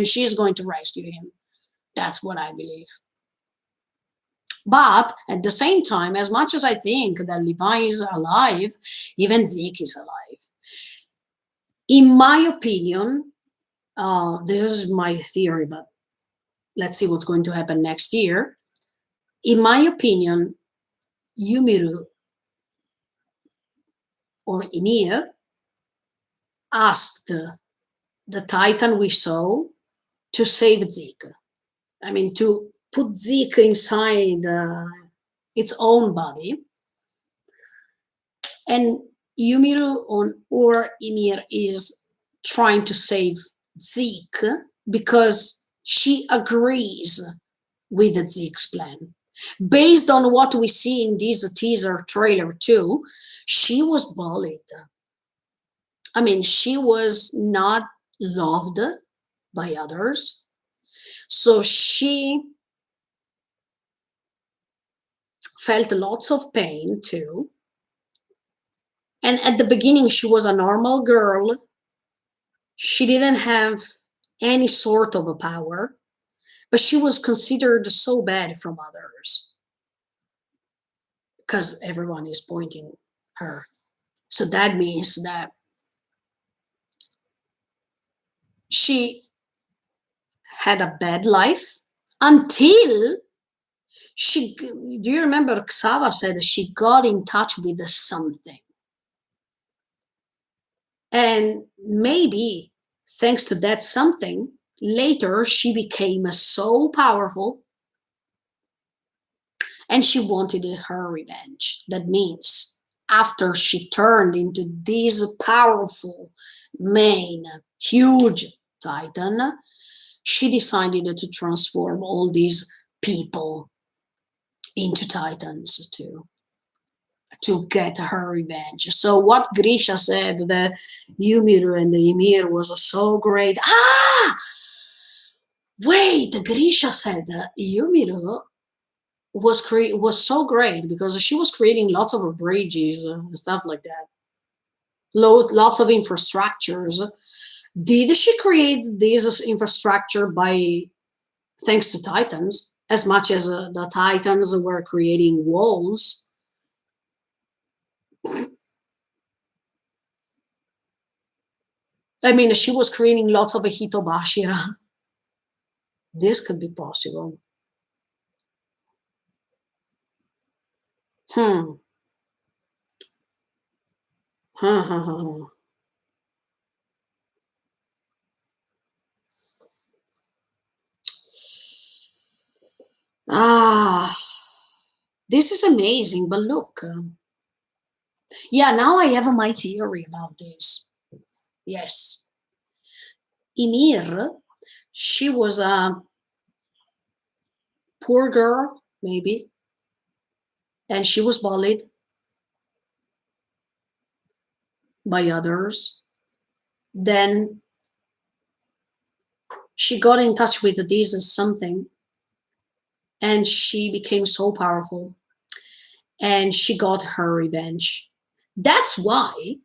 she's going to rescue him. That's what I believe. But at the same time, as much as I think that Levi is alive, even Zeke is alive. In my opinion, this is my theory, but let's see what's going to happen next year. In my opinion, Yumiru or Ymir, asked the Titan we saw to save Zeke. I mean, to put Zeke inside its own body. And Yumiru or Ymir is trying to save Zeke because she agrees with Zeke's plan. Based on what we see in this teaser trailer too, she was bullied. I mean, she was not loved by others. So she felt lots of pain too. And at the beginning, she was a normal girl. She didn't have any sort of a power, but she was considered so bad from others because everyone is pointing her. So that means that she had a bad life until she, do you remember Xava said she got in touch with something? And maybe thanks to that something, later she became so powerful and she wanted her revenge. That means after she turned into this powerful, main, huge Titan, she decided to transform all these people into Titans to get her revenge. So what Grisha said, that Yumiru and Ymir was so great. Wait, Grisha said that Yumiru was so great because she was creating lots of bridges and stuff like that. Lots of infrastructures. Did she create this infrastructure thanks to Titans, as much as the Titans were creating walls? I mean, she was creating lots of Hitobashira. This could be possible. Hmm. This is amazing, but look. Yeah, now I have my theory about this. Yes. Ymir, she was a poor girl, maybe, and she was bullied by others. Then she got in touch with this something, and she became so powerful, and she got her revenge. That's why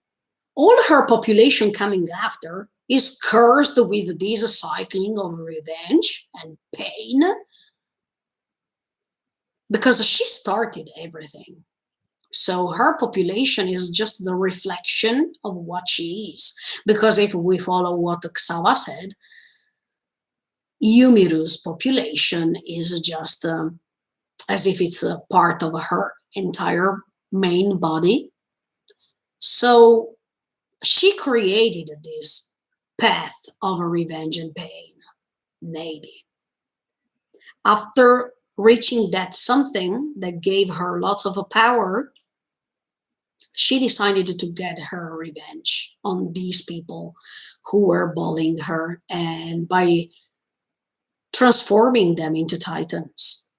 all her population coming after is cursed with this cycling of revenge and pain, because she started everything. So her population is just the reflection of what she is. Because if we follow what Xava said, Yumiru's population is just as if it's a part of her entire main body. So she created this path of revenge and pain, maybe. After reaching that something that gave her lots of power, she decided to get her revenge on these people who were bullying her, and by transforming them into Titans.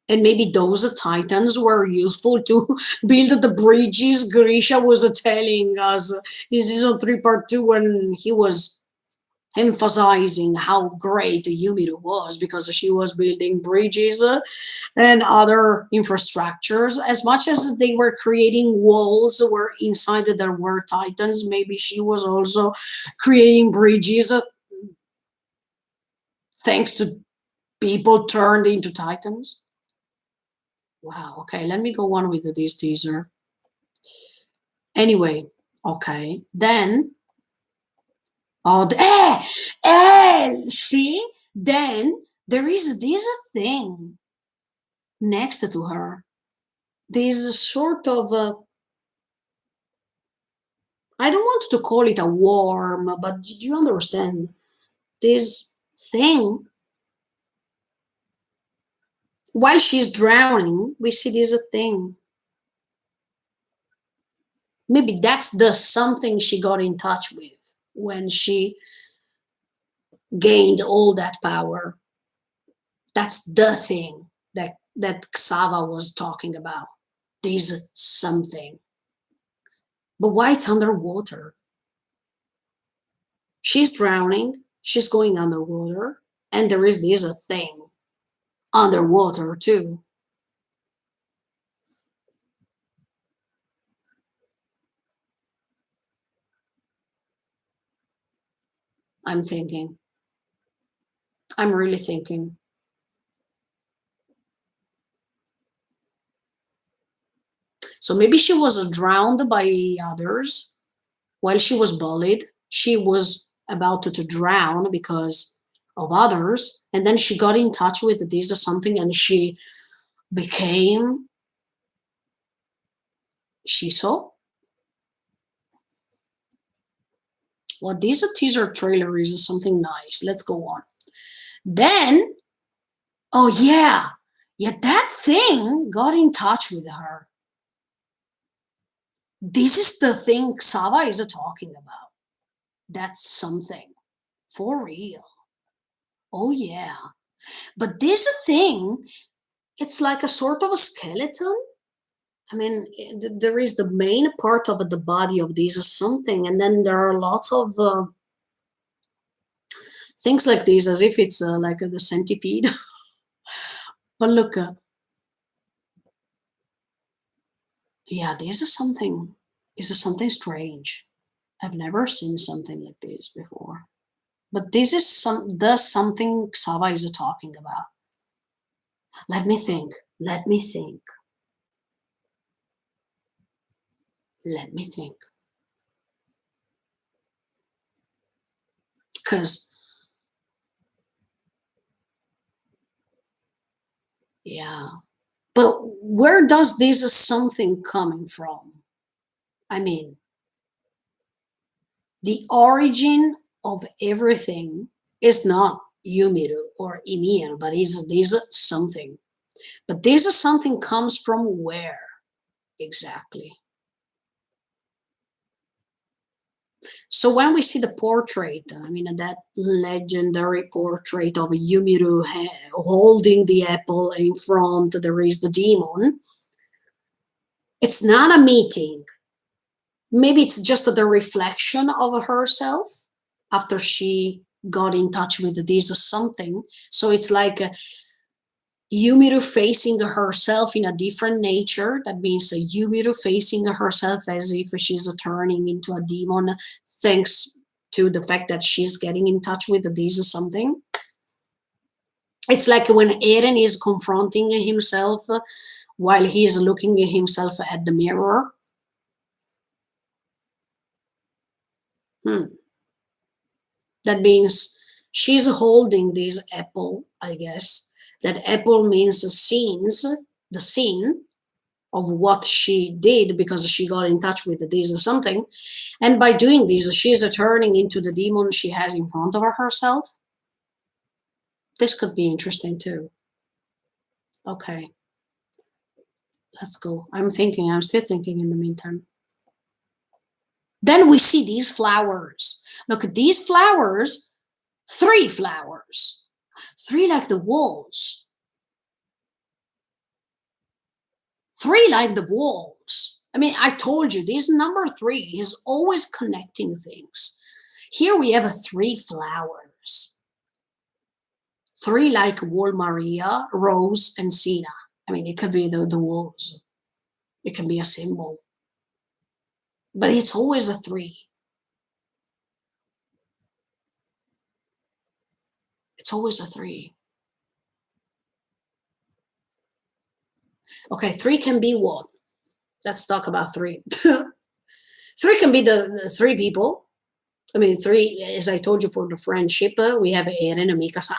And maybe those Titans were useful to build the bridges Grisha was telling us in season 3 part 2, when he was emphasizing how great Yumiru was, because she was building bridges and other infrastructures. As much as they were creating walls where inside there were Titans, maybe she was also creating bridges thanks to people turned into Titans. Wow, okay, let me go on with this teaser. Anyway, okay, then, see? Then there is this thing next to her. This sort of I don't want to call it a worm, but did you understand? This thing, while she's drowning, we see this thing. Maybe that's the something she got in touch with when she gained all that power. That's the thing that Xava was talking about. This something. But why it's underwater? She's drowning, she's going underwater, and there is this thing underwater too. I'm thinking. I'm really thinking. So maybe she was drowned by others while she was bullied. She was about to drown because of others, and then she got in touch with this or something, and she became Shiso. Well, this teaser trailer is something nice. Let's go on. Then, oh yeah, that thing got in touch with her. This is the thing Xava is talking about. That's something. For real. Oh yeah. But this thing, it's like a sort of a skeleton. I mean, there is the main part of the body of this something, and then there are lots of things like this, as if it's like the centipede. But look, yeah, this is something. This is something strange. I've never seen something like this before. But this is something Xava is talking about. Let me think. Let me think. Let me think. Because, yeah. But where does this something coming from? I mean, the origin of everything is not Yumiru or Ymir, but is this something. But this something comes from where exactly? So when we see the portrait, I mean, that legendary portrait of Yumiru holding the apple in front, there is the demon. It's not a meeting. Maybe it's just the reflection of herself after she got in touch with this something. So it's like Yumiru facing herself in a different nature. That means Yumiru facing herself as if she's turning into a demon, thanks to the fact that she's getting in touch with this something. It's like when Eren is confronting himself while he is looking at himself at the mirror. That means she's holding this apple, I guess. That apple means the scene of what she did because she got in touch with this or something. And by doing this, she is turning into the demon she has in front of herself. This could be interesting too. Okay. Let's go. I'm still thinking in the meantime. Then we see these flowers. Look at these flowers. 3 flowers. 3 like the walls. 3 like the walls. I mean, I told you, this number 3 is always connecting things. Here we have 3 flowers. 3 like Wall Maria, Rose, and Sina. I mean, it could be the walls. It can be a symbol. But it's always a 3. It's always a 3. Okay, 3 can be what? Let's talk about 3. 3 can be the 3 people. I mean, 3, as I told you, for the friendship, we have Eren and Mikasa.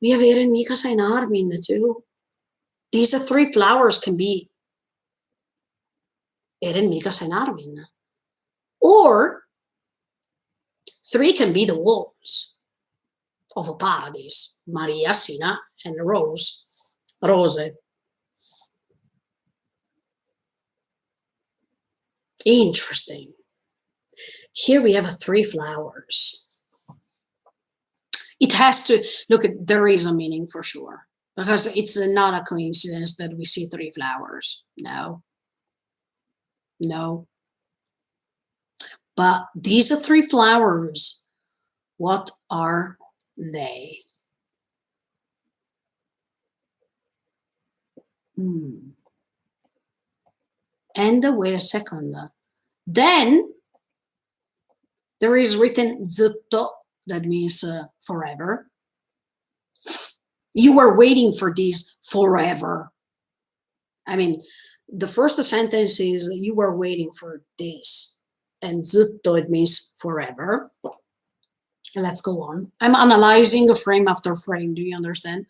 We have Eren, Mikasa, and Armin too. These 3 flowers can be Eren, Mikasa, and Armin. Or 3 can be the walls of a paradise. Maria, Sina, and Rose. Interesting. Here we have 3 flowers. It has to, look, there is a meaning for sure. Because it's not a coincidence that we see 3 flowers. No. No. But these are 3 flowers. What are they? And wait a second. Then there is written zutto, that means forever. You were waiting for this forever. I mean, the first sentence is you were waiting for this. And zutto, it means forever. Let's go on. I'm analyzing frame after frame. Do you understand?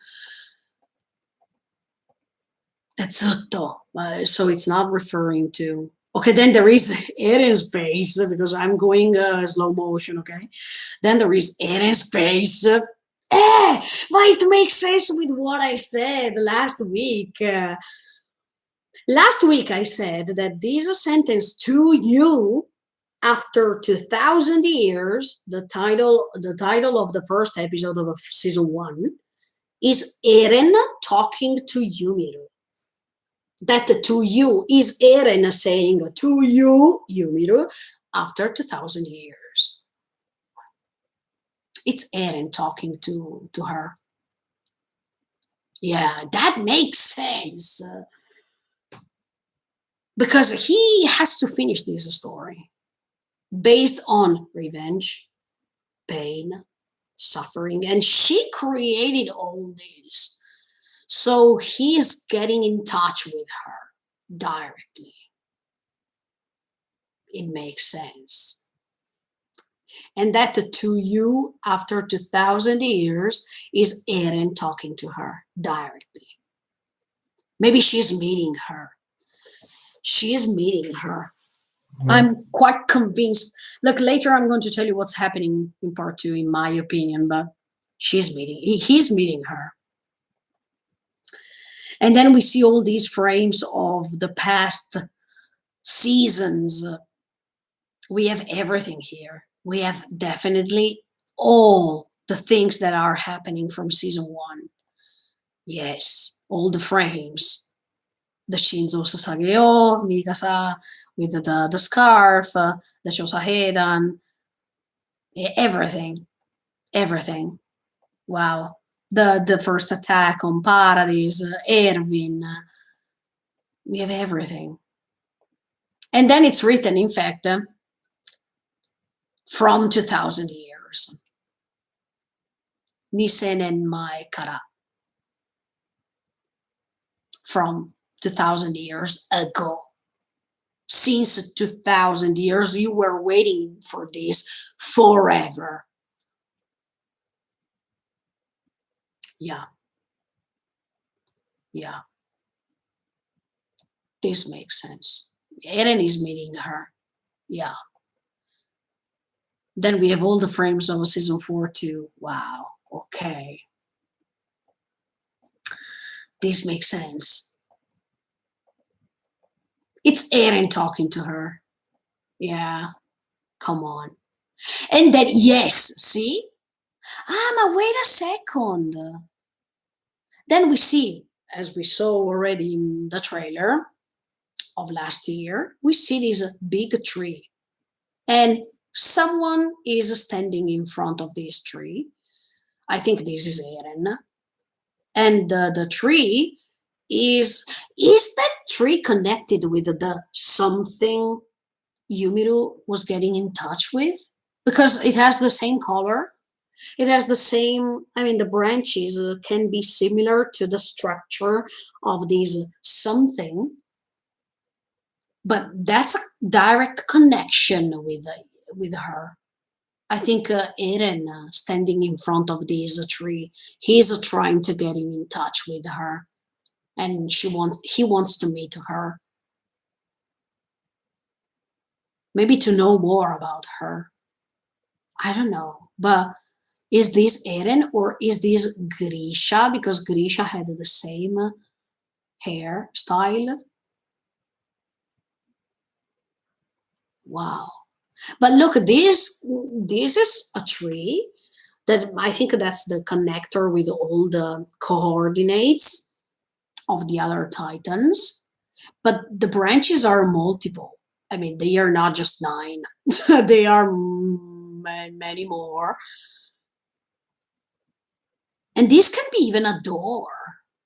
That's zutto. So it's not referring to... Okay, then there is Eren's face, because I'm going slow motion, okay? Then there is Eren's face. But it makes sense with what I said last week. Last week I said that this sentence, to you, after 2,000 years, the title of the first episode of season 1 is Eren talking to Yumiru. That to you is Eren saying to you, Yumiru, after 2,000 years. It's Eren talking to her. Yeah, that makes sense. Because he has to finish this story based on revenge, pain, suffering, and she created all this. So he's getting in touch with her directly. It makes sense. And that to you, after 2,000 years, is Eren talking to her directly. Maybe she's meeting her. She's meeting her. I'm quite convinced. Look, later I'm going to tell you what's happening in part 2, in my opinion, but he's meeting her. And then we see all these frames of the past seasons. We have everything here. We have definitely all the things that are happening from season 1. Yes, all the frames. The Shinzo Sasageo, Mikasa with the scarf, the Chosahedan, everything. Everything. Wow. The first attack on Paradise, Erwin. We have everything. And then it's written, in fact, from 2,000 years. Nisenen mai kara. From 2,000 years ago. Since 2,000 years, you were waiting for this forever. Yeah. Yeah. This makes sense. Eren is meeting her. Yeah. Then we have all the frames of season 4 too. Wow. Okay. This makes sense. It's Eren talking to her. Yeah. Come on. And then, yes, see? But wait a second. Then we see, as we saw already in the trailer of last year, we see this big tree. And someone is standing in front of this tree. I think this is Eren. And the tree is that tree connected with the something Yumiru was getting in touch with? Because it has the same color. It has the same, I mean, the branches can be similar to the structure of this something. But that's a direct connection with her. I think Eren, standing in front of this tree, he's trying to get in touch with her, and he wants to meet her. maybe to know more about her. I don't know, but is this Eren or is this Grisha? Because Grisha had the same hair style. Wow. But look, this is a tree that I think that's the connector with all the coordinates of the other titans. But the branches are multiple. I mean, they are not just 9. They are many more. And this can be even a door.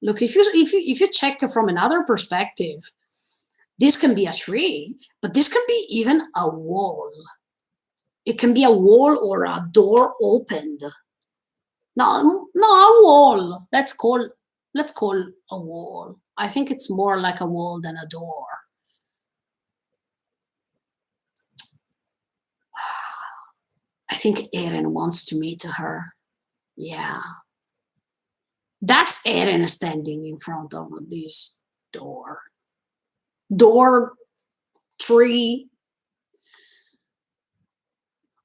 Look, if you check it from another perspective, this can be a tree, but this can be even a wall. It can be a wall or a door opened. No, a wall. Let's call a wall. I think it's more like a wall than a door. I think Eren wants to meet her. Yeah. That's Eren standing in front of this door. Door, tree.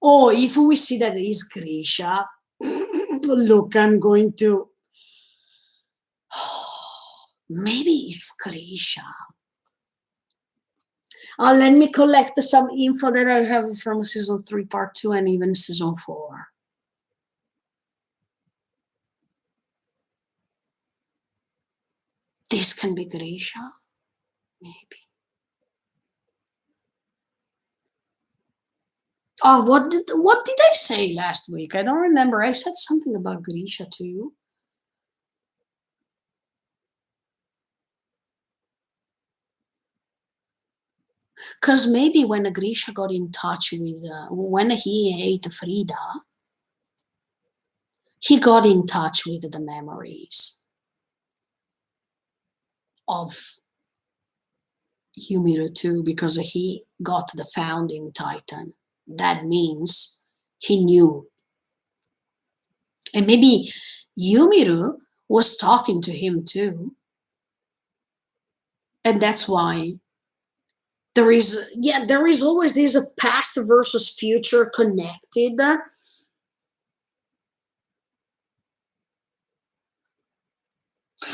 Oh, if we see that it is Grisha, look, I'm going to... Maybe it's Grisha. Let me collect some info that I have from season 3, part 2, and even season 4. This can be Grisha, maybe. Oh, what did I say last week? I don't remember. I said something about Grisha too. Because maybe when Grisha got in touch with, when he ate Frida, he got in touch with the memories of Yumiru too, because he got the founding titan. That means he knew. And maybe Yumiru was talking to him too. And that's why there is always this past versus future connected.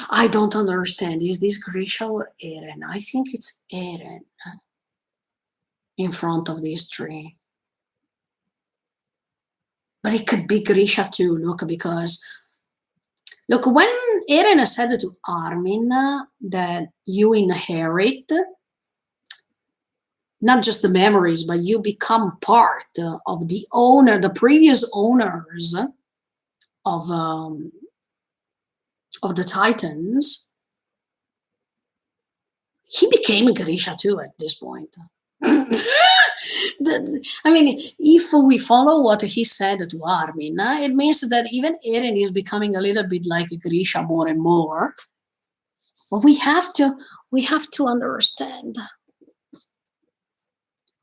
I don't understand. Is this Grisha or Eren? I think it's Eren in front of this tree. But it could be Grisha too, look, because look, when Eren said to Armin that you inherit not just the memories, but you become part of the previous owners of the Titans, he became Grisha too at this point. I mean, if we follow what he said to Armin, it means that even Eren is becoming a little bit like Grisha more and more. But we have to understand.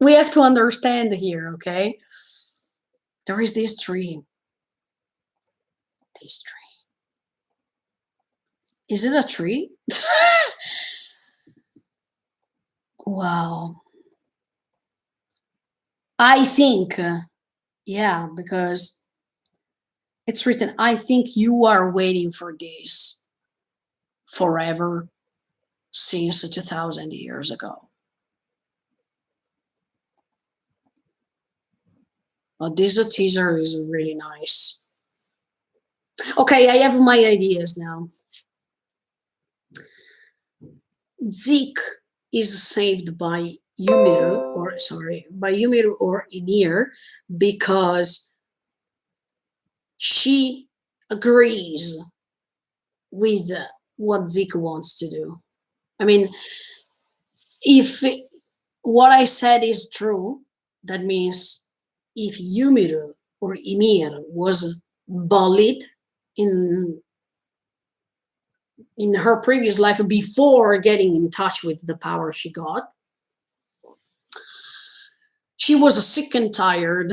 We have to understand here, okay? There is this tree. This tree. Is it a tree? Wow. I think, yeah, because it's written, I think you are waiting for this forever since 2000 years ago. But this teaser is really nice. Okay, I have my ideas now. Zeke is saved by Yumiru or Ymir, because she agrees with what Zeke wants to do. I mean, if what I said is true, that means if Yumiru or Ymir was bullied in her previous life before getting in touch with the power she got, she was sick and tired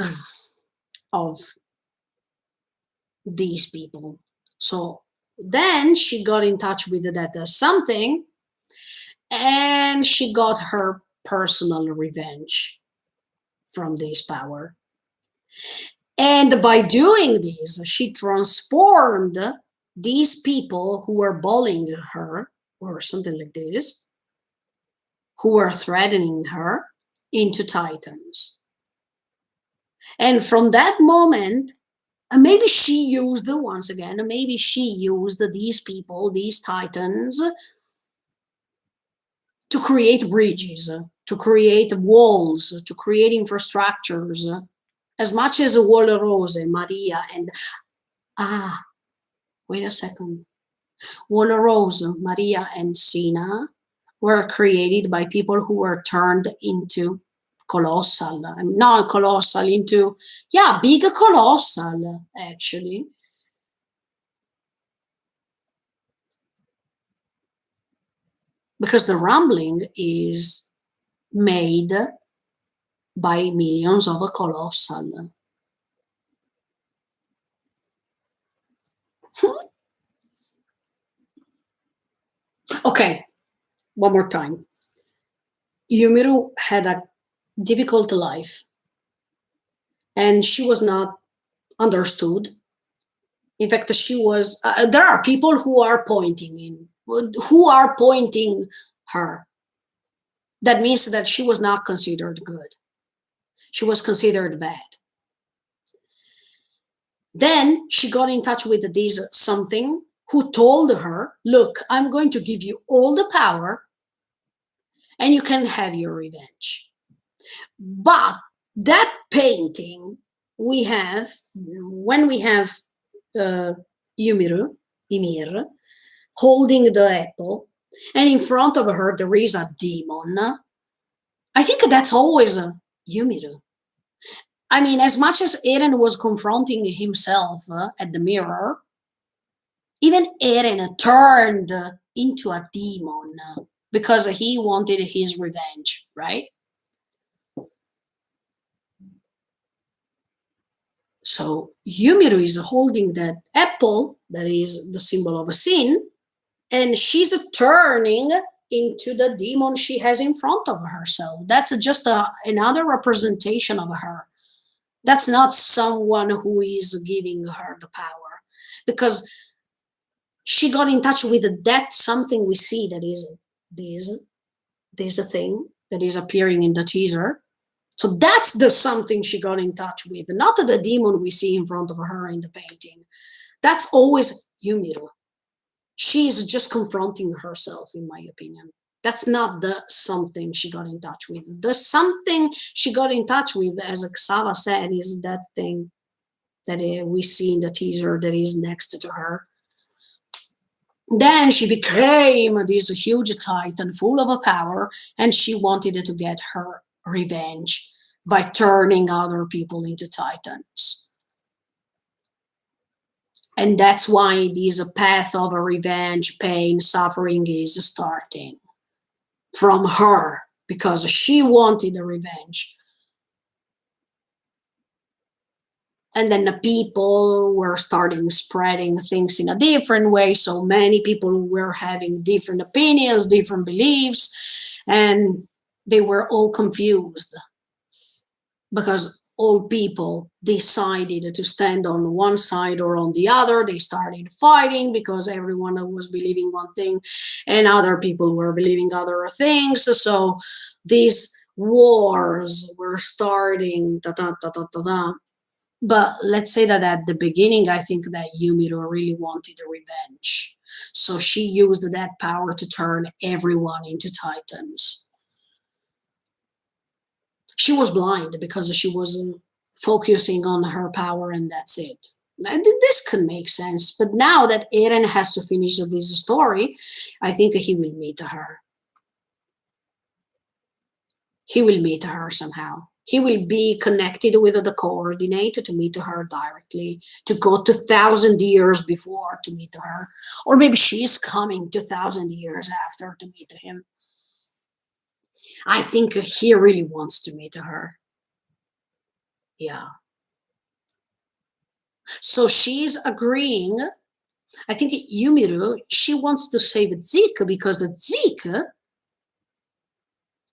of these people. So then she got in touch with that something, and she got her personal revenge. from this power. And by doing this, she transformed these people who were bullying her, or something like this, who were threatening her, into titans. And from that moment, maybe she used, once again, maybe she used these people, these titans, to create bridges, to create walls, to create infrastructures, as much as Rose, Maria, and wait a second. Rose, Maria, and Sina were created by people who were turned into colossal, not colossal, into, yeah, big colossal, actually. Because the rumbling is made by millions of colossal. Okay, one more time. Yumiru had a difficult life, and she was not understood. In fact, she was, there are people who are pointing her. That means that she was not considered good. She was considered bad. Then she got in touch with this something who told her, look, I'm going to give you all the power and you can have your revenge. But that painting we have, when we have Ymir, holding the apple, and in front of her there is a demon, I think that's always Ymir. I mean, as much as Eren was confronting himself at the mirror, even Eren turned into a demon because he wanted his revenge, right? So Ymir is holding that apple that is the symbol of a sin, and she's turning into the demon she has in front of herself. That's just another representation of her. That's not someone who is giving her the power, because she got in touch with that something we see that is this a thing that is appearing in the teaser. So that's the something she got in touch with, not the demon we see in front of her in the painting. That's always Ymir. She's just confronting herself, in my opinion. That's not the something she got in touch with. The something she got in touch with, as Xava said, is that thing that we see in the teaser that is next to her. Then she became this huge titan full of power, and she wanted to get her revenge by turning other people into titans. And that's why this path of revenge, pain, suffering is starting from her, because she wanted a revenge. And then the people were starting spreading things in a different way. So many people were having different opinions, different beliefs, and they were all confused because all people decided to stand on one side or on the other. They started fighting because everyone was believing one thing and other people were believing other things. So these wars were starting. But let's say that at the beginning, I think that Ymir really wanted revenge. So she used that power to turn everyone into titans. She was blind because she wasn't focusing on her power, and that's it. This could make sense. But now that Eren has to finish this story, I think he will meet her. He will meet her somehow. He will be connected with the coordinate to meet her directly, to go 2,000 years before to meet her. Or maybe she's coming 2,000 years after to meet him. I think he really wants to meet her. Yeah. So she's agreeing. I think Ymir, she wants to save Zeke because Zeke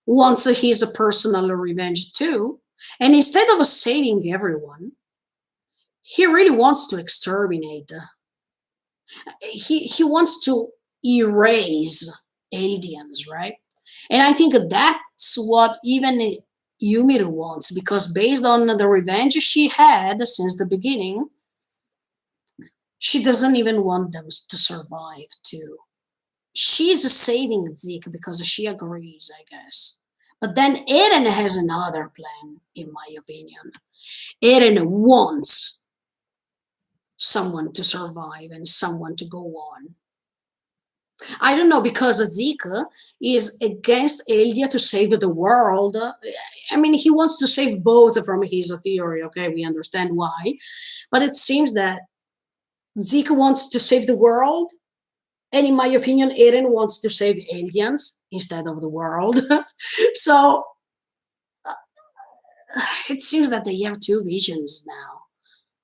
wants his personal revenge too. And instead of saving everyone, he really wants to exterminate. He wants to erase aliens, right? And I think that's what even Yumiru wants, because based on the revenge she had since the beginning, she doesn't even want them to survive too. She's saving Zeke because she agrees, I guess. But then Eren has another plan, in my opinion. Eren wants someone to survive and someone to go on. I don't know, because Zeke is against Eldia to save the world. I mean, he wants to save both from his theory, okay? We understand why. But it seems that Zeke wants to save the world, and in my opinion, Eren wants to save aliens instead of the world. So it seems that they have two visions now,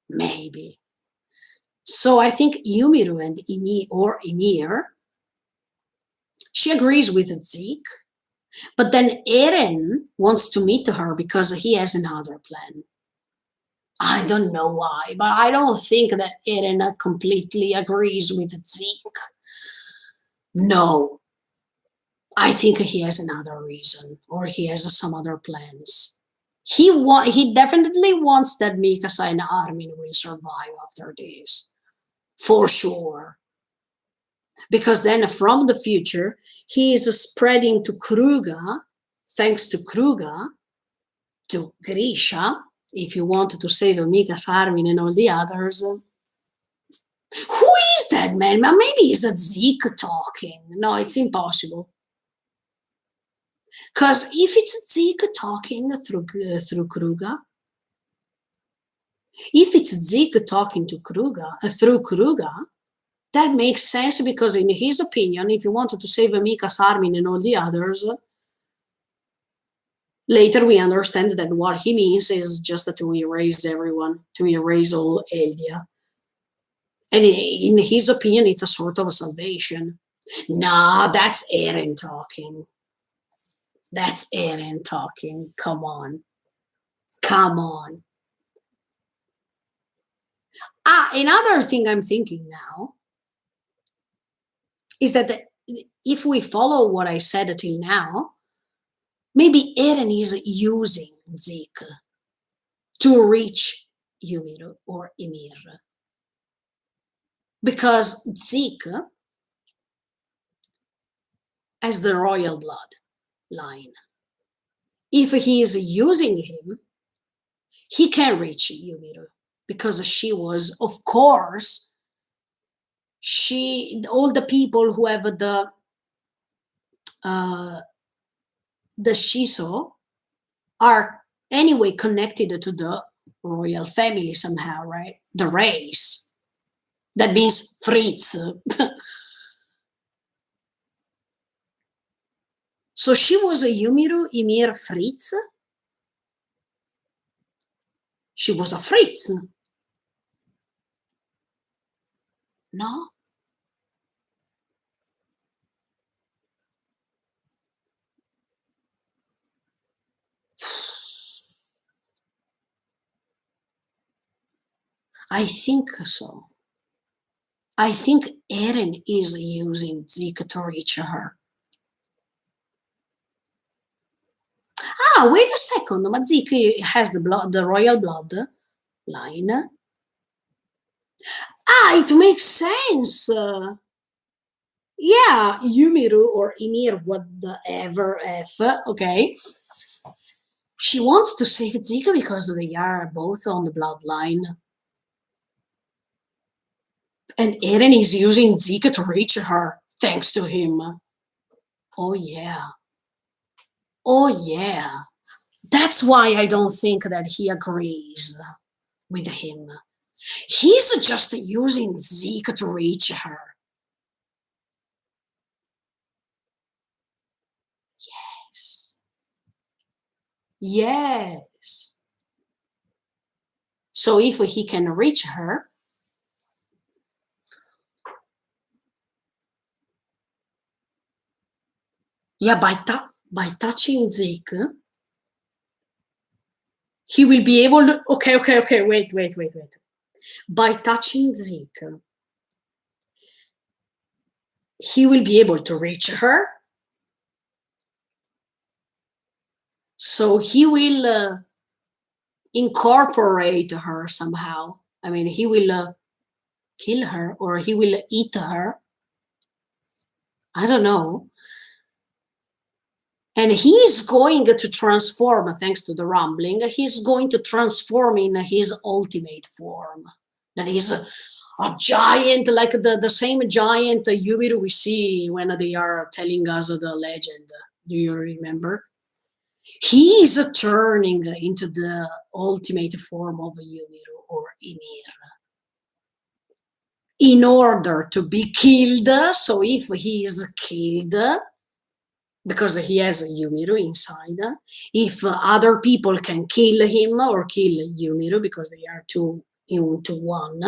maybe. So I think Yumiru and Ymir, she agrees with Zeke, but then Eren wants to meet her because he has another plan. I don't know why, but I don't think that Eren completely agrees with Zeke. No, I think he has another reason, or he has some other plans. He definitely wants that Mikasa and Armin will survive after this, for sure. Because then from the future, he is spreading to Kruga, thanks to Kruga, to Grisha, if you wanted to save Mikasa, Armin, and all the others. Who is that man? Maybe it's a Zeke talking. No, it's impossible. Because if it's Zeke talking through Kruga, if it's Zeke talking to Kruga through Kruga, that makes sense, because in his opinion, if you wanted to save Mikasa, Armin, and all the others, later we understand that what he means is just to erase everyone, to erase all Eldia. And in his opinion, it's a sort of a salvation. Nah, that's Eren talking. That's Eren talking. Come on. Come on. Another thing I'm thinking now is that if we follow what I said till now, maybe Eren is using Zeke to reach Yumiru or Ymir. Because Zeke has the royal blood line. If he is using him, he can reach Yumiru, because she was, of course, all the people who have the Shiso are anyway connected to the royal family somehow, right? The race. That means Fritz. So she was a Yumiru, Ymir, Fritz. She was a Fritz. No? I think so. I think Eren is using Zeke to reach her. Wait a second, but Zeke has the royal blood line. It makes sense. Yeah, Yumiru or Ymir, whatever, okay. She wants to save Zeke because they are both on the bloodline. And Eren is using Zeke to reach her, thanks to him. Oh yeah. Oh yeah. That's why I don't think that he agrees with him. He's just using Zeke to reach her. Yes. Yes. So if he can reach her, yeah, by touching Zeke, he will be able to, okay, wait. By touching Zeke, he will be able to reach her. So he will incorporate her somehow. I mean, he will kill her or he will eat her. I don't know. And he's going to transform, thanks to the rumbling, he's going to transform in his ultimate form. That is a giant, like the same giant Yumiru we see when they are telling us the legend. Do you remember? He's turning into the ultimate form of Yumiru or Ymir in order to be killed. So if he is killed, because he has Yumiru inside, if other people can kill him or kill Yumiru because they are two into one,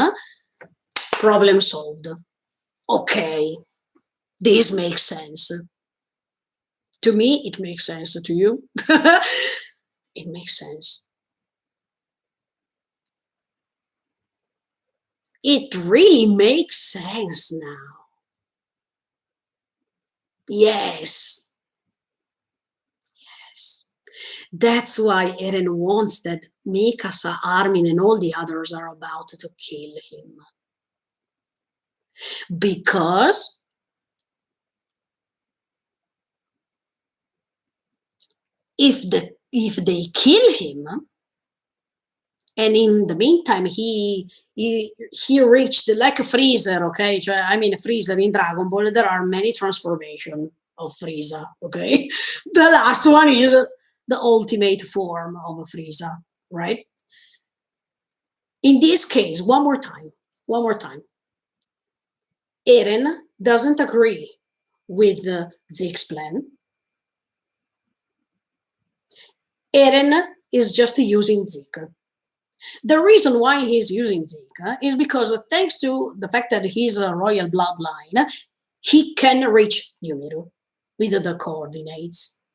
problem solved. Okay, this makes sense. To me, it makes sense. To you? It makes sense. It really makes sense now. Yes. Yes. That's why Eren wants that Mikasa, Armin, and all the others are about to kill him. Because if they kill him, and in the meantime he reached like a Freezer, okay? Cioè, I mean, Freezer in Dragon Ball, there are many transformations of Frieza, okay? The last one is the ultimate form of a Frieza, right? In this case, one more time, Eren doesn't agree with Zeke's plan. Eren is just using Zeke. The reason why he's using Zeke is because thanks to the fact that he's a royal bloodline, he can reach Yumiru with the coordinates.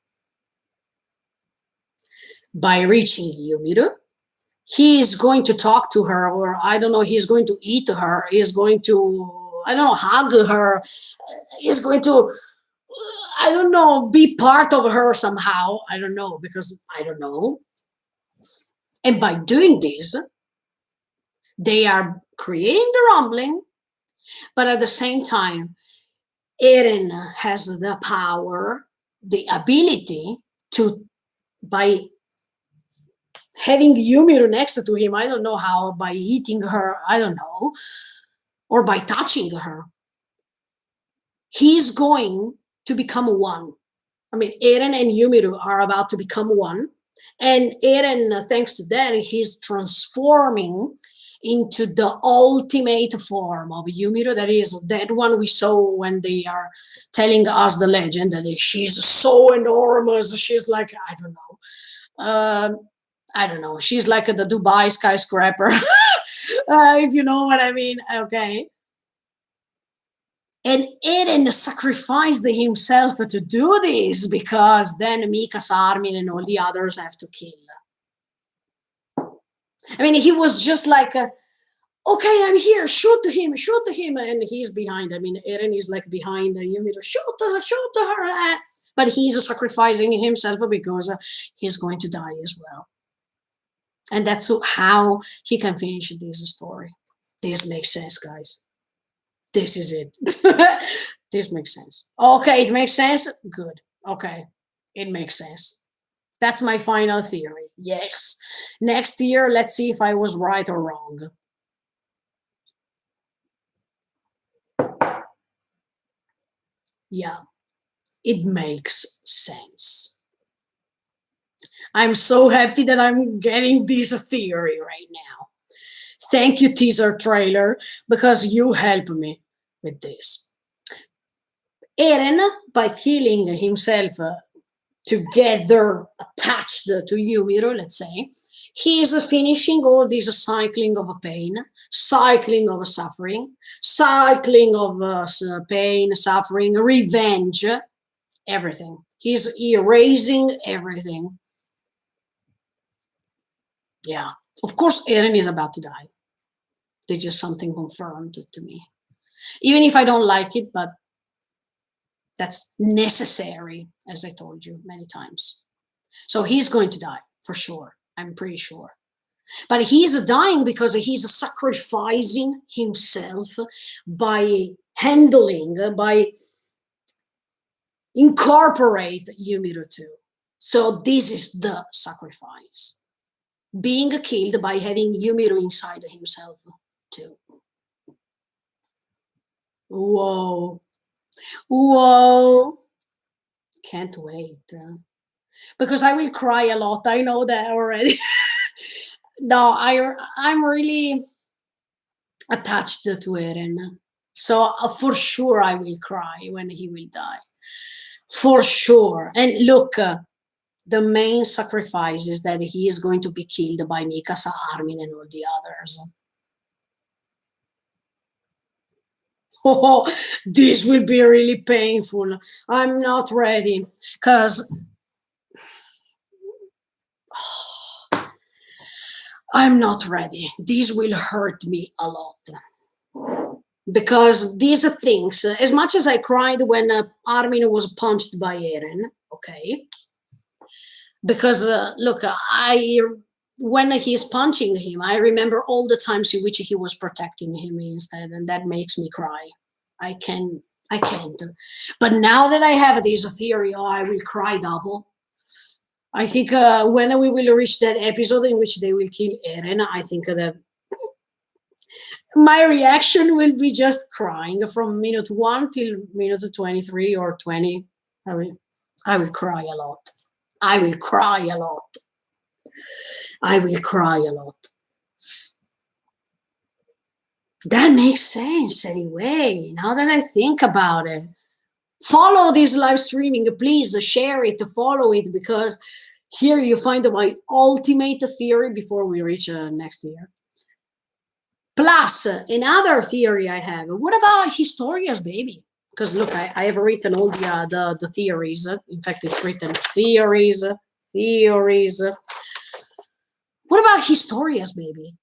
By reaching Yumiru, he is going to talk to her, or I don't know, he's going to eat her, he's going to, I don't know, hug her, he's going to, I don't know, be part of her somehow. I don't know, because I don't know. And by doing this, they are creating the rumbling, but at the same time, Eren has the power, the ability to, by having Yumiru next to him, I don't know how, by eating her, I don't know, or by touching her, he's going to become one. I mean, Eren and Yumiru are about to become one. And Eren, thanks to that, he's transforming into the ultimate form of Yumiru. That is that one we saw when they are telling us the legend that she's so enormous. She's like, I don't know. She's like the Dubai skyscraper, if you know what I mean. Okay. And Eren sacrificed himself to do this because then Mikasa, Armin, and all the others have to kill. I mean, he was just like, okay, I'm here, shoot him, and he's behind. I mean, Eren is like behind Yumiru, shoot her. But he's sacrificing himself because he's going to die as well. And that's how he can finish this story. This makes sense, guys. This is it. This makes sense. Okay, it makes sense. Good. Okay, it makes sense. That's my final theory. Yes. Next year, let's see if I was right or wrong. Yeah, it makes sense. I'm so happy that I'm getting this theory right now. Thank you, teaser trailer, because you helped me with this. Eren, by killing himself together, attached to Yumiru, let's say, he is finishing all this cycling of pain, cycling of suffering, cycling of pain, suffering, revenge, everything. He's erasing everything. Yeah. Of course, Eren is about to die. There's just something confirmed to me. Even if I don't like it, but that's necessary, as I told you many times. So he's going to die, for sure. I'm pretty sure. But he's dying because he's sacrificing himself by handling, by incorporate Yumiro too. So this is the sacrifice. Being killed by having Yumiro inside himself too. Whoa. Whoa. Can't wait. Because I will cry a lot. I know that already. No, I'm really attached to Eren. So for sure I will cry when he will die. For sure. And look, the main sacrifice is that he is going to be killed by Mikasa, Armin, and all the others. Oh, this will be really painful. I'm not ready because I'm not ready. This will hurt me a lot. Because these things, as much as I cried when Armin was punched by Eren, okay? Because look, when he's punching him, I remember all the times in which he was protecting him instead, and that makes me cry. I can't. But now that I have this theory, I will cry double. I think when we will reach that episode in which they will kill Eren, I think that my reaction will be just crying from minute 1 till minute 23 or 20. I will cry a lot. I will cry a lot. I will cry a lot. That makes sense anyway, now that I think about it. Follow this live streaming, please share it, follow it, because here you find my ultimate theory before we reach next year. Plus, another theory I have, what about Historia's baby? Because look, I have written all the theories. In fact, it's written theories. What about Historia's baby?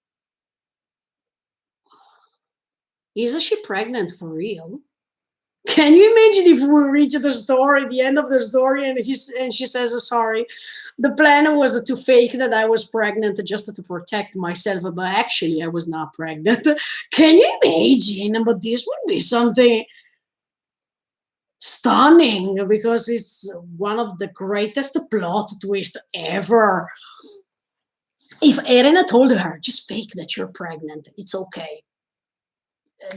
Is she pregnant for real? Can you imagine if we reach the end of the story, and she says, sorry, the plan was to fake that I was pregnant just to protect myself, but actually I was not pregnant. Can you imagine? But this would be something stunning, because it's one of the greatest plot twists ever. If Eren told her, just fake that you're pregnant, it's okay.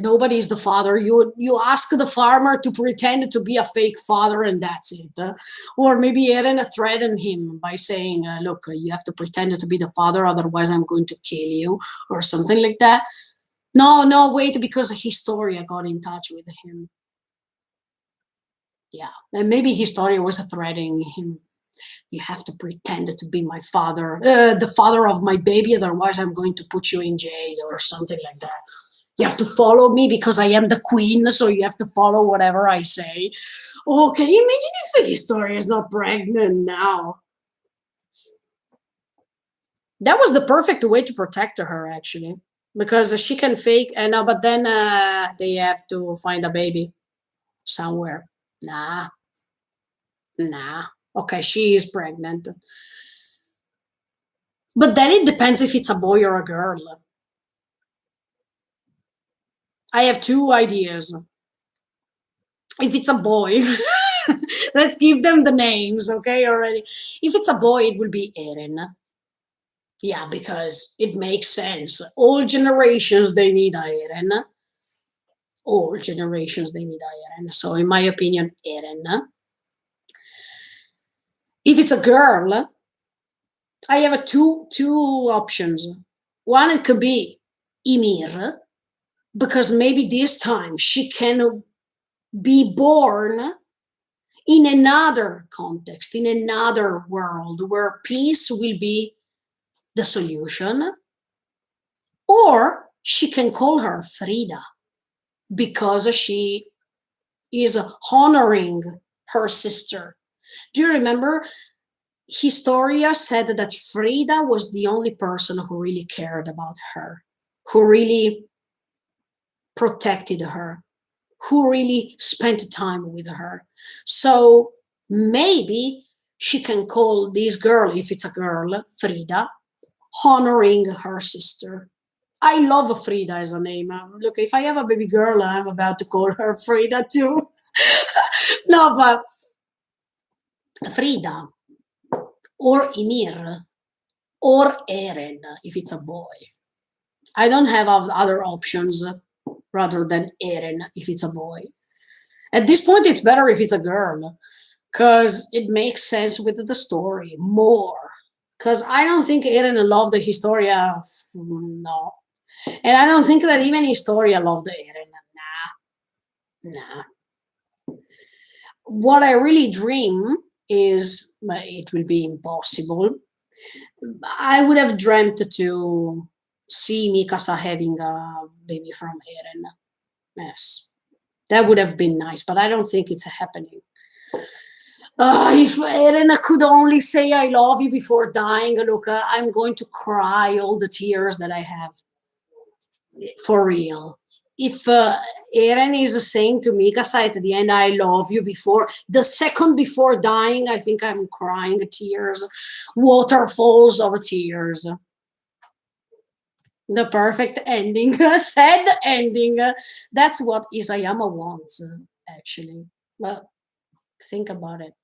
Nobody is the father. You ask the farmer to pretend to be a fake father, and that's it. Or maybe Eren threatened him by saying, look, you have to pretend to be the father, otherwise I'm going to kill you, or something like that. No, wait, because Historia got in touch with him. Yeah, and maybe Historia was threatening him. You have to pretend to be my father, the father of my baby, otherwise I'm going to put you in jail, or something like that. You have to follow me because I am the queen, so you have to follow whatever I say. Oh, can you imagine if Historia is not pregnant now? That was the perfect way to protect her, actually, because she can fake, but then they have to find a baby somewhere. Nah. Okay, she is pregnant. But then it depends if it's a boy or a girl. I have two ideas. If it's a boy, let's give them the names, okay, already. If it's a boy, it will be Eren. Yeah, because it makes sense. All generations, they need Eren. All generations, they need Eren. So, in my opinion, Eren. If it's a girl, I have two options. One, it could be Ymir, because maybe this time she can be born in another context, in another world where peace will be the solution. Or she can call her Frida because she is honoring her sister. Do you remember Historia said that Frida was the only person who really cared about her, who really protected her, who really spent time with her. So maybe she can call this girl, if it's a girl, Frida, honoring her sister. I love Frida as a name. Look, if I have a baby girl, I'm about to call her Frida too. No, but Frida or Ymir or Eren if it's a boy. I don't have other options rather than Eren if it's a boy. At this point, it's better if it's a girl because it makes sense with the story more. Because I don't think Eren loved the Historia, no. And I don't think that even Historia loved Eren, nah. What I really dream is, it will be impossible. I would have dreamt to see Mikasa having a baby from Eren. Yes, that would have been nice, but I don't think it's happening. If Eren could only say I love you before dying, look, I'm going to cry all the tears that I have. For real. If Eren is saying to Mikasa at the end, I love you before, the second before dying, I think I'm crying tears, waterfalls of tears. The perfect ending, sad ending. That's what Isayama wants, actually. Well, think about it.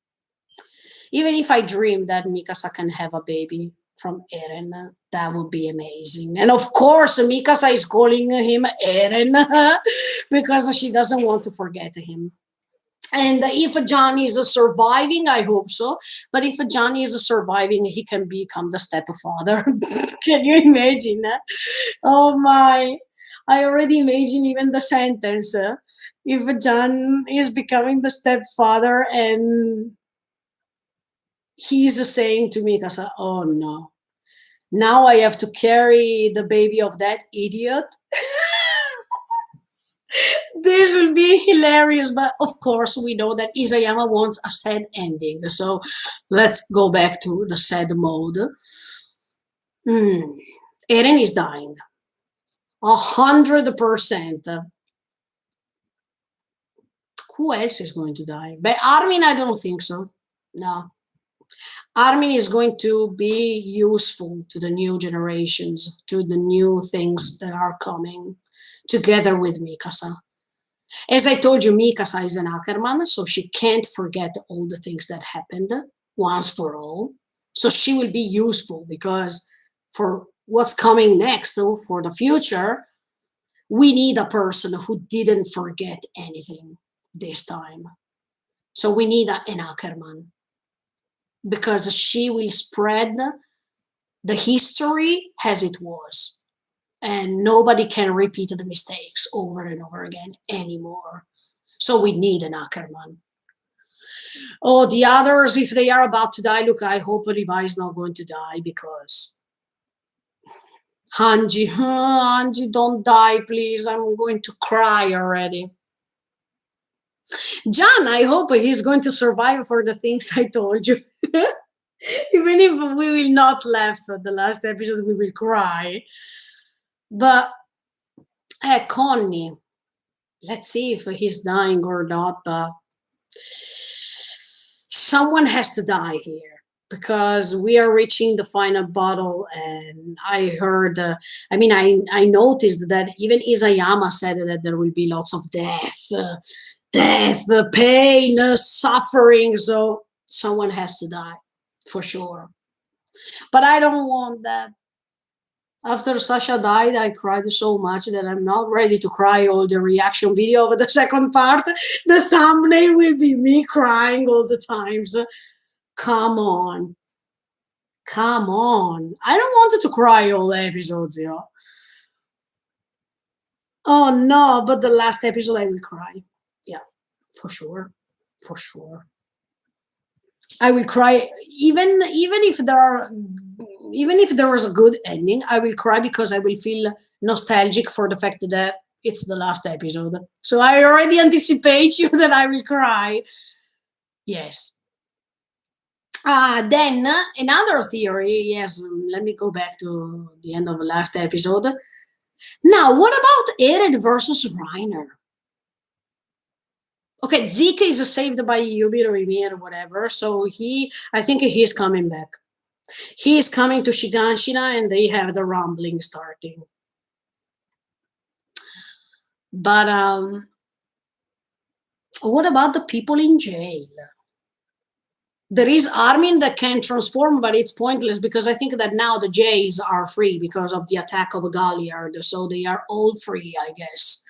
Even if I dream that Mikasa can have a baby from Eren, that would be amazing. And of course, Mikasa is calling him Eren because she doesn't want to forget him. And if Johnny is surviving, I hope so. But if Johnny is surviving, he can become the stepfather. Can you imagine? Oh my! I already imagine even the sentence. If John is becoming the stepfather and he's saying to Mikasa, oh no, now I have to carry the baby of that idiot. This will be hilarious, but of course we know that Isayama wants a sad ending, so let's go back to the sad mode. Eren is dying 100%. Who else is going to die? But Armin, I don't think so. No, Armin is going to be useful to the new generations, to the new things that are coming, together with Mikasa. As I told you, Mikasa is an Ackerman, so she can't forget all the things that happened once for all. So she will be useful because for what's coming next, for the future, we need a person who didn't forget anything this time. So we need an Ackerman because she will spread the history as it was. And nobody can repeat the mistakes over and over again anymore. So we need an Ackerman. Oh, the others, if they are about to die, look, I hope Levi is not going to die because Hanji, don't die, please. I'm going to cry already. John, I hope he's going to survive for the things I told you. Even if we will not laugh at the last episode, we will cry. But Connie, let's see if he's dying or not, but someone has to die here because we are reaching the final battle. And I heard, I noticed that even Isayama said that there will be lots of death, pain, suffering. So someone has to die for sure. But I don't want that. After Sasha died, I cried so much that I'm not ready to cry all the reaction video of the second part. The thumbnail will be me crying all the times. Come on. Come on. I don't want to cry all the episodes, Oh no, but the last episode I will cry. Yeah, for sure. For sure. I will cry even if there was a good ending. I will cry because I will feel nostalgic for the fact that it's the last episode. So I already anticipate you that I will cry. Yes. Then another theory, yes, let me go back to the end of the last episode. Now, what about Eren versus Reiner? Okay, Zeke is saved by Yubir or Ymir or whatever, so I think he's coming back. He's coming to Shiganshina and they have the rumbling starting. But what about the people in jail? There is Armin that can transform, but it's pointless because I think that now the Jays are free because of the attack of Galliard, so they are all free, I guess.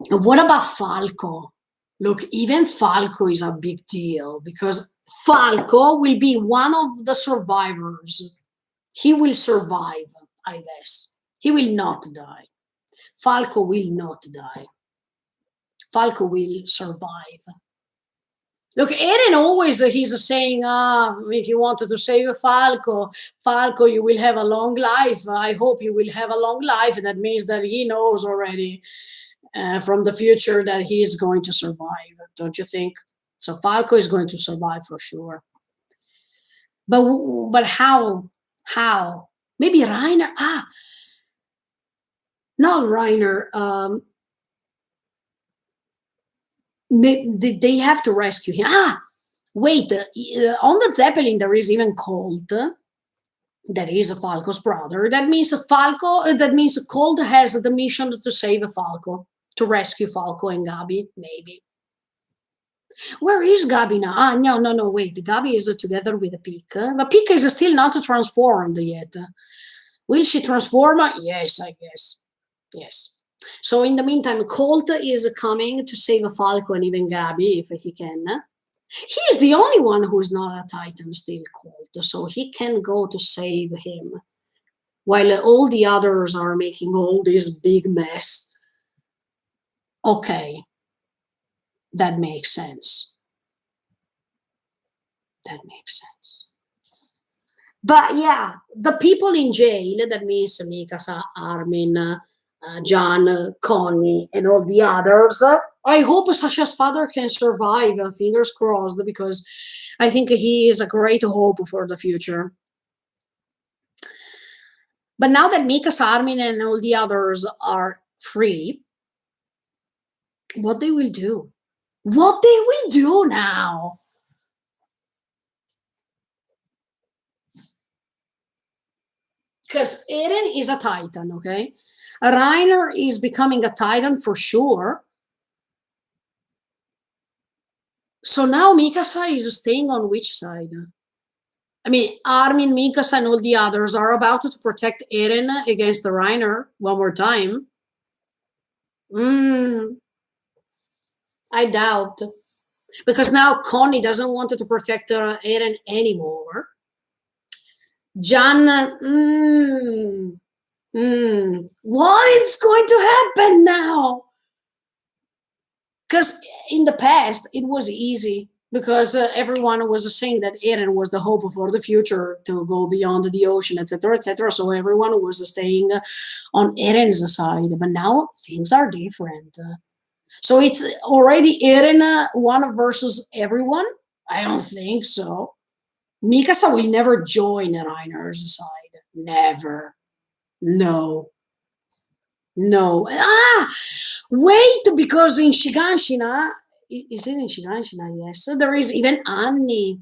What about Falco? Look, even Falco is a big deal because Falco will be one of the survivors. He will survive, I guess. He will not die. Falco will not die. Falco will survive. Look, Eren always he's saying, if you wanted to save Falco, you will have a long life. I hope you will have a long life. That means that he knows already from the future that he is going to survive, don't you think? So Falco is going to survive for sure. But how? How? Maybe Reiner. Not Reiner. They have to rescue him. Wait, on the Zeppelin there is even Colt. That is Falco's brother. That means Colt has the mission to save Falco, to rescue Falco and Gabi, maybe. Where is Gabi now? No, wait. Gabi is together with Pika. But Pika is still not transformed yet. Will she transform? Yes, I guess. Yes. So in the meantime, Colt is coming to save Falco and even Gabi if he can. He is the only one who is not a Titan still, Colt, so he can go to save him. While all the others are making all this big mess. Okay. That makes sense. That makes sense. But yeah, the people in jail, that means Mikasa, Armin, John, Connie, and all the others. I hope Sasha's father can survive, fingers crossed, because I think he is a great hope for the future. But now that Mikasa, Armin, and all the others are free, what they will do? What they will do now? Because Eren is a Titan, okay? Reiner is becoming a Titan for sure. So now Mikasa is staying on which side? I mean, Armin, Mikasa, and all the others are about to protect Eren against the Reiner one more time. I doubt. Because now Connie doesn't want to protect Eren anymore. John, what's going to happen now? Because in the past, it was easy. Because everyone was saying that Eren was the hope for the future to go beyond the ocean, etc., etc. So everyone was staying on Eren's side. But now things are different. So it's already Eren one versus everyone? I don't think so. Mikasa will never join Reiner's side. Never. No. No. Wait, because in Shiganshina, is it in Shiganshina? Yes. So there is even Annie.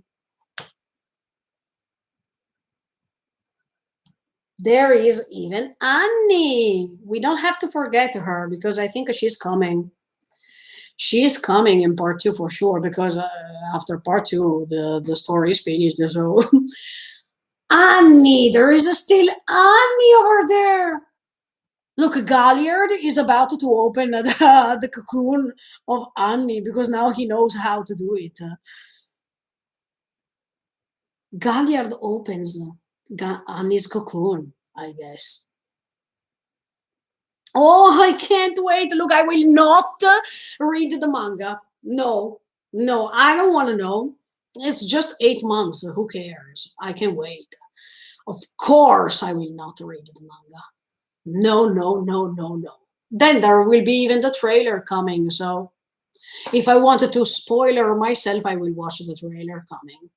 There is even Annie. We don't have to forget her because I think she's coming. She's coming in part 2 for sure because after part 2, the story is finished. So Annie, there is still Annie over there. Look, Galliard is about to open the cocoon of Annie because now he knows how to do it. Galliard opens Annie's cocoon, I guess. Oh, I can't wait. Look, I will not read the manga. No, I don't want to know. It's just 8 months. Who cares? I can wait. Of course, I will not read the manga. No. Then there will be even the trailer coming. So If I wanted to spoiler myself, I will watch the trailer coming.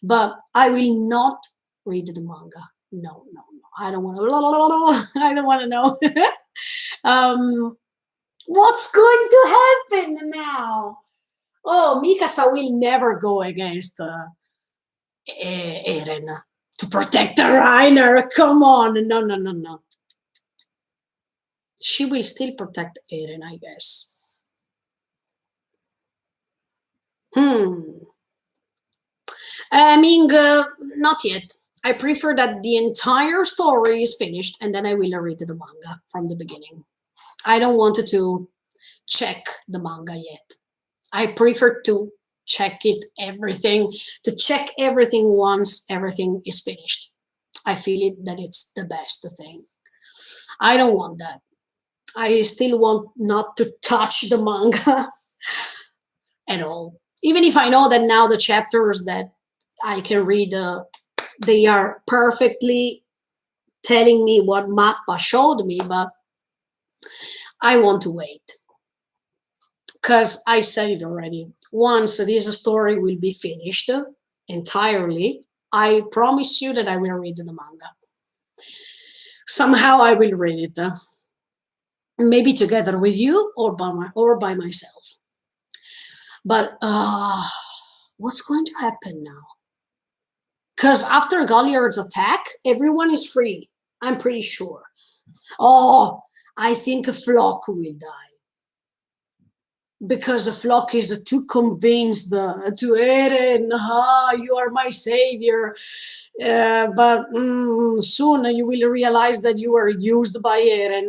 But I will not read the manga. No, no, no. I don't want to. I don't want to know. What's going to happen now? Oh, Mikasa will never go against Eren to protect the Reiner. Come on. No, no, no, no. She will still protect Eren, I guess. I mean, not yet. I prefer that the entire story is finished and then I will read the manga from the beginning. I don't want to check the manga yet. I prefer to check everything once everything is finished. I feel that it's the best thing. I don't want that. I still want not to touch the manga at all. Even if I know that now the chapters that I can read, they are perfectly telling me what Mappa showed me, but I want to wait. Because I said it already. Once this story will be finished entirely, I promise you that I will read the manga. Somehow I will read it. Maybe together with you or by myself. But what's going to happen now? Because after Galliard's attack, everyone is free. I'm pretty sure. Oh, I think Flock will die. Because the Flock is too convinced to Eren, you are my savior. But soon you will realize that you are used by Eren.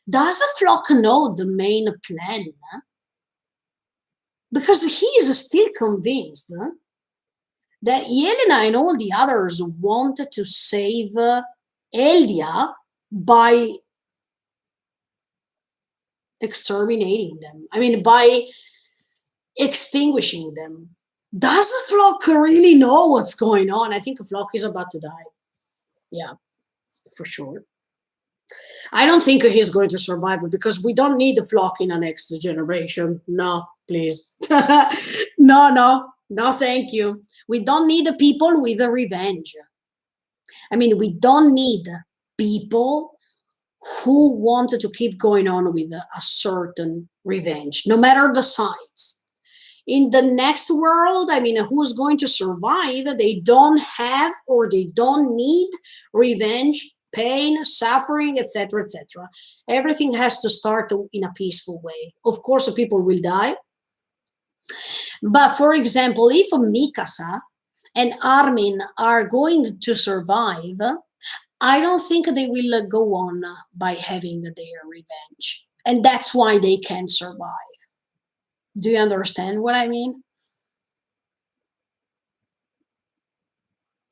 Does the Flock know the main plan? Because he is still convinced that Yelena and all the others wanted to save Eldia by exterminating them. I mean, by extinguishing them. Does the Flock really know what's going on? I think the Flock is about to die. Yeah, for sure. I don't think he's going to survive it because we don't need the Flock in the next generation. No, please. No, thank you. We don't need the people with the revenge. I mean, we don't need people who wanted to keep going on with a certain revenge, no matter the sides. In the next world, I mean, who's going to survive? They don't have or they don't need revenge, pain, suffering, etc., etc. Everything has to start in a peaceful way. Of course, people will die. But for example, if Mikasa and Armin are going to survive, I don't think they will go on by having their revenge. And that's why they can survive. Do you understand what I mean?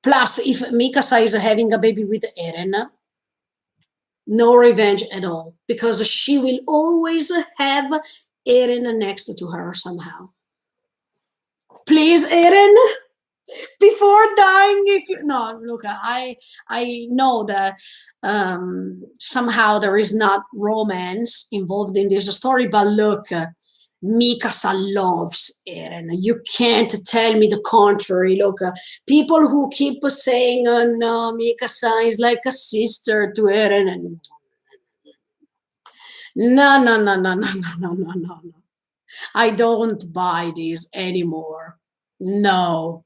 Plus, if Mikasa is having a baby with Eren, no revenge at all. Because she will always have Eren next to her somehow. Please, Eren, before dying, if you no, look, I know that somehow there is not romance involved in this story, but look, Mikasa loves Eren. You can't tell me the contrary. Look, people who keep saying, no, Mikasa is like a sister to Eren, and no. I don't buy this anymore. No.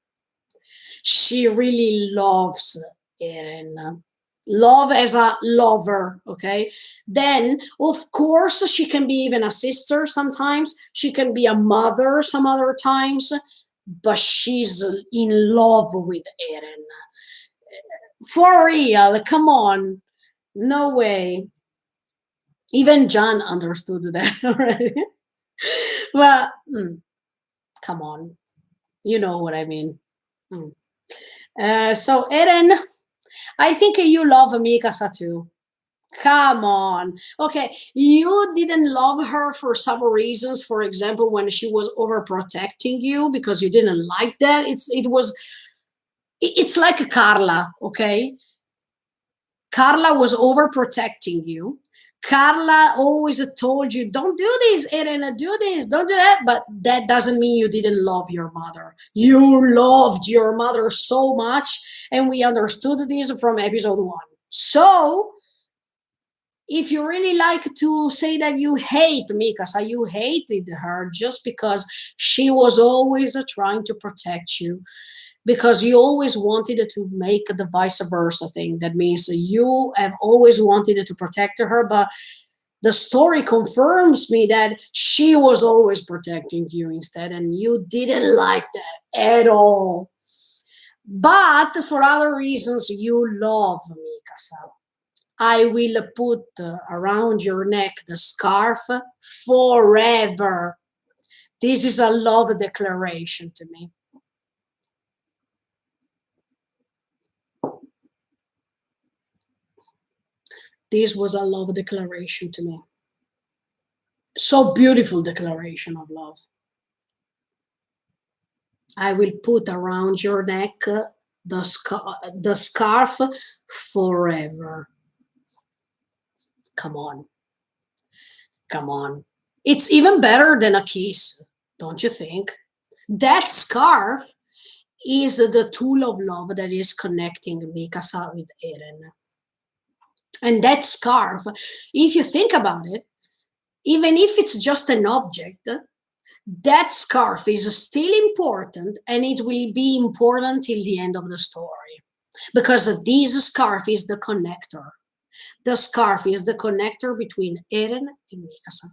She really loves Eren. Love as a lover, okay? Then, of course, she can be even a sister sometimes. She can be a mother some other times. But she's in love with Eren. For real, come on. No way. Even John understood that already. Well, come on. You know what I mean. So, Eren, I think you love Mikasa too. Come on. Okay, you didn't love her for some reasons. For example, when she was overprotecting you because you didn't like that. It's like Carla, okay? Carla was overprotecting you. Carla always told you, don't do this, Eren, do this, don't do that. But that doesn't mean you didn't love your mother. You loved your mother so much, and we understood this from episode 1. So, if you really like to say that you hate Mikasa, you hated her just because she was always trying to protect you, because you always wanted to make the vice versa thing. That means you have always wanted to protect her, but the story confirms me that she was always protecting you instead, and you didn't like that at all. But for other reasons, you love Mikasa. I will put around your neck the scarf forever. This is a love declaration to me. This was a love declaration to me. So beautiful declaration of love. I will put around your neck the scarf forever. Come on. Come on. It's even better than a kiss, don't you think? That scarf is the tool of love that is connecting Mikasa with Eren. And that scarf, if you think about it, even if it's just an object, that scarf is still important, and it will be important till the end of the story. Because this scarf is the connector. The scarf is the connector between Eren and Mikasa.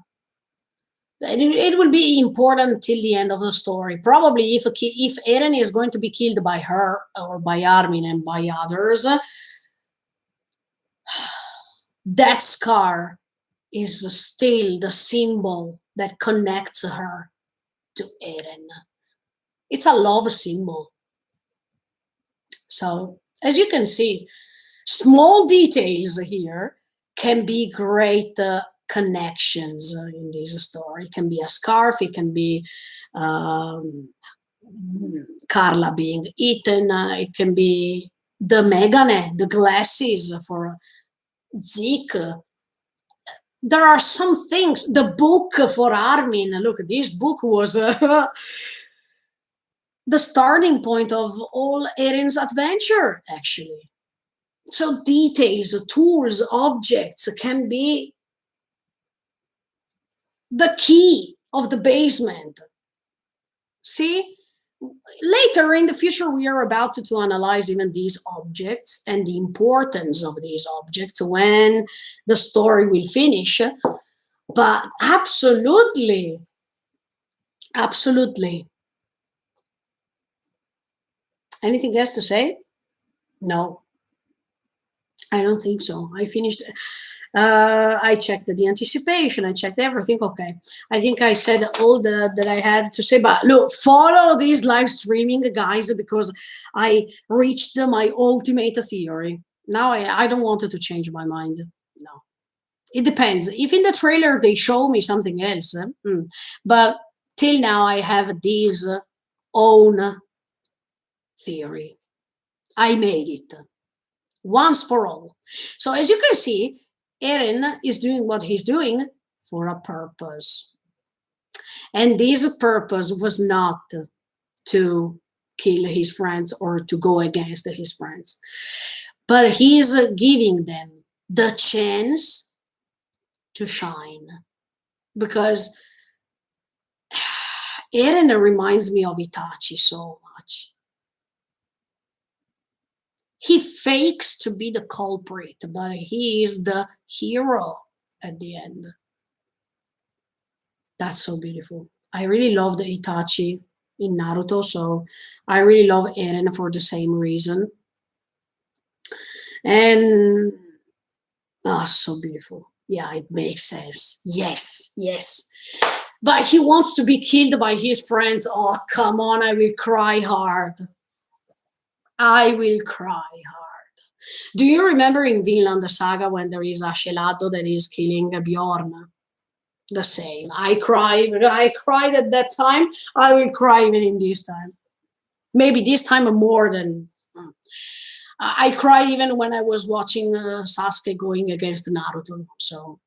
It will be important till the end of the story. Probably if Eren is going to be killed by her or by Armin and by others, that scar is still the symbol that connects her to Eren. It's a love symbol. So, as you can see, small details here can be great connections in this story. It can be a scarf, it can be Carla being eaten, it can be the megane, the glasses for Zeke. There are some things, the book for Armin. Look, this book was the starting point of all Eren's adventure, actually. So details, tools, objects can be the key of the basement. See? Later in the future, we are about to analyze even these objects and the importance of these objects when the story will finish. But absolutely, absolutely. Anything else to say? No, I don't think so. I finished. I checked the anticipation. I checked everything. Okay, I think I said all that I had to say. But look, follow these live streaming, guys, because I reached my ultimate theory. Now I don't want it to change my mind. No, it depends. If in the trailer they show me something else, but till now I have this own theory. I made it once for all. So as you can see, Eren is doing what he's doing for a purpose. And this purpose was not to kill his friends or to go against his friends, but he's giving them the chance to shine. Because Eren reminds me of Itachi so much. He fakes to be the culprit, but he is the hero at the end. That's so beautiful. I really love the Itachi in Naruto, so I really love Eren for the same reason. And so beautiful. Yeah, it makes sense. Yes, yes. But he wants to be killed by his friends. Oh, come on, I will cry hard. I will cry hard. Do you remember in Vinland Saga when there is a Gelato that is killing Bjorn? The same. I cried at that time. I will cry even in this time. Maybe this time more than... I cried even when I was watching Sasuke going against Naruto. So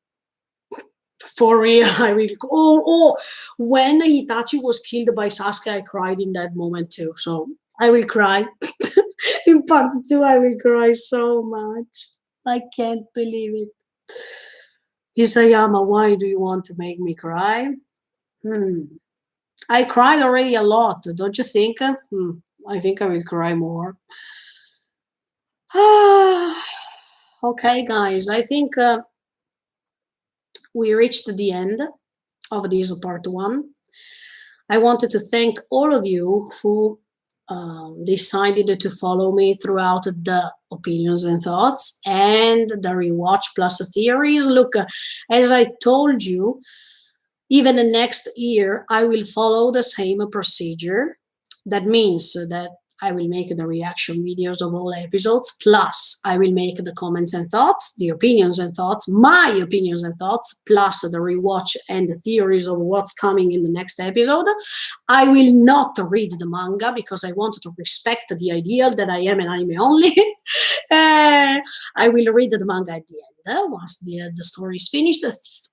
For real, I will. Oh, when Itachi was killed by Sasuke, I cried in that moment too. So I will cry. In part 2, I will cry so much. I can't believe it. Isayama, why do you want to make me cry? I cried already a lot, don't you think? I think I will cry more. Okay, guys, I think we reached the end of this part 1. I wanted to thank all of you who decided to follow me throughout the opinions and thoughts and the rewatch plus theories. Look, as I told you, even the next year, I will follow the same procedure. That means that I will make the reaction videos of all episodes, plus I will make the comments and thoughts, the opinions and thoughts, my opinions and thoughts, plus the rewatch and the theories of what's coming in the next episode. I will not read the manga because I wanted to respect the ideal that I am an anime only. I will read the manga at the end once the story is finished.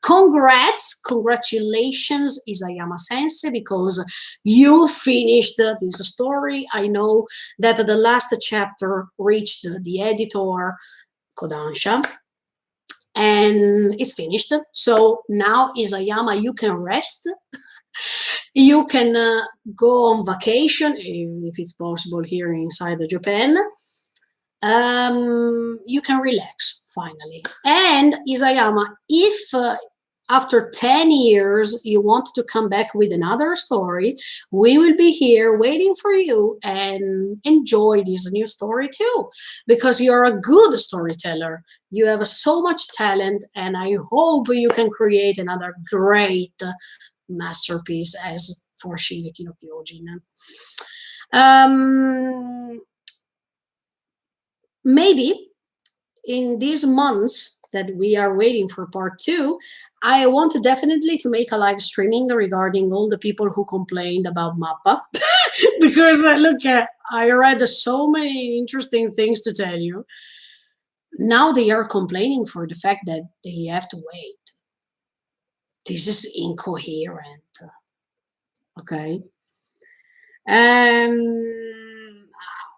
Congratulations, Isayama Sensei, because you finished this story. I know that the last chapter reached the editor, Kodansha, and it's finished. So now, Isayama, you can rest. You can go on vacation, if it's possible here inside Japan. You can relax, finally. And Isayama, if after 10 years you want to come back with another story, we will be here waiting for you and enjoy this new story too, because you're a good storyteller. You have so much talent, and I hope you can create another great masterpiece as for Shingeki no Kyojin. Maybe in these months that we are waiting for part 2, I want to definitely to make a live streaming regarding all the people who complained about Mappa. Because look, I read so many interesting things to tell you. Now they are complaining for the fact that they have to wait. This is incoherent. Okay.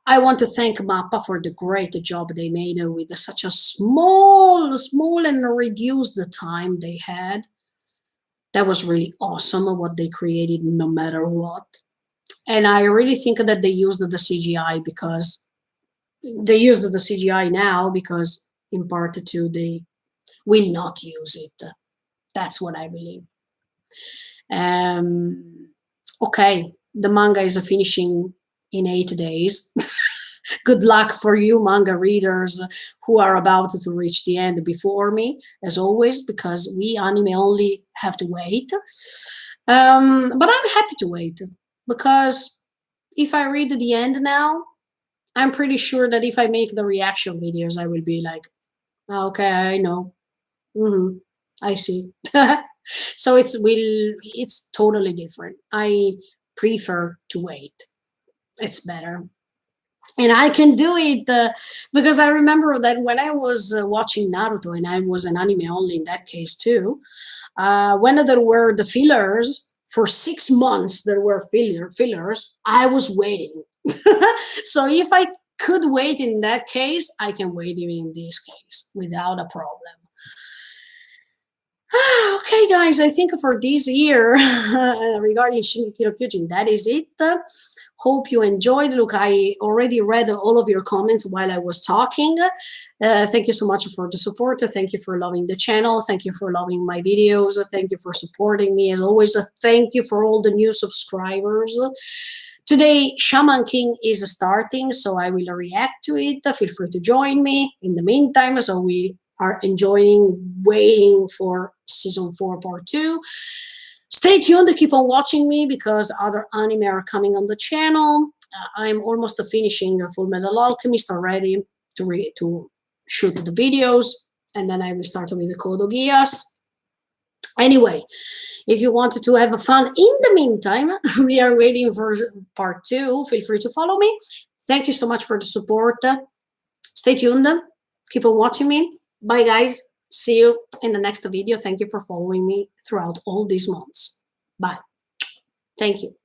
I want to thank Mappa for the great job they made with such a small and reduced time they had. That was really awesome what they created, no matter what. And I really think that they used the CGI because they used the CGI now because in part 2 they will not use it. That's what I believe. Okay, the manga is finishing in 8 days. Good luck for you manga readers who are about to reach the end before me, as always, because we anime only have to wait. But I'm happy to wait, because if I read the end now, I'm pretty sure that if I make the reaction videos, I will be like, okay, I know. I see. So it's totally different. I prefer to wait. It's better. And I can do it because I remember that when I was watching Naruto, and I was an anime only in that case too, when there were the fillers, for 6 months there were fillers, I was waiting. So if I could wait in that case, I can wait even in this case without a problem. Okay, guys, I think for this year regarding Shingeki no Kyojin, that is it. Hope you enjoyed. Look, I already read all of your comments while I was talking. Thank you so much for the support. Thank you for loving the channel. Thank you for loving my videos. Thank you for supporting me. As always, thank you for all the new subscribers. Today, Shaman King is starting, so I will react to it. Feel free to join me in the meantime. So we are enjoying waiting for season 4 part 2. Stay tuned, keep on watching me because other anime are coming on the channel. I'm almost finishing Full Metal Alchemist already to shoot the videos, and then I will start with the Code Geass. Anyway, if you wanted to have fun in the meantime, we are waiting for part 2. Feel free to follow me. Thank you so much for the support. Stay tuned. Keep on watching me. Bye, guys. See you in the next video. Thank you for following me throughout all these months. Bye. Thank you.